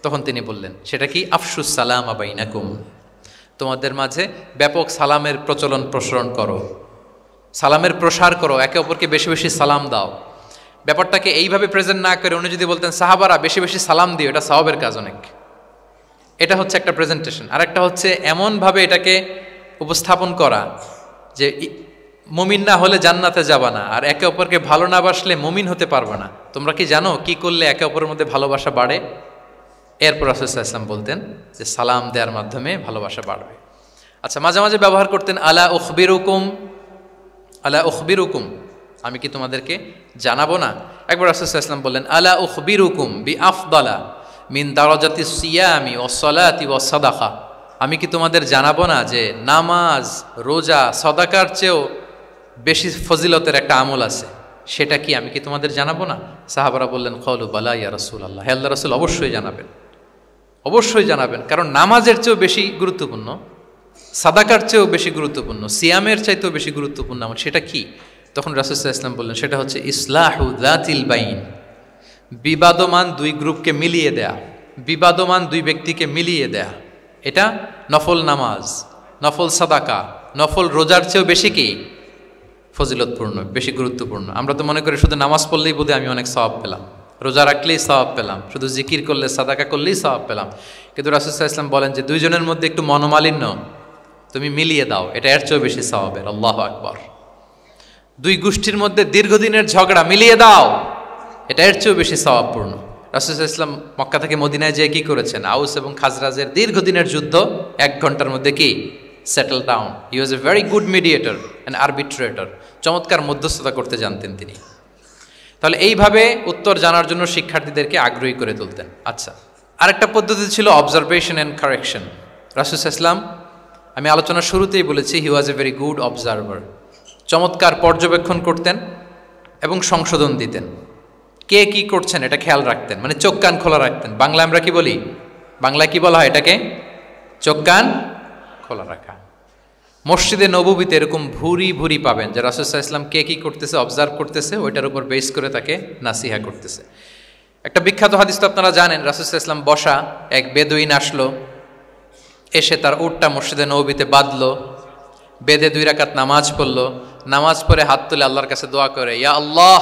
তখন তিনি বললেন সেটা কি, আফশুস সালামা বাইনাকুম, তোমাদের মাঝে ব্যাপক সালামের প্রসারণ করো, সালামের প্রসার করো, একে অপরকে বেশি বেশি সালাম দাও। ব্যাপারটাকে এইভাবে প্রেজেন্ট না করে উনি যদি বলতেন সাহাবারা বেশি বেশি সালাম দিও, এটা সওয়াবের কাজ অনেক। এটা হচ্ছে একটা প্রেজেন্টেশন। আর একটা হচ্ছে এমনভাবে এটাকে উপস্থাপন করা যে মুমিন না হলে জান্নাতে যাবা না, আর একে অপরকে ভালো না বাসলে মুমিন হতে পারবে না। তোমরা কি জানো কি করলে একে অপরের মধ্যে ভালোবাসা বাড়ে? এরপর রাসূল সাল্লাল্লাহু আলাইহি ওয়াসাল্লাম বলতেন যে সালাম দেওয়ার মাধ্যমে ভালোবাসা বাড়বে। আচ্ছা, মাঝে মাঝে ব্যবহার করতেন আলা উখবিরুকুম, আলা উখবিরুকুম, আমি কি তোমাদেরকে জানাবো না। একবার রাসূল সাল্লাল্লাহু আলাইহি ওয়াসাল্লাম বললেন আলা উখবিরুকুম বিআফদালা মিন দারাজাতি সিয়ামি ওয়াস সালাতি ওয়াস সাদাকা, আমি কি তোমাদের জানাবো না যে নামাজ, রোজা, সাদাকার চেয়েও বেশি ফজিলতের একটা আমল আছে, সেটা কি, আমি কি তোমাদের জানাবো না। সাহাবারা বললেন ক্বালু বালা ইয়া রাসূলুল্লাহ, হে আল্লাহর রাসূল অবশ্যই জানাবেন, অবশ্যই জানাবেন, কারণ নামাজের চেয়েও বেশি গুরুত্বপূর্ণ, সাদাকার চেয়েও বেশি গুরুত্বপূর্ণ, সিয়ামের চাইতেও বেশি গুরুত্বপূর্ণ আমল, সেটা কি। তখন রাসূল সাল্লাল্লাহু আলাইহি ওয়াসাল্লাম বললেন সেটা হচ্ছে ইসলাহু যাতিল বাইন, বিবাদমান দুই গ্রুপকে মিলিয়ে দেয়া, বিবাদমান দুই ব্যক্তিকে মিলিয়ে দেয়া। এটা নফল নামাজ, নফল সাদাকা, নফল রোজার চেয়েও বেশি কি ফজিলতপূর্ণ, বেশি গুরুত্বপূর্ণ। আমরা তো মনে করি শুধু নামাজ পড়লেই বোধহয় আমি অনেক সওয়াব পেলাম, রোজা রাখলেই সওয়াব পেলাম, শুধু জিকির করলে সাদাকা করলেই সওয়াব পেলাম। কিন্তু রাসূল সাল্লাল্লাহু আলাইহি ওয়াসাল্লাম বলেন যে দুইজনের মধ্যে একটু মনোমালিন্য তুমি মিলিয়ে দাও, এটা এর চেয়েও বেশি সওয়াবের। আল্লাহু আকবার। দুই গোষ্ঠীর মধ্যে দীর্ঘদিনের ঝগড়া মিলিয়ে দাও, এটা এর চেয়েও বেশি সওয়াবপূর্ণ। রাসূল সাল্লাল্লাহু আলাইহি ওয়াসাল্লাম মক্কা থেকে মদিনায় যেয়ে কি করেছেন, আউস এবং খাজরাজের দীর্ঘদিনের যুদ্ধ 1 ঘন্টার মধ্যে কি settle down. He was a very good mediator and arbitrator, চমৎকার মধ্যস্থতা করতে জানতেন তিনি। তাহলে এইভাবে উত্তর জানার জন্য শিক্ষার্থীদেরকে আগ্রহী করে তুলতেন। আচ্ছা, আরেকটা পদ্ধতি ছিল অবজারভেশন অ্যান্ড কারেকশন। রাসূল সাল্লাল্লাহু আলাইহি ওয়াসাল্লাম, আমি আলোচনার শুরুতেই বলেছি, হি was a very good observer, চমৎকার পর্যবেক্ষণ করতেন এবং সংশোধন দিতেন। কে কি করছেন এটা খেয়াল রাখতেন, মানে চোখ কান খোলা রাখতেন। বাংলা আমরা কি বলি, বাংলায় কি বলা হয় এটাকে, চোখ কান খোলা রাখা। মসজিদে নববীতে এরকম ভুরি ভুরি পাবেন যে রাসূল সাল্লাল্লাহু আলাইহি ওয়াসাল্লাম কে কি করতেছে অবজার্ভ করতেছে, ওইটার উপর বেস করে তাকে নাসিহা করতেছে। একটা বিখ্যাত হাদিস তো আপনারা জানেন, রাসূল সাল্লাল্লাহু আলাইহি ওয়াসাল্লাম বসা, এক বেদুইন আসলো, এসে তার উটটা মসজিদে নববীতে বাঁধলো, বেদে 2 রাকাত নামাজ পড়লো, নামাজ পড়ে হাত তুলে আল্লাহর কাছে দোয়া করে, ইয়া আল্লাহ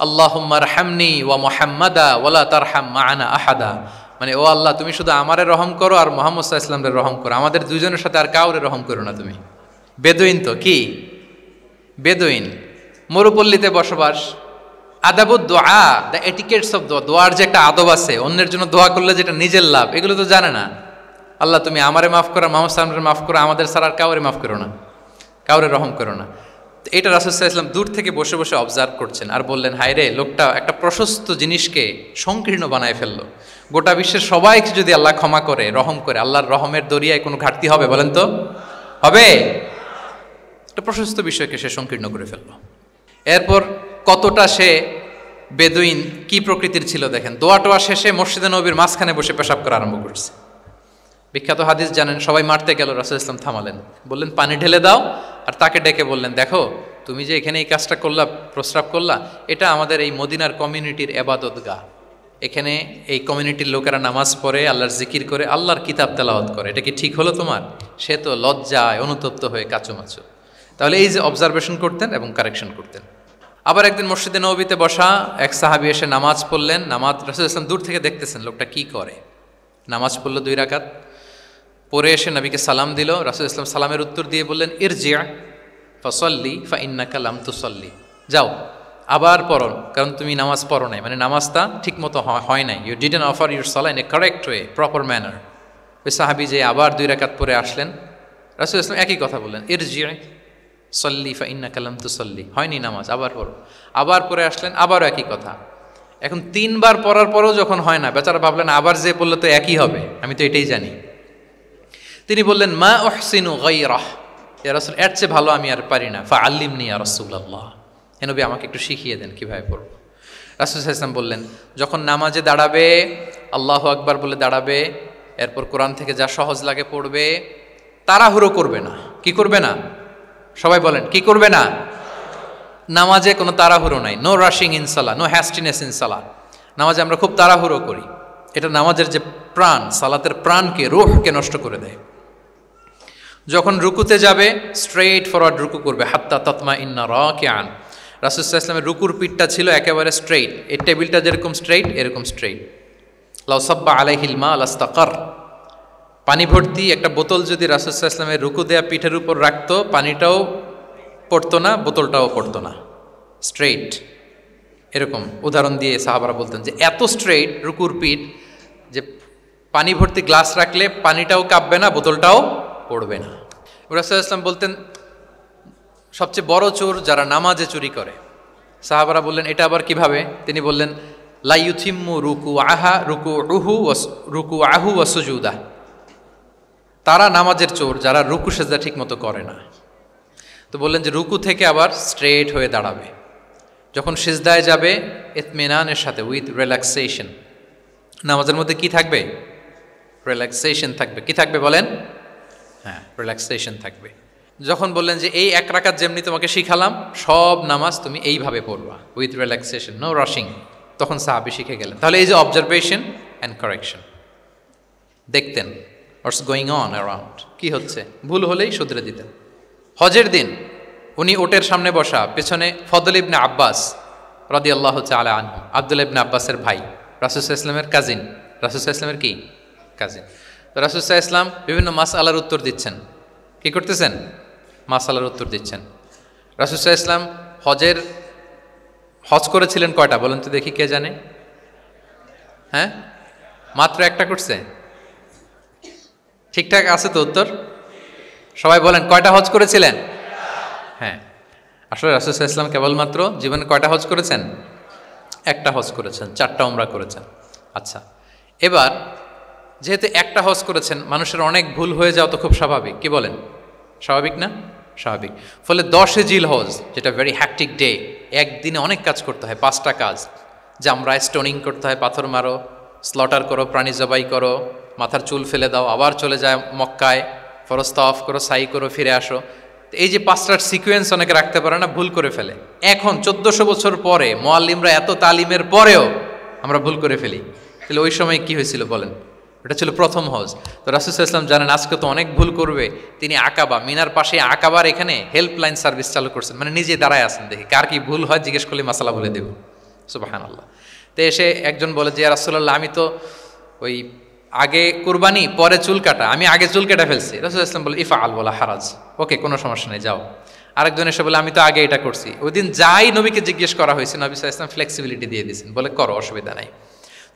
আল্লাহুম্মা রহমনি ওয়া মুহাম্মাদা ওয়ালা তারহাম মা'ানা আহাদা, মানে ও আল্লাহ তুমি শুধু আমারে রহম করো আর মুহাম্মদ সাল্লাল্লাহু আলাইহি ওয়াসাল্লামের রহম করো, আমাদের দুজনের সাথে আর কাউরে রহম করো না তুমি। বেদুইন তো কি, বেদুইন, মরুপল্লীতে বসবাস। আদাবুদ দোয়া, দ্য এটিকেটস অফ দোয়া, দোয়ার যে একটা আদব আছে, অন্যের জন্য দোয়া করলে যেটা নিজের লাভ, এগুলো তো জানে না। আল্লাহ তুমি আমারে মাফ করো, মুহাম্মদ সাল্লাল্লাহু আলাইহি ওয়াসাল্লামকে মাফ করো, আমাদের ছাড়া আর কাউরে মাফ করো না, কাউরে রহম করো না। এটা রাসূল সাল্লাল্লাহু আলাইহি ওয়াসাল্লাম দূর থেকে বসে বসে অবজার্ভ করছেন আর বললেন, হায় রে, লোকটা একটা প্রশস্ত জিনিসকে সংকীর্ণ বানায় ফেললো। গোটা বিশ্বের সবাইকে যদি আল্লাহ ক্ষমা করে, রহম করে, আল্লাহর রহমের দরিয়ায় কোনো ঘাটতি হবে বলেন তো, হবে? একটা প্রশস্ত বিষয়কে সে সংকীর্ণ করে ফেললো। এরপর কতটা সে বেদুইন, কি প্রকৃতির ছিল দেখেন, দোয়া টোয়া শেষে মসজিদে নববীর মাঝখানে বসে পেশাব করা আরম্ভ করছে। বিখ্যাত হাদিস জানেন, সবাই মারতে গেল, রাসূল ইসলাম থামালেন, বললেন পানি ঢেলে দাও, আর তাকে ডেকে বললেন, দেখো তুমি যে এখানে এই কাজটা করলা, প্রস্রাব করলা, এটা আমাদের এই মদিনার কমিউনিটির ইবাদতগাহ, এখানে এই কমিউনিটির লোকেরা নামাজ পড়ে, আল্লাহর জিকির করে, আল্লাহর কিতাব তেলাওয়াত করে, এটা কি ঠিক হলো তোমার? সে তো লজ্জায় অনুতপ্ত হয়ে কাচুমাচু। তাহলে এই যে অবজারভেশন করতেন এবং কারেকশন করতেন। আবার একদিন মসজিদে নববীতে বসা এক সাহাবী এসে নামাজ পড়লেন, নামাজ রাসূল ইসলাম দূর থেকে দেখতেছেন লোকটা কি করে, নামাজ পড়লো 2 রাকাত, পরে এসে নবীকে সালাম দিল। রাসূল ইসলাম সালামের উত্তর দিয়ে বললেন, ইরজি' ফাসাল্লি ফাইন্নাকা লাম তুসাল্লি, যাও আবার পড়ো, কারণ তুমি নামাজ পড়ো নাই, মানে নামাজটা ঠিক মতো হয় নাই। ইউ ডিডন্ট অফার ইউর সালাহ in a correct way, proper manner. ওই সাহাবি যে আবার 2 রাকাত পরে আসলেন, রাসূল ইসলাম একই কথা বললেন, ইরজি' সল্লি ফাইন্নাকা লাম তুসাল্লি, হয়নি নামাজ, আবার পড়ো। আবার পরে আসলেন, আবারও একই কথা। এখন 3 বার পড়ার পরেও যখন হয় না, বেচারা ভাবলেন আবার যে বললে তো একই হবে, আমি তো এটাই জানি। তিনি বললেন, মা উহসিনু গায়রাহ, ইয়া রাসূল, এর চেয়ে ভালো আমি আর পারি না, ফাআল্লিমনি ইয়া রাসূলুল্লাহ, হে নবী আমাকে একটু শিখিয়ে দেন কিভাবে পড়ব। রাসূল সাল্লাল্লাহু আলাইহি ওয়াসাল্লাম বললেন, যখন নামাজে দাঁড়াবে আল্লাহু আকবার বলে দাঁড়াবে, এরপর কোরআন থেকে যা সহজ লাগে পড়বে, তাড়াহুড়ো করবে না। কি করবে না? সবাই বলেন, কি করবে না? নামাজে কোনো তাড়াহুড়ো নাই, নো রাশিং ইন সালাহ, নো হ্যাস্টিনেস ইন সালাহ। নামাজে আমরা খুব তাড়াহুড়ো করি, এটা নামাজের যে প্রাণ, সালাতের প্রাণকে, রূহকে নষ্ট করে দেয়। যখন রুকুতে যাবে স্ট্রেইট ফরওয়ার্ড রুকু করবে, হাত্তা তাতমা ইন্না রাকিআন। রাসূল সাল্লাল্লাহু আলাইহি ওয়াসাল্লামের রুকুর পিঠটা ছিল একেবারে স্ট্রেইট, এই টেবিলটা যেরকম স্ট্রেইট এরকম স্ট্রেইট। লাউ সাব্বা আলাইহিল মা লাস্তাকার, পানি ভর্তি একটা বোতল যদি রাসূল সাল্লাল্লাহু আলাইহি ওয়াসাল্লামের রুকু দেয়া পিঠের উপর রাখতো, পানিটাও পড়তো না, বোতলটাও পড়তো না, স্ট্রেইট। এরকম উদাহরণ দিয়ে সাহাবারা বলতেন যে এত স্ট্রেইট রুকুর পিঠ যে পানি ভর্তি গ্লাস রাখলে পানিটাও কাঁপবে না, বোতলটাও পড়বে না। রাসূল সাল্লাল্লাহু আলাইহি ওয়াসাল্লাম বলতেন, সবচেয়ে বড় চোর যারা নামাজে চুরি করে। সাহাবারা বললেন, এটা আবার কিভাবে? তিনি বললেন, লা ইউতিম্মু রুকুআহু ওয়া সুজুদাহ, তারা নামাজের চোর যারা রুকু সেজদা ঠিক মতো করে না। তো বললেন যে রুকু থেকে আবার স্ট্রেট হয়ে দাঁড়াবে, যখন সিজদায় যাবে ইতমিনানের সাথে, উইথ রিল্যাক্সেশন। নামাজের মধ্যে কি থাকবে? রিল্যাক্সেশন থাকবে। কি থাকবে বলেন? হ্যাঁ, রিল্যাক্সেশন থাকবে। যখন বললেন যে এই 1 রাকাত যেমনি তোমাকে শিখালাম, সব নামাজ তুমি এইভাবে পড়বা, উইথ রিল্যাক্সেশন, নো রাশিং, তখন সাহাবী শিখে গেলেন। তাহলে এই যে অবজারভেশন অ্যান্ড কারেকশন, দেখতেন হোয়াটস গোয়িং অন অ্যারাউন্ড, কি হচ্ছে, ভুল হলেই শুধরে দিতেন। হজের দিন উনি ওটের সামনে বসা, পেছনে ফদল ইবনে আব্বাস রাদিয়াল্লাহু তাআলা আনহু, আব্দুল্লাহ ইবনে আব্বাসের ভাই, রাসূল সাল্লাল্লাহু আলাইহি ওয়াসাল্লামের কাজিন, রাসূল সাল্লাল্লাহু আলাইহি ওয়াসাল্লামের কি কাজিন। তো রাসূল সাল্লাল্লাহু আলাইহি ওয়াসাল্লাম বিভিন্ন মাসআলার উত্তর দিচ্ছেন। কি করতেছেন? মাসআলার উত্তর দিচ্ছেন। রাসূল সাল্লাল্লাহু আলাইহি ওয়াসাল্লাম হজ করেছিলেন কয়টা বলেন তো দেখি, কে জানে? হ্যাঁ, মাত্র একটা করছে। ঠিকঠাক আছে তো উত্তর? সবাই বলেন, কয়টা হজ করেছিলেন? হ্যাঁ, আসলে রাসূল সাল্লাল্লাহু আলাইহি ওয়াসাল্লাম কেবলমাত্র জীবনে কয়টা হজ করেছেন? একটা হজ করেছেন, 4টা উমরা করেছেন। আচ্ছা, এবার যেহেতু একটা হজ করেছেন, মানুষের অনেক ভুল হয়ে যাওয়া তো খুব স্বাভাবিক, কি বলেন? স্বাভাবিক না? স্বাভাবিক। ফলে 10 জিল হজ, যেটা ভেরি হ্যাকটিক ডে, একদিনে অনেক কাজ করতে হয়, 5টা কাজ। জামরায় স্টোনিং করতে হয়, পাথর মারো, স্লটার করো, প্রাণী জবাই করো, মাথার চুল ফেলে দাও, আবার চলে যায় মক্কায়, ফরজ তাওয়াফ করো, সাই করো, ফিরে আসো। এই যে 5টার সিকোয়েন্স অনেকে রাখতে পারে না, ভুল করে ফেলে। এখন 1400 বছর পরে, মুআল্লিমরা এত তালিমের পরেও আমরা ভুল করে ফেলি। তাহলে ওই সময় কি হয়েছিল বলেন? এটা ছিল প্রথম হজ। তো রাসূল সাল্লাল্লাহু আলাইহি ওয়াসাল্লাম জানেন আজকে তো অনেক ভুল করবে, তিনি আকাবা, মিনার পাশে আকাবার এখানে হেল্পলাইন সার্ভিস চালু করছেন, মানে নিজে দাঁড়ায় আছেন, দেখি কার কি ভুল হয় জিজ্ঞেস করলে মাসালা বলে দেব। সুবহানাল্লাহ। তো এসে একজন বলে যে, ইয়া রাসূলুল্লাহ, আমি তো ওই আগে কুরবানি পরে চুল কাটা, আমি আগে চুল কেটে ফেলছি। রাসূল সাল্লাল্লাহু আলাইহি ওয়াসাল্লাম বলে, ইফআল ওয়ালা হারাজ, ওকে, কোনো সমস্যা নেই, যাও। আরেকজন এসে বলে, আমি তো আগে এটা করছি। ওই দিন যাই নবীকে জিজ্ঞেস করা হয়েছে, নবী সাল্লাল্লাহু আলাইহি ওয়াসাল্লাম ফ্লেক্সিবিলিটি দিয়ে দিয়েছেন, বলে করো, অসুবিধা নাই।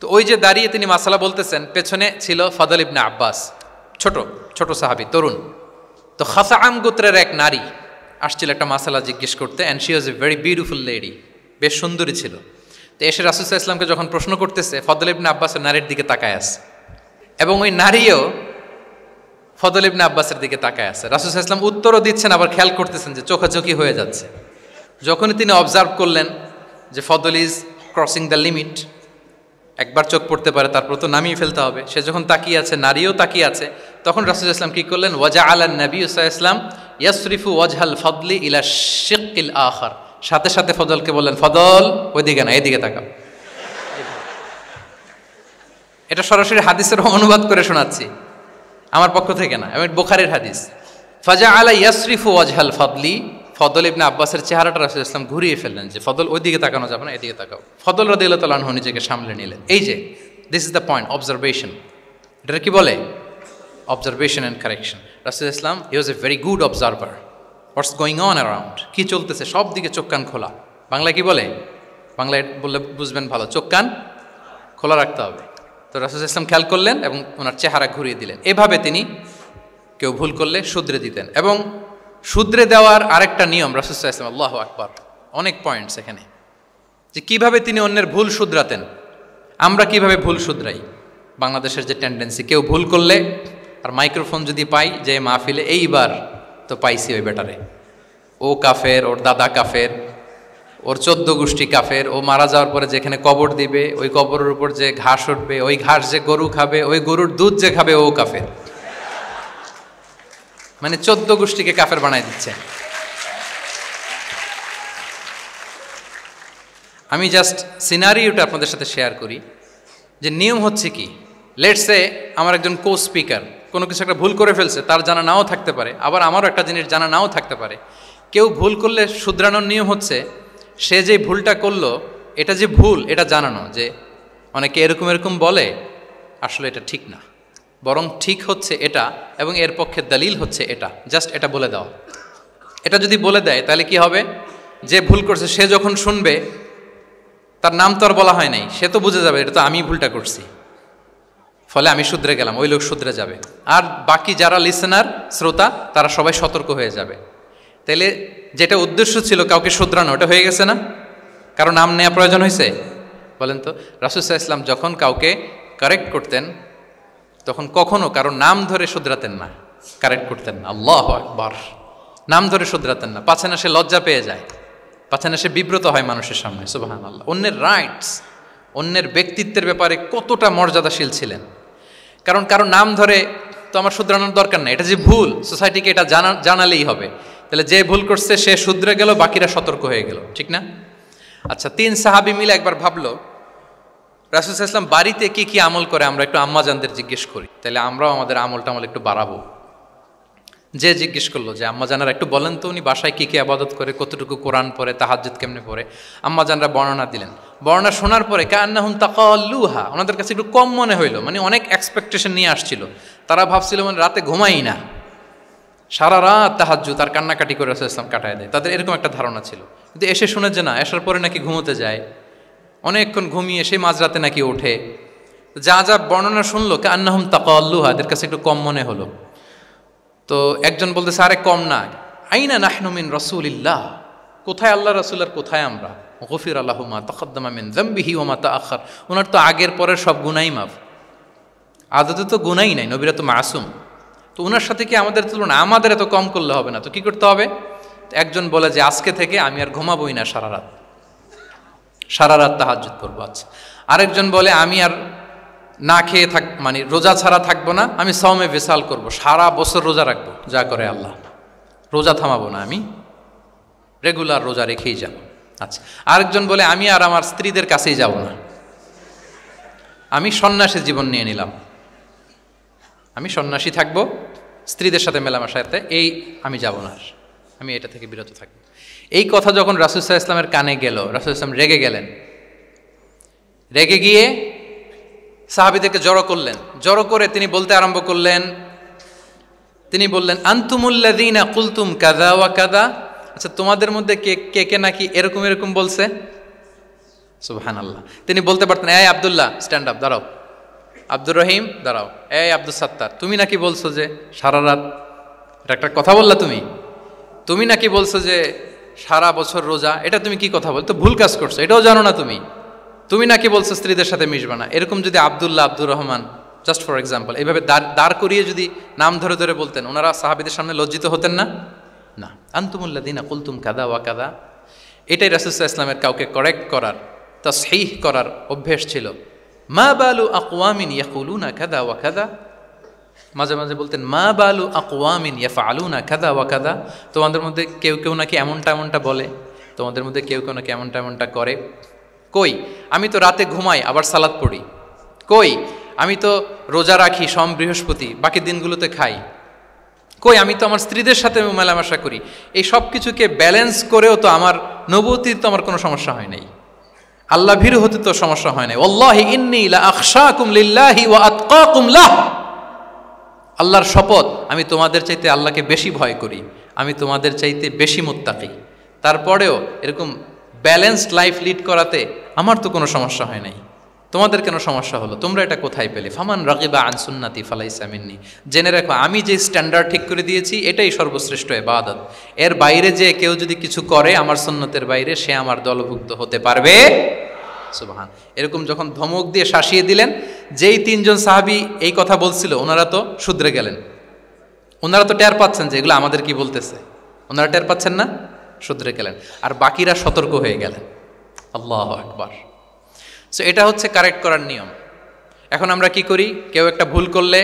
তো ওই যে দাঁড়িয়ে তিনি মাসালা বলতেছেন, পেছনে ছিল ফদল ইবনে আব্বাস, ছোট সাহাবী, তরুণ। তো খাসাআম গোত্রের এক নারী আসছিল একটা মাসালা জিজ্ঞেস করতে, and she was a very beautiful lady, বেশ সুন্দরী ছিল। তো এসে রাসূল সাল্লাল্লাহু আলাইহি ওয়াসাল্লামকে যখন প্রশ্ন করতেছে, ফদল ইবনে আব্বাসের নারীর দিকে তাকায় আছে, এবং ওই নারীও ফদল ইবনে আব্বাসের দিকে তাকায় আছে। রাসূল সাল্লাল্লাহু আলাইহি ওয়াসাল্লাম উত্তরও দিচ্ছেন, আবার খেয়াল করতেছেন যে চোখাচোখি হয়ে যাচ্ছে। যখনই তিনি অবজার্ভ করলেন যে ফদল ইজ ক্রসিং দ্য লিমিট, একবার চোখ পড়তে পারে, তারপর তো নামিয়ে ফেলতে হবে, সে যখন তাকিয়ে আছে, নারীও তাকিয়ে আছে, তখন রাসূল সাল্লাল্লাহু আলাইহি ওয়াসাল্লাম কি করলেন? ওয়াজআলান নবী সাল্লাল্লাহু আলাইহি ওয়াসাল্লাম ইয়াসরিফু ওয়াজহাল ফদলি ইলা শিক্কিল আখার, সাথে সাথে ফদলকে বললেন, ফদল ওইদিকে না, এদিকে তাকাও। এটা সরাসরি হাদিসের অনুবাদ করে শোনাচ্ছি, আমার পক্ষ থেকে না, আমি বুখারীর হাদিস। ফাজআলা ইয়াসরিফু ওয়াজহাল ফদলি, ফদল ইবনে আব্বাসের চেহারাটা রাসূল সাল্লাল্লাহু আলাইহি ওয়াসাল্লাম ঘুরিয়ে ফেললেন যে, ফদল ওইদিকে তাকানো যাবে না, এদিকে তাকাও। ফদল রাদিয়াল্লাহু তাআলা আনহু নিজেকে সামলে নিলেন। এই যে this is the point, observation. এটা কি বলে? Observation and correction. রাসূল ইসলাম he was a very good observer, what's going on around, কী চলতেছে সব দিকে চোখ কান খোলা। বাংলায় কি বলে? বাংলায় বললে বুঝবেন ভালো, চোখ কান খোলা রাখতে হবে। তো রাসূল ইসলাম খেয়াল করলেন এবং ওনার চেহারা ঘুরিয়ে দিলেন। এভাবে তিনি কেউ ভুল করলে শুধরে দিতেন। এবং শুধরে দেওয়ার আরেকটা নিয়ম রাসূল ইসলাম, আল্লাহু আকবার, অনেক পয়েন্টস এখানে, যে কিভাবে তিনি অন্যের ভুল শুধরাতেন। আমরা কিভাবে ভুল শুধরাই? বাংলাদেশের যে টেন্ডেন্সি, কেউ ভুল করলে আর মাইক্রোফোন যদি পাই যে মাহফিলে, এইবার তো পাইছি ওই বেটারে, ও কাফের, ওর দাদা কাফের, ওর 14 গোষ্ঠী কাফের, ও মারা যাওয়ার পরে যেখানে কবর দিবে ওই কবরের উপর যে ঘাস উঠবে, ওই ঘাস যে গরু খাবে, ওই গরুর দুধ যে খাবে ও কাফের। মানে 14 গোষ্ঠীকে কাফের বানাই দিচ্ছে। আমি জাস্ট সিনারিওটা আপনাদের সাথে শেয়ার করি যে নিয়ম হচ্ছে কি। লেটস সে আমার একজন কো স্পিকার কোনো কিছু একটা ভুল করে ফেলছে, তার জানা নাও থাকতে পারে, আবার আমারও একটা জিনিস জানা নাও থাকতে পারে। কেউ ভুল করলে শুধরানোর নিয়ম হচ্ছে সে যে ভুলটা করলো এটা যে ভুল এটা জানানো, যে অনেকে এরকম এরকম বলে, আসলে এটা ঠিক না, বরং ঠিক হচ্ছে এটা এবং এর পক্ষে দলিল হচ্ছে এটা, জাস্ট এটা বলে দাও। এটা যদি বলে দেয় তাহলে কি হবে, যে ভুল করছে সে যখন শুনবে, তার নাম তো আর বলা হয় নাই, সে তো বুঝে যাবে এটা তো আমি ভুলটা করছি, ফলে আমি শুধরে গেলাম, ওই লোক শুধরে যাবে। আর বাকি যারা লিসেনার, শ্রোতা, তারা সবাই সতর্ক হয়ে যাবে। তাহলে যেটা উদ্দেশ্য ছিল কাউকে শুধরানো, ওটা হয়ে গেছে না? কারো নাম নেওয়া প্রয়োজন হয়েছে? বলেন তো। রাসূল সাল্লাল্লাহু আলাইহি ওয়াসাল্লাম যখন কাউকে কারেক্ট করতেন তখন কখনো কারো নাম ধরে শুধরাতেন না, কারেক্ট করতেন না। আল্লাহু আকবার। নাম ধরে শুধরাতেন না, পাছে না সে লজ্জা পেয়ে যায়, পাছে না সে বিব্রত হয় মানুষের সামনে। সুবহানাল্লাহ। অন্যের রাইটস, অন্যের ব্যক্তিত্বের ব্যাপারে কতটা মর্যাদাশীল ছিলেন। কারণ কারো নাম ধরে তো আমার শুধরানোর দরকার নেই, এটা যে ভুল সোসাইটিকে এটা জানালেই হবে। তাহলে যে ভুল করছে সে শুধরে গেল, বাকিরা সতর্ক হয়ে গেল, ঠিক না? আচ্ছা, 3 সাহাবী মিলে একবার ভাবলো রাসূল সাল্লাল্লাহু আলাইহি ওয়াসাল্লাম বাড়িতে কি কি আমল করে, আমরা একটু আম্মাজানদের জিজ্ঞেস করি, তাহলে আমরাও আমাদের আমল একটু বাড়াবো। যে জিজ্ঞেস করলো যে আম্মাজানারা একটু বলেন তো উনি বাসায় কি কি ইবাদত করে, কতটুকু কোরআন পড়ে, তাহাজ্জুদ কেমনে পড়ে। আম্মাজানরা বর্ণনা দিলেন। বর্ণনা শোনার পরে কান্নাহুম তাকাল্লুহা, ওনাদের কাছে একটু কম মনে হইলো, মানে অনেক এক্সপেকটেশন নিয়ে আসছিল। তারা ভাবছিল মানে রাতে ঘুমাই না, সারা রাত তাহাজ্জুদ আর কান্নাকাটি করে রাসূল ইসলাম কাটায় দেয়, তাদের এরকম একটা ধারণা ছিল। কিন্তু এসে শুনে যে না, আসার পরে নাকি ঘুমোতে যায়, অনেকক্ষণ ঘুমিয়ে সেই মাঝরাতে নাকি ওঠে। যা যা বর্ণনা শুনলো কান্নাহুম তাকাল্লুহা, এদের কাছে একটু কম মনে হলো। তো একজন বলতেছে আরে কম না, আইনা নাহনু মিন রাসূলিল্লাহ, কোথায় আল্লাহ রাসূল আর কোথায় আমরা। গফিরা লাহু মা তাকাদ্দামা মিন যামবিহি ওয়া মা তাআখার, ওনার তো আগের পরের সব গুনাহ মাফ। আদতে তো গুনাহই নাই, নবীরা তো মাসুম। তো ওনার সাথে কি আমাদের তুলনা, আমাদের এত কম করলে হবে না, তো কি করতে হবে? একজন বলে যে আজকে থেকে আমি আর ঘুমাবোই না সারা রাত তাহাজ্জুদ করবো। আচ্ছা, আরেকজন বলে আমি আর না খেয়ে মানে রোজা ছাড়া থাকবো না, আমি সাওমে ভিসাল করব, সারা বছর রোজা রাখবো, যা করে আল্লাহ, রোজা থামাবো না, আমি রেগুলার রোজা রেখেই যাব। আচ্ছা, আরেকজন বলে আমি আর আমার স্ত্রীদের কাছেই যাব না, আমি সন্ন্যাসী জীবন নিয়ে নিলাম, আমি সন্ন্যাসী থাকবো, স্ত্রীদের সাথে মেলামেশাতে এই আমি যাব না, আমি এটা থেকে বিরত থাকবো। এই কথা যখন রাসূল সাল্লাল্লাহু আলাইহি ওয়াসাল্লামের কানে গেল, রাসূল সাল্লাল্লাহু আলাইহি ওয়াসাল্লাম রেগে গেলেন। রেগে গিয়ে সাহাবীদেরকে জড়ো করলেন। জড়ো করে তিনি বলতে আরম্ভ করলেন, তিনি বললেন আনতুমুল্লাযীনা কুলতুম কাযা ওয়া কাযা, আচ্ছা তোমাদের মধ্যে কে কে নাকি এরকম এরকম বলছে। সুবহানাল্লাহ। তিনি বলতে পারতেন এই আব্দুল্লাহ স্ট্যান্ড আপ, দাঁড়াও, আব্দুর রহিম দাঁড়াও, এই আব্দুল সাত্তার তুমি নাকি বলছো যে সারা রাত, এটা একটা কথা বললা তুমি নাকি বলছো যে সারা বছর রোজা, এটা তুমি কি কথা বলতো, ভুল কাজ করছো, এটাও জানো না তুমি নাকি বলছো স্ত্রীদের সাথে মিশবা না। এরকম যদি Abdullah, Abdur Rahman, just for example, এইভাবে দাঁড় করিয়ে যদি নাম ধরে ধরে বলতেন, ওনারা সাহাবীদের সামনে লজ্জিত হতেন না? না। আনতুমুল্লাযীনা কুলতুম কাযা ওয়া কাযা, এটাই রাসূল সাল্লাল্লাহু আলাইহি ওয়াসাল্লামের কাউকে কারেক্ট করার, তাসহিহ করার অভ্যেস ছিল। মা বালু আকওয়ামিন ইয়াকুলুনা কাযা ওয়া কাযা, মাঝে মাঝে বলতেন মা বালু আকওয়ামিন ইয়াফআলুনা কাযা ওয়া কাযা, তোমাদের মধ্যে কেউ কেউ নাকি এমনটা বলে, তোমাদের মধ্যে কেউ কেউ নাকি এমনটা করে। কই আমি তো রাতে ঘুমাই আবার সালাত পড়ি, কই আমি তো রোজা রাখি সোম বৃহস্পতি, বাকি দিনগুলোতে খাই, কই আমি তো আমার স্ত্রীদের সাথে মেলামেশা করি। এই সব কিছুকে ব্যালেন্স করেও তো আমার নবুয়তির তো আমার কোনো সমস্যা হয় নাই, আল্লাহ ভীরু হতে তো সমস্যা হয় নাই। ওয়াল্লাহি ইন্নী লা আখশাকুম লিল্লাহি ওয়া আতকাকুম লাহ, আল্লাহর শপথ, আমি তোমাদের চাইতে আল্লাহকে বেশি ভয় করি, আমি তোমাদের চাইতে বেশি মুত্তাকি। তারপরেও এরকম ব্যালেন্সড লাইফ লিড করাতে আমার তো কোনো সমস্যা হয় নাই, তোমাদের কেন সমস্যা হলো? তোমরা এটা কোথায় পেলে? ফামান রাগিবা আন সুন্নতি ফালাইসা মিন্নি। জেনে রাখো, আমি যে স্ট্যান্ডার্ড ঠিক করে দিয়েছি এটাই সর্বশ্রেষ্ঠ ইবাদত। এর বাইরে যে কেউ যদি কিছু করে আমার সুন্নতের বাইরে, সে আমার দলভুক্ত হতে পারবে। সুবহান। এরকম যখন ধমক দিয়ে শাসিয়ে দিলেন, যেই তিনজন সাহাবী এই কথা বলছিল ওনারা তো শুধরে গেলেন। ওনারা তো টের পাচ্ছেন যে এগুলো আমাদের কি বলতেছে, ওনারা টের পাচ্ছেন না, শুধরে গেলেন। আর বাকিরা সতর্ক হয়ে গেলেন। আল্লাহু আকবার। সো এটা হচ্ছে কারেক্ট করার নিয়ম। এখন আমরা কি করি? কেউ একটা ভুল করলে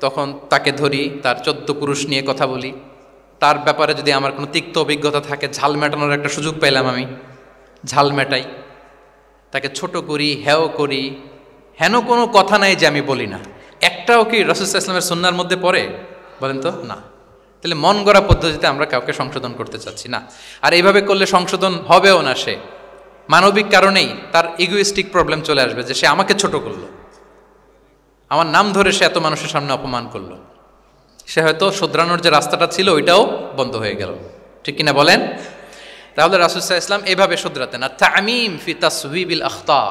তখন তাকে ধরি, তার 14 পুরুষ নিয়ে কথা বলি, তার ব্যাপারে যদি আমার কোনো তিক্ত অভিজ্ঞতা থাকে, ঝাল মেটানোর একটা সুযোগ পাইলাম, আমি ঝাল মেটাই, তাকে ছোট করি, হেও করি। হেন কোনো কথা নাই যে আমি বলি না। একটাও কি রাসূল সাল্লাল্লাহু আলাইহি ওয়াসাল্লামের সুন্নাহর মধ্যে পড়ে? বলেন তো না। তাহলে মন গড়া পদ্ধতিতে আমরা কাউকে সংশোধন করতে চাচ্ছি না। আর এইভাবে করলে সংশোধন হবেও না। সে মানবিক কারণেই তার ইগোইস্টিক প্রবলেম চলে আসবে যে সে আমাকে ছোট করলো, আমার নাম ধরে সে এত মানুষের সামনে অপমান করলো, সে হয়তো শুধরানোর যে রাস্তাটা ছিল ওইটাও বন্ধ হয়ে গেল। ঠিক কিনা বলেন? তাহলে রাসূল সাল্লাল্লাহু আলাইহি ওয়াসাল্লাম এভাবে শুধরাতেন। আর তামিম ফি তাসওয়িবিল আখতা,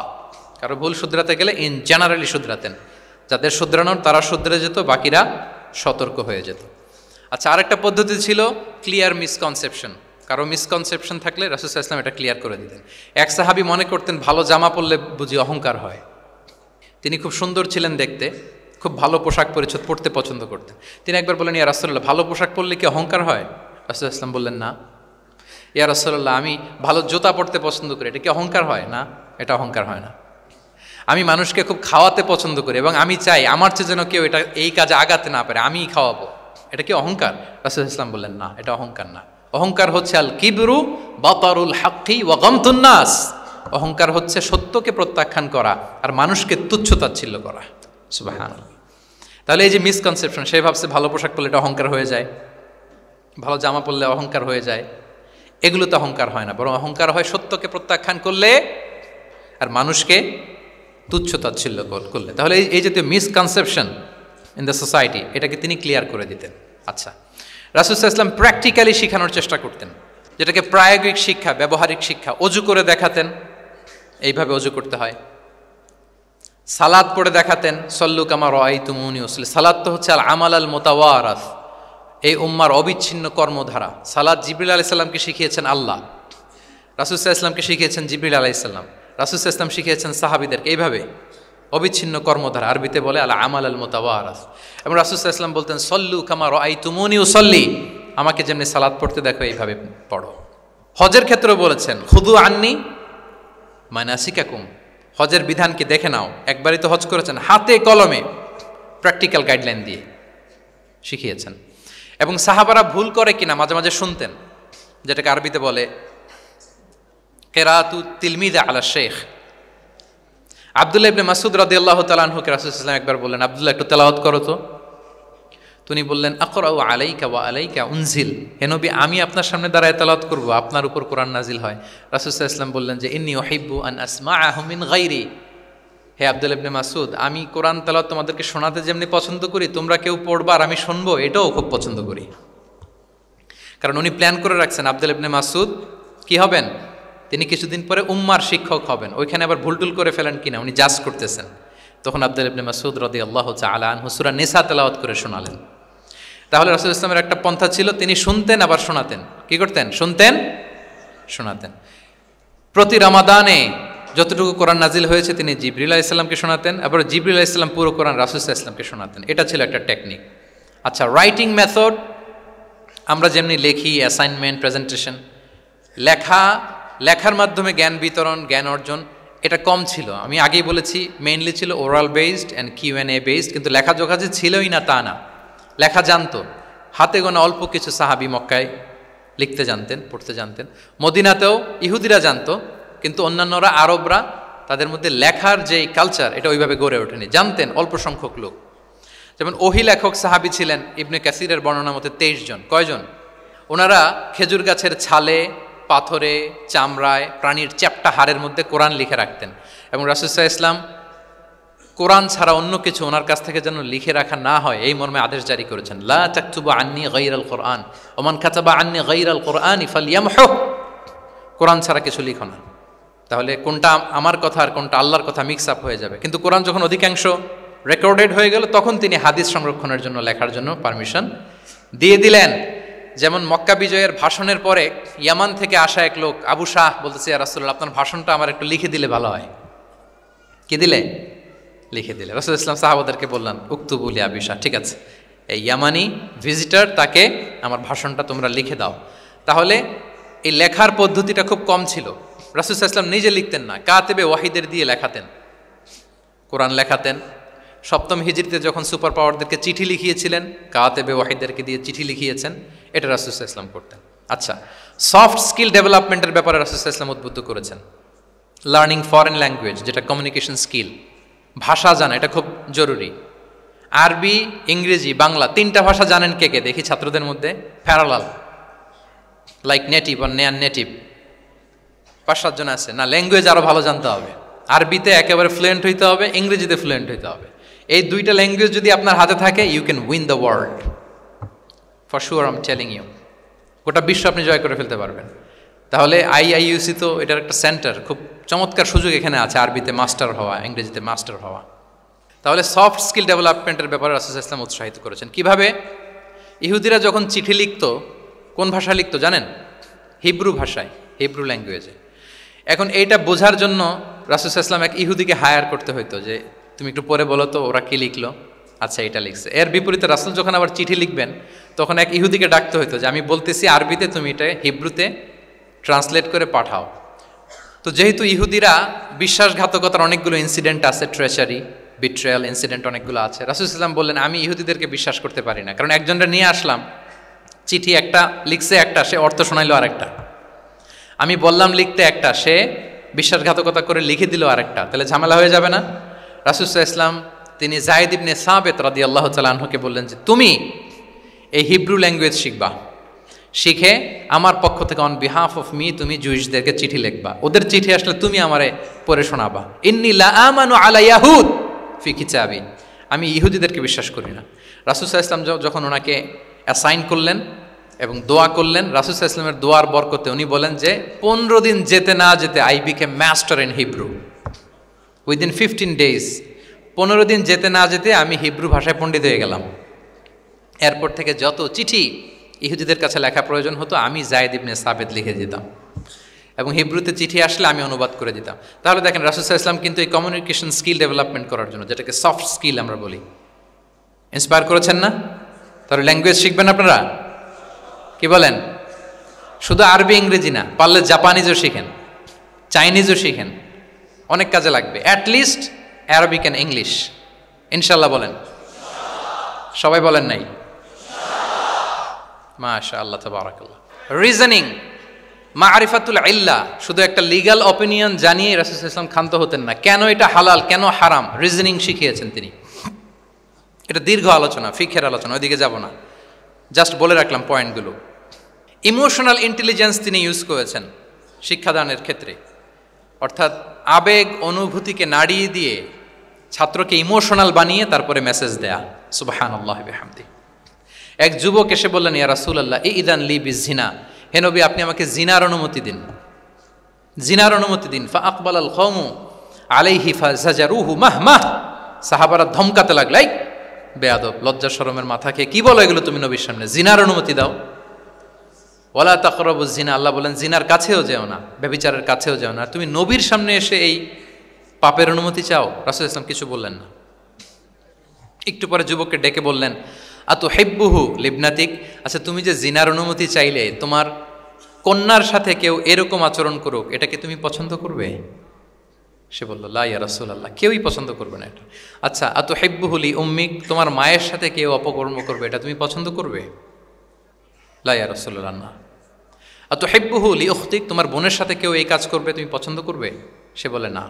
কারো ভুল শুধরাতে গেলে ইন জেনারেলি শুধরাতেন। যাদের শুধরানোর তারা শুধরে যেত, বাকিরা সতর্ক হয়ে যেত। আচ্ছা, আরেকটা পদ্ধতি ছিল ক্লিয়ার মিসকনসেপশন। কারো মিসকনসেপশন থাকলে রাসূল সাল্লাল্লাহু আলাইহি ওয়াসাল্লাম এটা ক্লিয়ার করে দিতেন। এক সাহাবী মনে করতেন ভালো জামা পরলে বুঝি অহংকার হয়। তিনি খুব সুন্দর ছিলেন দেখতে, খুব ভালো পোশাক পরিচ্ছদ পরতে পছন্দ করতেন। তিনি একবার বললেন, ইয়া রাসূলুল্লাহ, ভালো পোশাক পরলে কি অহংকার হয়? রাসূল সাল্লাল্লাহু আলাইহি ওয়াসাল্লাম বললেন, না। ইয়া রাসূলুল্লাহ, আমি ভালো জুতা পরতে পছন্দ করি, এটা কি অহংকার হয়? না, এটা অহংকার হয় না। আমি মানুষকে খুব খাওয়াতে পছন্দ করি এবং আমি চাই আমার চেয়ে যেন কেউ এটা এই কাজে আগাতে না পারে, আমিই খাওয়াবো, এটা কি অহংকার? রাসূল সাল্লাল্লাহু আলাইহি ওয়াসাল্লাম বললেন, না, এটা অহংকার না। অহংকার হচ্ছে আল কিবরু বাতারুল হাক্কি ওয়া গামতুন নাস। অহংকার হচ্ছে সত্যকে প্রত্যাখ্যান করা আর মানুষকে তুচ্ছ-তাচ্ছিল্য করা। সুবহানাল্লাহ। তাহলে এই যে মিসকনসেপশন, সে ভাবছে ভালো পোশাক পরলে এটা অহংকার হয়ে যায়, ভালো জামা পরলে অহংকার হয়ে যায়। এগুলো তো অহংকার হয় না, বরং অহংকার হয় সত্যকে প্রত্যাখ্যান করলে আর মানুষকে তুচ্ছ-তাচ্ছিল্য করলে। তাহলে এই জাতীয় মিসকনসেপশন ইন দ্য সোসাইটি, এটাকে তিনি ক্লিয়ার করে দিতেন। আচ্ছা, রাসূল সাল্লাল্লাহু আলাইহি ওয়াসাল্লাম প্র্যাকটিক্যালি শেখানোর চেষ্টা করতেন, যেটাকে প্রায়োগিক শিক্ষা, ব্যবহারিক শিক্ষা। অজু করে দেখাতেন, এইভাবে অজু করতে হয়। সালাত পড়ে দেখাতেন, সল্লু কামা রাআইতুমুনি উসাল্লি। সালাত তো হচ্ছে আল আমাল আল মুতাওয়ারাস, এই উম্মার অবিচ্ছিন্ন কর্মধারা। সালাত জিবরিল আলাইহিস সালামকে শিখিয়েছেন আল্লাহ, রাসূল সাল্লাল্লাহু আলাইহি ওয়াসাল্লামকে শিখিয়েছেন জিবরিল আলাইহিস সালাম, রাসূল সাল্লাল্লাহু আলাইহি ওয়াসাল্লাম শিখিয়েছেন সাহাবীদেরকে। এইভাবে অবিচ্ছিন্ন কর্মধারা, আরবিতে বলে আল আমাল আল মুতাওয়ারাস। এবং রাসূল সাল্লাল্লাহু আলাইহি ওয়াসাল্লাম বলতেন, সল্লু কামা রাআইতুমুনি উসাল্লি, আমাকে যেমনি সালাত পড়তে দেখো এইভাবে পড়ো। হজের ক্ষেত্রেও বলেছেন, খুদু আন্নি মানাসিকাকুম, হজের বিধানকে দেখে নাও। একবারই তো হজ করেছেন, হাতে কলমে প্র্যাকটিক্যাল গাইডলাইন দিয়ে শিখিয়েছেন। এবং সাহাবারা ভুল করে কিনা মাঝে মাঝে শুনতেন, যেটাকে আরবিতে বলে কিরাআতু তিলমিযা আলা শাইখ। আব্দুল্লাহ ইবনে মাসউদ রাদিয়াল্লাহু তাআলা আনহুকে রাসূল সাল্লাল্লাহু আলাইহি ওয়াসাল্লাম একবার বললেন, আব্দুল্লাহ একটু তেলাওয়াত করো তো। তিনি বললেন, আকরাউ আলাইকা ওয়া আলাইকা উনজিল, হে নবী, আমি আপনার সামনে দাঁড়ায় তেলাওয়াত করব, আপনার উপর কোরআন নাজিল হয়। রাসূল সাল্লাল্লাহু আলাইহি ওয়াসাল্লাম বললেন যে, ইন্নী উহিব্বু আন আসমাআহু মিন গায়রি, হে আব্দুল্লাহ ইবনে মাসউদ, আমি কোরআন তেলাওয়াত তোমাদেরকে শোনাতে যেমনি পছন্দ করি, তোমরা কেউ পড়বা আর আমি শুনবো, এটাও খুব পছন্দ করি। কারণ উনি প্ল্যান করে রাখছেন আব্দুল্লাহ ইবনে মাসউদ কি হবেন, তিনি কিছুদিন পরে উম্মার শিক্ষক হবেন। ওইখানে আবার ভুলটুল করে ফেলেন কিনা উনি জাজ করতেছেন। তখন আব্দুল্লাহ ইবনে মাসউদ রাদিয়াল্লাহু তাআলা আনহু সূরা নিসা তেলাওয়াত করে শোনালেন। তাহলে রাসূল ইসলামের একটা পন্থা ছিল, তিনি শুনতেন আবার শোনাতেন। কি করতেন? শুনতেন, শোনাতেন। প্রতি রমাদানে যতটুকু কোরআন নাজিল হয়েছে তিনি জিবরিল আলাইহিস সালামকে শোনাতেন, আবার জিবরিল আলাইহিস সালাম পুরো কোরআন রাসূল সাল্লাল্লাহু আলাইহি ওয়াসাল্লামকে শোনাতেন। এটা ছিল একটা টেকনিক। আচ্ছা, রাইটিং মেথড, আমরা যেমনি লেখি, অ্যাসাইনমেন্ট, প্রেজেন্টেশন, লেখার মাধ্যমে জ্ঞান বিতরণ, জ্ঞান অর্জন, এটা কম ছিল। আমি আগেই বলেছি, মেইনলি ছিল oral based and Q and A based. কিন্তু লেখাজোখা যে ছিলই না তা না, লেখা জানতো। হাতে গোনা অল্প কিছু সাহাবী মক্কায় লিখতে জানতেন, পড়তে জানতেন। মদিনাতেও ইহুদিরা জানতো, কিন্তু অন্যান্যরা, আরবরা, তাদের মধ্যে লেখার যে কালচার, এটা ওইভাবে গড়ে ওঠেনি। জানতেন অল্প সংখ্যক লোক। যেমন ওহী লেখক সাহাবী ছিলেন ইবনে কাসিরের বর্ণনা মতে 23 জন। কয়জন? ওনারা খেজুর গাছের ছালে, পাথরে, চামড়ায়, প্রাণীর চ্যাপ্টা হাড়ের মধ্যে কোরআন লিখে রাখতেন। এবং রাসূল সাল্লাল্লাহু আলাইহি ওয়াসাল্লাম কোরআন ছাড়া অন্য কিছু ওনার কাছ থেকে যেন লিখে রাখা না হয়, এই মর্মে আদেশ জারি করেছেন, লা তাকতুবু আন্নি গায়রাল কোরআন ওমান কাতাবা আন্নি গায়রাল কোরআনি ফালইয়ামহু। কোরআন ছাড়া কিছু লিখো না, তাহলে কোনটা আমার কথা আর কোনটা আল্লাহর কথা মিক্স আপ হয়ে যাবে। কিন্তু কোরআন যখন অধিকাংশ রেকর্ডেড হয়ে গেল, তখন তিনি হাদিস সংরক্ষণের জন্য লেখার জন্য পারমিশন দিয়ে দিলেন। যেমন মক্কা বিজয়ের ভাষণের পরে ইয়ামান থেকে আসা এক লোক আবু শাহ বলতেছে, ইয়া রাসূলুল্লাহ, আপনার ভাষণটা আমার একটু লিখে দিলে ভালো হয়। কি দিলে? লিখে দিলে। রাসূলুল্লাহ সাল্লাল্লাহু আলাইহি ওয়াসাল্লাম সাহাবাদেরকে বললেন, উক্তুবু লি আবি শাহ, ঠিক আছে, এই ইয়ামানি ভিজিটর, তাকে আমার ভাষণটা তোমরা লিখে দাও। তাহলে এই লেখার পদ্ধতিটা খুব কম ছিল। রাসূলুল্লাহ সাল্লাল্লাহু আলাইহি ওয়াসাল্লাম নিজে লিখতেন না, কাতেবে ওয়াহিদের দিয়ে লেখাতেন, কোরআন লেখাতেন। সপ্তম হিজরিতে যখন সুপার পাওয়ারদেরকে চিঠি লিখিয়েছিলেন, কাতেবে ওয়াহিদেরকে দিয়ে চিঠি লিখিয়েছেন, এটা রাসূলুল্লাহ সাল্লাল্লাহু আলাইহি ওয়াসাল্লাম করতেন। আচ্ছা, সফট স্কিল ডেভেলপমেন্টের ব্যাপারে রাসূলুল্লাহ সাল্লাল্লাহু আলাইহি ওয়াসাল্লাম উদ্বুদ্ধ করেছেন। লার্নিং ফরেন ল্যাঙ্গুয়েজ, যেটা কমিউনিকেশন স্কিল, ভাষা জানা, এটা খুব জরুরি। আরবি, ইংরেজি, বাংলা, তিনটা ভাষা জানেন কে কে? দেখি ছাত্রদের মধ্যে প্যারালাল, লাইক নেটিভ আর নেয়ার নেটিভ, 5-7 জন আছে না? ল্যাঙ্গুয়েজ আরো ভালো জানতে হবে। আরবিতে একেবারে ফ্লুয়েন্ট হইতে হবে, ইংরেজিতে ফ্লুয়েন্ট হইতে হবে। এই দুইটা ল্যাঙ্গুয়েজ যদি আপনার হাতে থাকে, you can win the world for sure, I am telling you. গোটা বিশ্ব আপনি জয় করে ফেলতে পারবেন। তাহলে আইআইইউসি তো এটার একটা সেন্টার, খুব চমৎকার সুযোগ এখানে আছে আরবিতে মাস্টার হওয়া, ইংরেজিতে মাস্টার হওয়া। তাহলে সফট স্কিল ডেভেলপমেন্টের ব্যাপারে রাসূলুল্লাহ সাল্লাল্লাহু আলাইহি ওয়াসাল্লাম উৎসাহিত করেছেন। কিভাবে? ইহুদিরা যখন চিঠি লিখতো, কোন ভাষায় লিখতো জানেন? হিব্রু ভাষায়, হিব্রু ল্যাঙ্গুয়েজে। এখন এইটা বোঝার জন্য রাসূলুল্লাহ সাল্লাল্লাহু আলাইহি ওয়াসাল্লাম এক ইহুদিকে হায়ার করতে হইতো, যে তুমি একটু পরে বলো তো ওরা কি লিখলো। আচ্ছা, এটা লিখছে। এর বিপরীতে রাসূল যখন আবার চিঠি লিখবেন, তখন এক ইহুদিকে ডাকতে হইতো যে আমি বলতেছি আরবিতে, তুমি এটা হিব্রুতে ট্রান্সলেট করে পাঠাও। তো যেহেতু ইহুদিরা বিশ্বাসঘাতকতার অনেকগুলো ইনসিডেন্ট আছে, ট্রেচারি, বিট্রেয়াল ইনসিডেন্ট অনেকগুলো আছে, রাসূল সাল্লাল্লাহু আলাইহি ওয়াসাল্লাম বললেন আমি ইহুদিদেরকে বিশ্বাস করতে পারি না, কারণ একজনটা নিয়ে আসলাম, চিঠি একটা লিখছে একটা, সে অর্থ শোনাইলো আরেকটা। আমি বললাম লিখতে একটা, সে বিশ্বাসঘাতকতা করে লিখে দিল আরেকটা, তাহলে ঝামেলা হয়ে যাবে না? রাসূল সাল্লাল্লাহু আলাইহি ওয়াসাল্লাম তিনি যায়েদ ইবনে সাবিত রাদিয়াল্লাহু তাআলা আনহুকে বললেন যে তুমি এই হিব্রু ল্যাঙ্গুয়েজ শিখবা, শিখে আমার পক্ষ থেকে অন বিহাফ অফ মি তুমি জুইশদেরকে চিঠি লিখবা, ওদের চিঠি আসলে তুমি আমারে পড়ে শোনাবা। ইন্নী লা আমানু আলা ইয়াহুদ ফি কিতাবি, আমি ইহুদিদেরকে বিশ্বাস করি না। রাসূল সাল্লাল্লাহু আলাইহি ওয়াসাল্লাম যখন ওনাকে অ্যাসাইন করলেন এবং দোয়া করলেন, রাসূল সাল্লাল্লাহু আলাইহি ওয়াসাল্লামের দোয়ার বরকতে উনি বলেন যে 15 দিন যেতে না যেতে I became master in Hebrew within 15 days। 15 দিন যেতে না যেতে আমি হিব্রু ভাষায় পণ্ডিত হয়ে গেলাম। এরপর থেকে যত চিঠি ইহুদিদের কাছে লেখা প্রয়োজন হতো, আমি যায়েদ ইবনে সাবিত লিখে দিতাম, এবং হিব্রুতে চিঠি আসলে আমি অনুবাদ করে দিতাম। তাহলে দেখেন রাসূল সাল্লাল্লাহু আলাইহি ওয়াসাল্লাম কিন্তু এই কমিউনিকেশন স্কিল ডেভেলপমেন্ট করার জন্য, যেটাকে সফট স্কিল আমরা বলি, ইন্সপায়ার করেছেন না? তাহলে ল্যাঙ্গুয়েজ শিখবেন আপনারা, কি বলেন? শুধু আরবি ইংরেজি না, পারলে জাপানিজও শিখেন, চাইনিজও শিখেন, অনেক কাজে লাগবে। অ্যাটলিস্ট অ্যারাবিক অ্যান্ড ইংলিশ, ইনশাল্লাহ বলেন। সবাই বলেন নাই? মাশাআল্লাহ, তাবারাকাল্লাহ। রিজনিং, মারিফাতুল ইল্লাহ, শুধু একটা লিগ্যাল অপিনিয়ন জানিয়ে রাসূল সাল্লাল্লাহু আলাইহি ওয়াসাল্লাম ক্ষান্ত হতেন না। কেন এটা হালাল, কেন হারাম, রিজনিং শিখিয়েছেন তিনি। এটা দীর্ঘ আলোচনা, ফিকহের আলোচনা, ওইদিকে যাব না, জাস্ট বলে রাখলাম পয়েন্টগুলো। ইমোশনাল ইন্টেলিজেন্স তিনি ইউজ করেছেন শিক্ষাদানের ক্ষেত্রে, অর্থাৎ আবেগ অনুভূতিকে নাড়িয়ে দিয়ে ছাত্রকে ইমোশনাল বানিয়ে তারপরে মেসেজ দেয়া। সুবহানাল্লাহি ওয়া বিহামদিহি। এক যুবক এসে বললেন, ইয়া রাসূলুল্লাহ ইযান লি বিজিনা, হে নবী আপনি আমাকে জিনার অনুমতি দিন, জিনার অনুমতি দিন। ফা আকবালাল কওমু আলাইহি ফাজাজারুহু মাহমাহ, সাহাবারা ধমকাতে লাগলো, এই বেয়াদব, লজ্জা শরমের মাথা খেয়ে কি বলো এগুলো তুমি নবীর সামনে, জিনার অনুমতি দাও। ওয়ালা তাকরাবুজ জিনা, আল্লাহ বলেন জিনার কাছেও যেও না, ব্যভিচারের কাছেও যেও না। তুমি নবীর সামনে এসে এই পাপের অনুমতি চাও? রাসূল সাল্লাল্লাহু আলাইহি ওয়াসাল্লাম কিছু বললেন না। একটু পরে যুবককে ডেকে বললেন, আতুহিব্বুহু লিবনাতিক, আচ্ছা তুমি যে জিনার অনুমতি চাইলে তোমার কন্যার সাথে কেউ এরকম আচরণ করুক, এটা কি তুমি পছন্দ করবে? সে বলল, লা ইয়া রাসূলুল্লাহ, কেউই পছন্দ করবে না এটা। আচ্ছা, আতুহিব্বুহু লি উম্মিক, তোমার মায়ের সাথে কেউ অপকর্ম করবে, এটা তুমি পছন্দ করবে? লা ইয়া রাসূলুল্লাহ, না। আতুহিব্বুহু লি উখতিক, তোমার বোনের সাথে কেউ এই কাজ করবে, তুমি পছন্দ করবে? সে বলে না।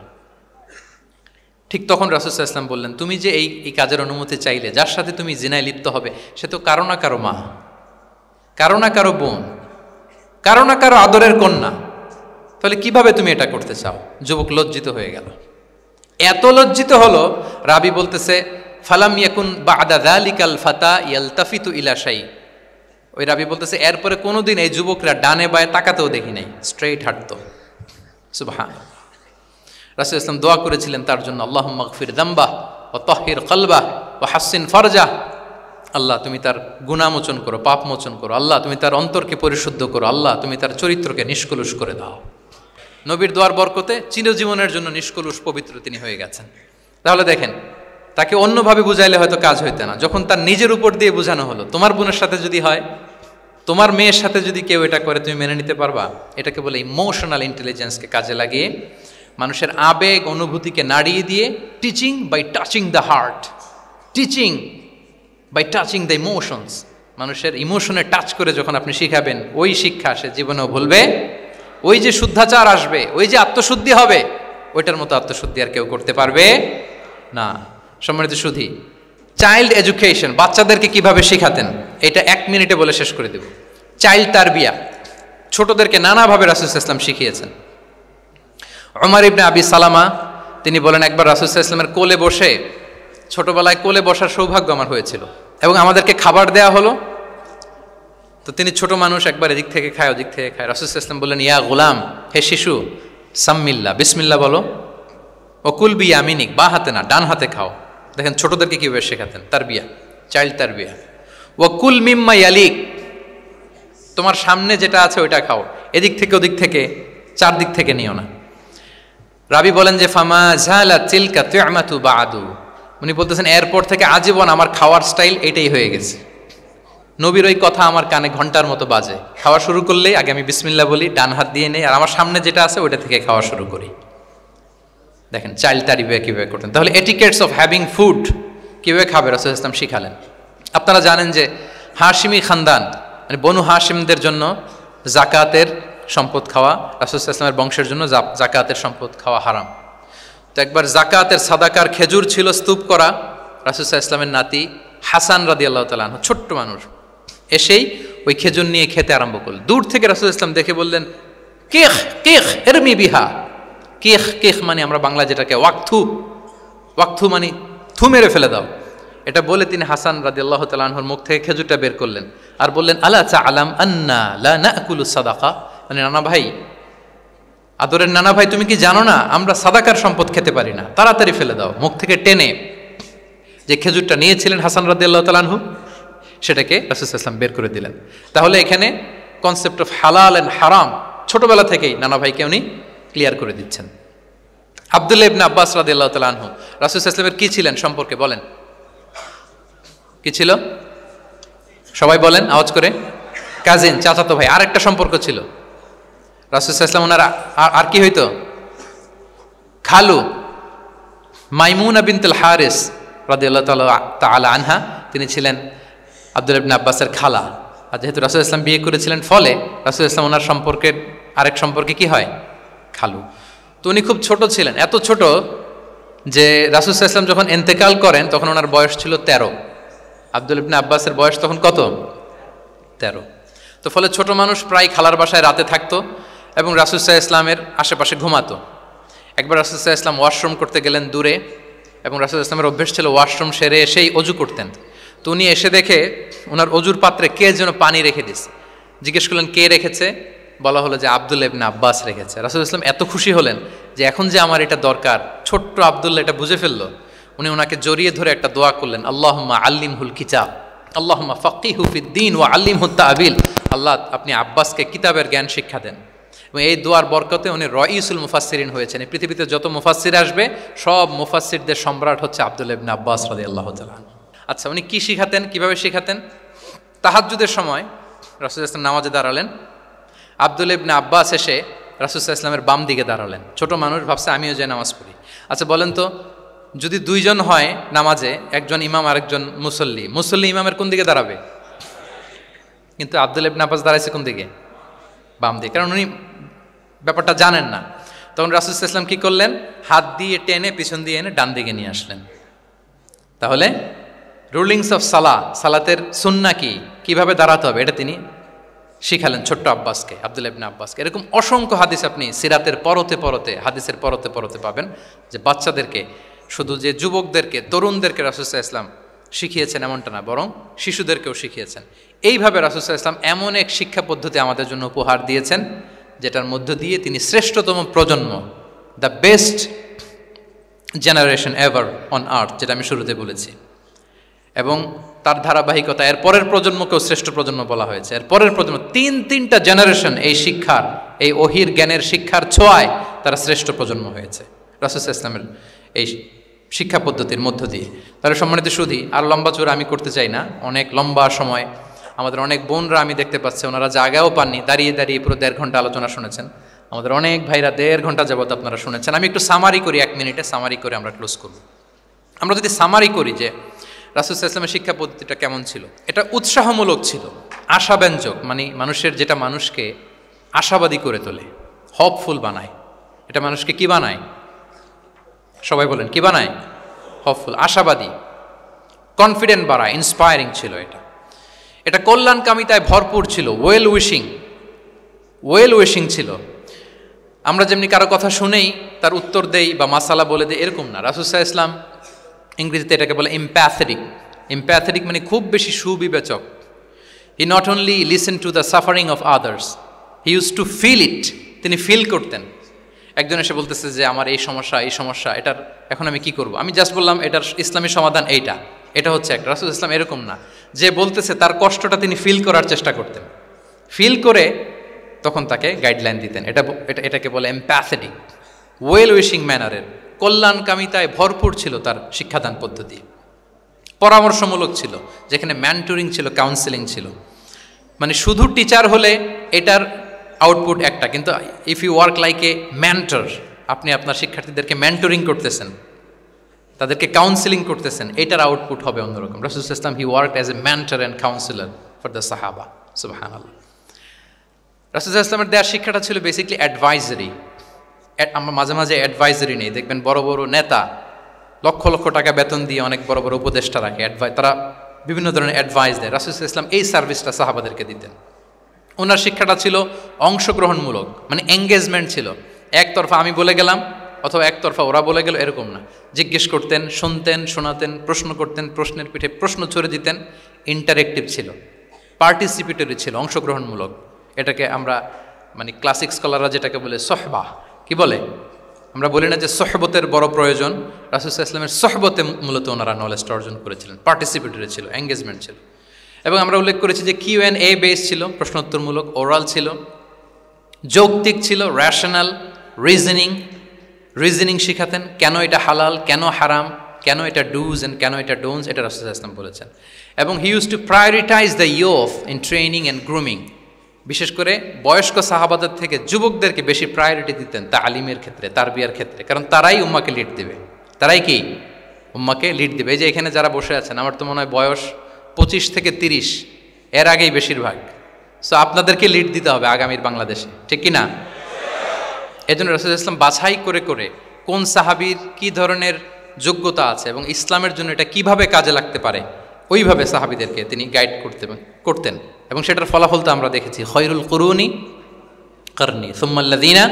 ঠিক তখন রাসূল সাল্লাল্লাহু আলাইহি ওয়াসাল্লাম বললেন, তুমি যে এই কাজের অনুমতি চাইলে, যার সাথে তুমি জিনায় লিপ্ত হবে, সে তো কারো না কারো মা, কারো না কারো বোন, কারো না কারো আদরের কন্যা, তাহলে কিভাবে তুমি এটা করতে চাও? যুবক লজ্জিত হয়ে গেল। এত লজ্জিত হলো, রাবি বলতেছে ফালাম ইয়াকুন বা'দা যালিকাল ফাতা ইয়ালতাফিতু ইলা শাই। ওই রাবি বলতেছে এরপরে কোনোদিন এই যুবকরা ডানে বায়ে তাকাতেও দেখি নাই, স্ট্রেইট হাঁটতো। সুবহান। রাসূল ইসলাম দোয়া করেছিলেন তার জন্য, আল্লাহুম্মা গফির যামবাহ ওয়া তাহহির কলবাহ ওয়া হাসসিন ফারজাহ। আল্লাহ তুমি তার গুনাহ মোচন করো, পাপ মোচন করো। আল্লাহ তুমি তার অন্তরকে পরিশুদ্ধ করো। আল্লাহ তুমি তার চরিত্রকে নিষ্কলুষ করে দাও। নবীর দোয়ার বরকতে চিরজীবনের জন্য নিষ্কলুষ পবিত্র তিনি হয়ে গেছেন। তাহলে দেখেন, তাকে অন্যভাবে বুঝাইলে হয়তো কাজ হইতো না, যখন তার নিজের উপর দিয়ে বোঝানো হলো। তোমার বোনের সাথে যদি হয়, তোমার মেয়ের সাথে যদি কেউ এটা করে, তুমি মেনে নিতে পারবা? এটাকে বলে ইমোশনাল ইন্টেলিজেন্সকে কাজে লাগিয়ে, মানুষের আবেগ অনুভূতিকে নাড়িয়ে দিয়ে, teaching by touching the heart, teaching by touching the emotions. মানুষের ইমোশনে টাচ করে যখন আপনি শিখাবেন, ওই শিক্ষা সে জীবনেও ভুলবে। ওই যে শুদ্ধাচার আসবে, ওই যে আত্মশুদ্ধি হবে, ওইটার মতো আত্মশুদ্ধি আর কেউ করতে পারবে না। সম্মানিত সুধী, চাইল্ড এডুকেশন, বাচ্চাদেরকে কিভাবে শিখাতেন, এটা 1 মিনিটে বলে শেষ করে দেব। চাইল্ড তারবিয়া, ছোটদেরকে নানাভাবে রাসূল সাল্লাল্লাহু আলাইহি ওয়াসাল্লাম শিখিয়েছেন। ওমর ইবনে আবি সালামা তিনি বলেন, একবার রাসূল সাল্লাল্লাহু আলাইহি ওয়াসাল্লামের কোলে বসে, ছোটবেলায় কোলে বসার সৌভাগ্য আমার হয়েছিল, এবং আমাদেরকে খাবার দেয়া হলো। তো তিনি ছোট মানুষ, একবার এদিক থেকে খায় ওদিক থেকে খায়। রাসূল সাল্লাল্লাহু আলাইহি ওয়াসাল্লাম বললেন, ইয়া গোলাম, হে শিশু, সাম্মিল্লাহ, বিসমিল্লাহ বলো, ওকুল বিয়ামিনিক, বা হাতে না ডান হাতে খাও। দেখেন ছোটদেরকে কিভাবে শেখাতেন, তারবিয়া, চাইল্ড তারবিয়া। ওয়াকুল মিম্মা ইয়ালিক, তোমার সামনে যেটা আছে ওইটা খাও, এদিক থেকে ওদিক থেকে, চারদিক থেকে নিও না। রাবি বলেন যে ফামা জালা তিলকা তু'মাতু বাদু, উনি বলতেছেন এরপর থেকে আজীবন আমার খাওয়ার স্টাইল এটাই হয়ে গেছে। নবীর ওই কথা আমার কানে ঘন্টার মতো বাজে। খাওয়া শুরু করলেই আগে আমি বিসমিল্লাহ বলি, ডান হাত দিয়ে নেই, আর আমার সামনে যেটা আছে ওইটা থেকে খাওয়া শুরু করি। দেখেন চাইল্ড তারবিয়া কিভাবে করতেন। তাহলে এটিকেটস অফ হ্যাভিং ফুড কিভাবে খাবে রাসূল ইসলাম শিখালেন। আপনারা জানেন যে হাশিমি খানদান, মানে বনু হাশিমদের জন্য জাকাতের সম্পদ খাওয়া, রাসূল ইসলামের বংশের জন্য জাকাতের সম্পদ খাওয়া হারাম। তো একবার জাকাতের সাদাকার খেজুর ছিল স্তূপ করা, রাসূল ইসলামের নাতি হাসান রাদিয়াল্লাহু তাআলা আনহু, ছোট্ট মানুষ, এসেই ওই খেজুর নিয়ে খেতে আরম্ভ করল। দূর থেকে রাসূল ইসলাম দেখে বললেন, কেখ কেখ এরমি বিহা। কেখ কেখ মানে আমরা বাংলা যেটাকে ওয়াক্থু, ওয়াক্থু মানে থু মেরে ফেলে দাও। এটা বলে তিনি হাসান রাদিয়াল্লাহু তাআলা আনহুর মুখ থেকে খেজুরটা বের করলেন আর বললেন, আলা তা'লাম আন্না লা নাকুলু সাদাকা, মানে নানা ভাই, আদরের নানা ভাই, তুমি কি জানো না আমরা সাদাকার সম্পদ খেতে পারি না, তাড়াতাড়ি ফেলে দাও। মুখ থেকে টেনে যে খেজুরটা নিয়েছিলেন হাসান রাদিয়াল্লাহু তাআলা আনহু, সেটাকে রাসূল সাল্লাল্লাহু আলাইহি ওয়াসাল্লাম বের করে দিলেন। তাহলে এখানে কনসেপ্ট অফ হালাল এন্ড হারাম ছোটবেলা থেকেই নানা ভাইকে উনি ক্লিয়ার করে দিচ্ছেন। আব্দুল্লাহ ইবনে আব্বাস রাদিয়াল্লাহু তাআলা আনহু রাসূল সাল্লাল্লাহু আলাইহি ওয়াসাল্লামের কি ছিলেন সম্পর্কে বলেন, কি ছিল? সবাই বলেন আওয়াজ করে। কাজিন, চাচাতো ভাই। আরেকটা সম্পর্ক ছিল রাসূল সাল্লাল্লাহু আলাইহি ওয়াসাল্লাম ওনার আর কি হইতো? খালু মাইমুনা বিনতুল হারিস রাদিয়াল্লাহু তাআলা আনহা, তিনি ছিলেন আব্দুল্লাহ ইবনে আব্বাসের খালা। আর যেহেতু রাসূল ইসলাম বিয়ে করেছিলেন, ফলে রাসূল ইসলাম ওনার সম্পর্কের আরেক সম্পর্কে কি হয়? খালু। তো উনি খুব ছোট ছিলেন, এত ছোট যে রাসূল ইসলাম যখন ইন্তেকাল করেন তখন ওনার বয়স ছিল 13। আব্দুল্লাহ ইবনে আব্বাসের বয়স তখন কত? 13। তো ফলে ছোট মানুষ প্রায় খালার বাসায় রাতে থাকতো এবং রাসূল ইসলামের আশেপাশে ঘুমাতো। একবার রাসূল ইসলাম ওয়াশরুম করতে গেলেন দূরে, এবং রাসূল ইসলামের অভ্যেস ছিল ওয়াশরুম সেরে এসেই অজু করতেন। তো উনি এসে দেখে ওনার অজুর পাত্রে কে যেন পানি রেখে দিছে। জিজ্ঞেস করলেন কে রেখেছে? বলা হলো যে আব্দুল্লাহ ইবনে আব্বাস রেখেছে। রাসূল ইসলাম এত খুশি হলেন যে এখন যে আমার এটা দরকার, ছোট্ট আব্দুল্লাহ এটা বুঝে ফেললো। উনি ওনাকে জড়িয়ে ধরে একটা দোয়া করলেন, আল্লাহুম্মা আল্লিমহুল কিতাব, আল্লাহুম্মা ফাক্কিহু ফিদ্দীন ওয়া আল্লিমহুত তা'বিল। আল্লাহ আপনি আব্বাসকে কিতাবের জ্ঞান শিক্ষা দেন। এবং এই দোয়ার বরকতে উনি রাইসুল মুফাসসিরিন হয়েছেন। এই পৃথিবীতে যত মুফাসসির আসবে সব মুফাসসিরদের সম্রাট হচ্ছে আব্দুল্লাহ ইবনে আব্বাস রাদিয়াল্লাহু তাআলা। আচ্ছা, উনি কি শিখাতেন, কিভাবে শিখাতেন? তাহাজ্জুদের সময় রাসূল ইসলাম নামাজে দাঁড়ালেন, আব্দুল্লাহ ইবনে আব্বাস এসে রাসূল ইসলামের বাম দিকে দাঁড়ালেন। ছোট মানুষ ভাবছে আমিও যে নামাজ পড়ি। আচ্ছা বলেন তো, যদি দুইজন হয় নামাজে, একজন ইমাম আরেকজন মুসল্লি, মুসল্লি ইমামের কোন দিকে দাঁড়াবে? কিন্তু আব্দুল্লাহ ইবনে আব্বাস দাঁড়াইছে কোন দিকে? বাম দিকে, কারণ উনি ব্যাপারটা জানেন না। তখন রাসূল ইসলাম কি করলেন? হাত দিয়ে টেনে পিছন দিয়ে এনে ডান দিকে নিয়ে আসলেন। তাহলে রুলিংস অফ সালাতের সুন্নাহ কি, কিভাবে দাঁড়াতে হবে, এটা তিনি শিখালেন ছোট্ট আব্বাসকে, আব্দুল্লাহ ইবনে আব্বাসকে। এরকম অসংখ্য হাদিস আপনি সিরাতের পরতে পরতে, হাদিসের পরতে পরতে পাবেন, যে বাচ্চাদেরকে, শুধু যে যুবকদেরকে, তরুণদেরকে রাসূল সাল্লাল্লাহু আলাইহি ওয়াসাল্লাম শিখিয়েছেন এমনটা না, বরং শিশুদেরকেও শিখিয়েছেন। এইভাবে রাসূল সাল্লাল্লাহু আলাইহি ওয়াসাল্লাম এমন এক শিক্ষা পদ্ধতি আমাদের জন্য উপহার দিয়েছেন, যেটার মধ্য দিয়ে তিনি শ্রেষ্ঠতম প্রজন্ম, the best generation ever on আর্থ, যেটা আমি শুরুতে বলেছি, এবং তার ধারাবাহিকতা এর পরের প্রজন্মকেও শ্রেষ্ঠ প্রজন্ম বলা হয়েছে। এর পরের প্রজন্ম, তিনটা জেনারেশন এই শিক্ষার, এই ওহির জ্ঞানের শিক্ষার ছোঁয়ায় তারা শ্রেষ্ঠ প্রজন্ম হয়েছে রাসূল সাল্লাল্লাহু আলাইহি ওয়াসাল্লামের এই শিক্ষা পদ্ধতির মধ্য দিয়ে। তাহলে সম্মানিত সুধী, আর লম্বা চূড়া আমি করতে চাই না, অনেক লম্বা সময় আমাদের অনেক বোনরা আমি দেখতে পাচ্ছি ওনারা জায়গাও পাননি, দাঁড়িয়ে দাঁড়িয়ে পুরো 1.5 ঘন্টা আলোচনা শুনেছেন। আমাদের অনেক ভাইরা 1.5 ঘন্টা যাবত আপনারা শুনেছেন। আমি একটু সামারি করি, 1 মিনিটে সামারি করে আমরা ক্লোজ করব। আমরা যদি সামারি করি যে রাসূল সাল্লাল্লাহু আলাইহি ওয়াসাল্লামের শিক্ষা পদ্ধতিটা কেমন ছিল, এটা উৎসাহমূলক ছিল, আশাব্যঞ্জক, মানে মানুষের, যেটা মানুষকে আশাবাদী করে তোলে, হপফুল বানায়। এটা মানুষকে কি বানায়? সবাই বলেন, কি বানায়? হপফুল, আশাবাদী, কনফিডেন্ট বাড়ায়, ইন্সপায়ারিং ছিল। এটা কল্যাণকামিতায় ভরপুর ছিল, ওয়েল উইশিং ছিল। আমরা যেমনি কারো কথা শুনেই তার উত্তর দেই বা মাসালা বলে দেই, এরকম না। রাসূল সাল্লাল্লাহু আলাইহি ওয়াসাল্লাম, ইংরেজিতে এটাকে বলে এমপ্যাথেটিক, মানে খুব বেশি সুবিবেচক। He not only listen to the suffering of others, he use to feel it. তিনি ফিল করতেন। একজন এসে বলতেছে যে আমার এই সমস্যা, এটার এখন আমি কি করব? আমি জাস্ট বললাম এটার ইসলামী সমাধান এটা হচ্ছে একটা। রাসূল ইসলাম এরকম না, যে বলতেছে তার কষ্টটা তিনি ফিল করার চেষ্টা করতেন, ফিল করে তখন তাকে গাইডলাইন দিতেন। এটাকে বলে এমপ্যাথেটিক, ওয়েল উইশিং ম্যানারের, কল্যাণকামিতায় ভরপুর ছিল তার শিক্ষাদান পদ্ধতি। পরামর্শমূলক ছিল, যেখানে মেন্টরিং ছিল, কাউন্সেলিং ছিল। মানে শুধু টিচার হলে এটার আউটপুট একটা, কিন্তু if you work like a mentor, আপনি আপনার শিক্ষার্থীদেরকে মেন্টরিং করতেছেন, তাদেরকে কাউন্সেলিং করতেছেন, এটার আউটপুট হবে অন্যরকম। রাসূল সাল্লাল্লাহু আলাইহি ওয়াসাল্লাম হি worked as a mentor and councillor for the সাহাবা। সুবহানাল্লাহ। রাসূল সাল্লাল্লাহু আলাইহি ওয়াসাল্লামের দেওয়ার শিক্ষাটা ছিল বেসিক্যালি অ্যাডভাইজারি। আমরা মাঝে মাঝে অ্যাডভাইজারি নেই, দেখবেন বড় বড় নেতা লক্ষ লক্ষ টাকা বেতন দিয়ে অনেক বড় বড় উপদেষ্টা রাখে, তারা বিভিন্ন ধরনের অ্যাডভাইস দেয়। রাসূল সাল্লাল্লাহু আলাইহি ওয়াসাল্লাম এই সার্ভিসটা সাহাবাদেরকে দিতেন। ওনার শিক্ষাটা ছিল অংশগ্রহণমূলক, মানে এঙ্গেজমেন্ট ছিল। একতরফা আমি বলে গেলাম অথবা একতরফা ওরা বলে গেল, এরকম না। জিজ্ঞেস করতেন, শুনতেন, শোনাতেন, প্রশ্ন করতেন, প্রশ্নের পিঠে প্রশ্ন ছড়ে দিতেন। ইন্টারেক্টিভ ছিল, পার্টিসিপেটরি ছিল, অংশগ্রহণমূলক। এটাকে আমরা, মানে ক্লাসিক স্কলাররা যেটাকে বলে সহবাহ, কি বলে? আমরা বলি না যে সহবতের বড় প্রয়োজন? রাসূল সাল্লাল্লাহু আলাইহি ওয়াসাল্লামের সহবতে মূলত ওনারা নলেজটা অর্জন করেছিলেন, পার্টিসিপেটরি ছিল, এঙ্গেজমেন্ট ছিল। এবং আমরা উল্লেখ করেছি যে Q&A বেস ছিল, প্রশ্নোত্তরমূলক, ওরাল ছিল, যৌক্তিক ছিল, র্যাশনাল, রিজনিং শিখাতেন। কেন এটা হালাল, কেন হারাম, কেন এটা ডুজ অ্যান্ড কেন এটা ডোন্টস, এটা রাসূল সাল্লাল্লাহু আলাইহি ওয়াসাল্লাম বলেছেন। এবং হি use two prioritise the youth in training and grooming. বিশেষ করে বয়স্ক সাহাবাদের থেকে যুবকদেরকে বেশি প্রায়োরিটি দিতেন তালিমের ক্ষেত্রে, তারবিয়ার ক্ষেত্রে, কারণ তারাই উম্মাকে লিড দেবে। তারাই কি উম্মাকে লিড দেবে। এই যে এখানে যারা বসে আছেন, আমার তো মনে হয় বয়স 25 থেকে 30, এর আগেই বেশিরভাগ। সো আপনাদেরকে লিড দিতে হবে আগামীর বাংলাদেশে, ঠিক কি না? এই জন্য রাসূল সাল্লাল্লাহু আলাইহি ওয়াসাল্লাম বাছাই করে করে কোন সাহাবীর কি ধরনের যোগ্যতা আছে এবং ইসলামের জন্য এটা কিভাবে কাজে লাগতে পারে, ওইভাবে সাহাবীদেরকে তিনি গাইড করতেন। এবং সেটার ফলাফল তো আমরা দেখেছি, খয়রুল কুরুনি করনি সুম্মাল্লাযীনা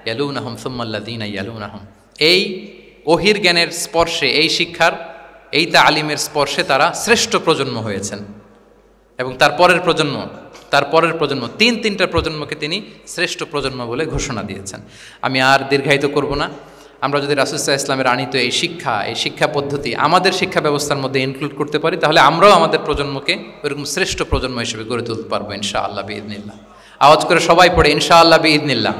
ইয়ালুনাহুম সুম্মাল্লাযীনা ইয়ালুনাহুম। এই ওহির জ্ঞানের স্পর্শে, এই শিক্ষার, এই তালিমের স্পর্শে তারা শ্রেষ্ঠ প্রজন্ম হয়েছেন। এবং তার পরের প্রজন্ম, তিনটা প্রজন্মকে তিনি শ্রেষ্ঠ প্রজন্ম বলে ঘোষণা দিয়েছেন। আমি আর দীর্ঘায়িত করব না। আমরা যদি রাসূল সাল্লাল্লাহু আলাইহি ওয়াসাল্লামের আনিত এই শিক্ষা পদ্ধতি আমাদের শিক্ষা ব্যবস্থার মধ্যে ইনক্লুড করতে পারি, তাহলে আমরাও আমাদের প্রজন্মকে ওইরকম শ্রেষ্ঠ প্রজন্ম হিসেবে গড়ে তুলতে পারবো ইনশাআল্লাহ বিইذনিল্লাহ। আওয়াজ করে সবাই পড়ে ইনশাআল্লাহ বিইذনিল্লাহ।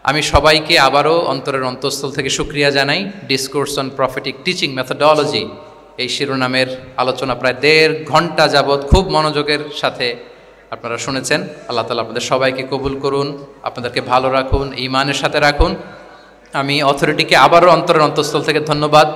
আমি সবাইকে আবারও অন্তরের অন্তঃস্থল থেকে শুকরিয়া জানাই। Discourse on prophetic teaching methodology, এই শিরোনামের আলোচনা প্রায় 1.5 ঘন্টা যাবৎ খুব মনোযোগের সাথে আপনারা শুনেছেন। আল্লাহ তাআলা আপনাদের সবাইকে কবুল করুন, আপনাদেরকে ভালো রাখুন, ঈমানের সাথে রাখুন। আমি অথরিটিকে আবারও অন্তরের অন্তঃস্থল থেকে ধন্যবাদ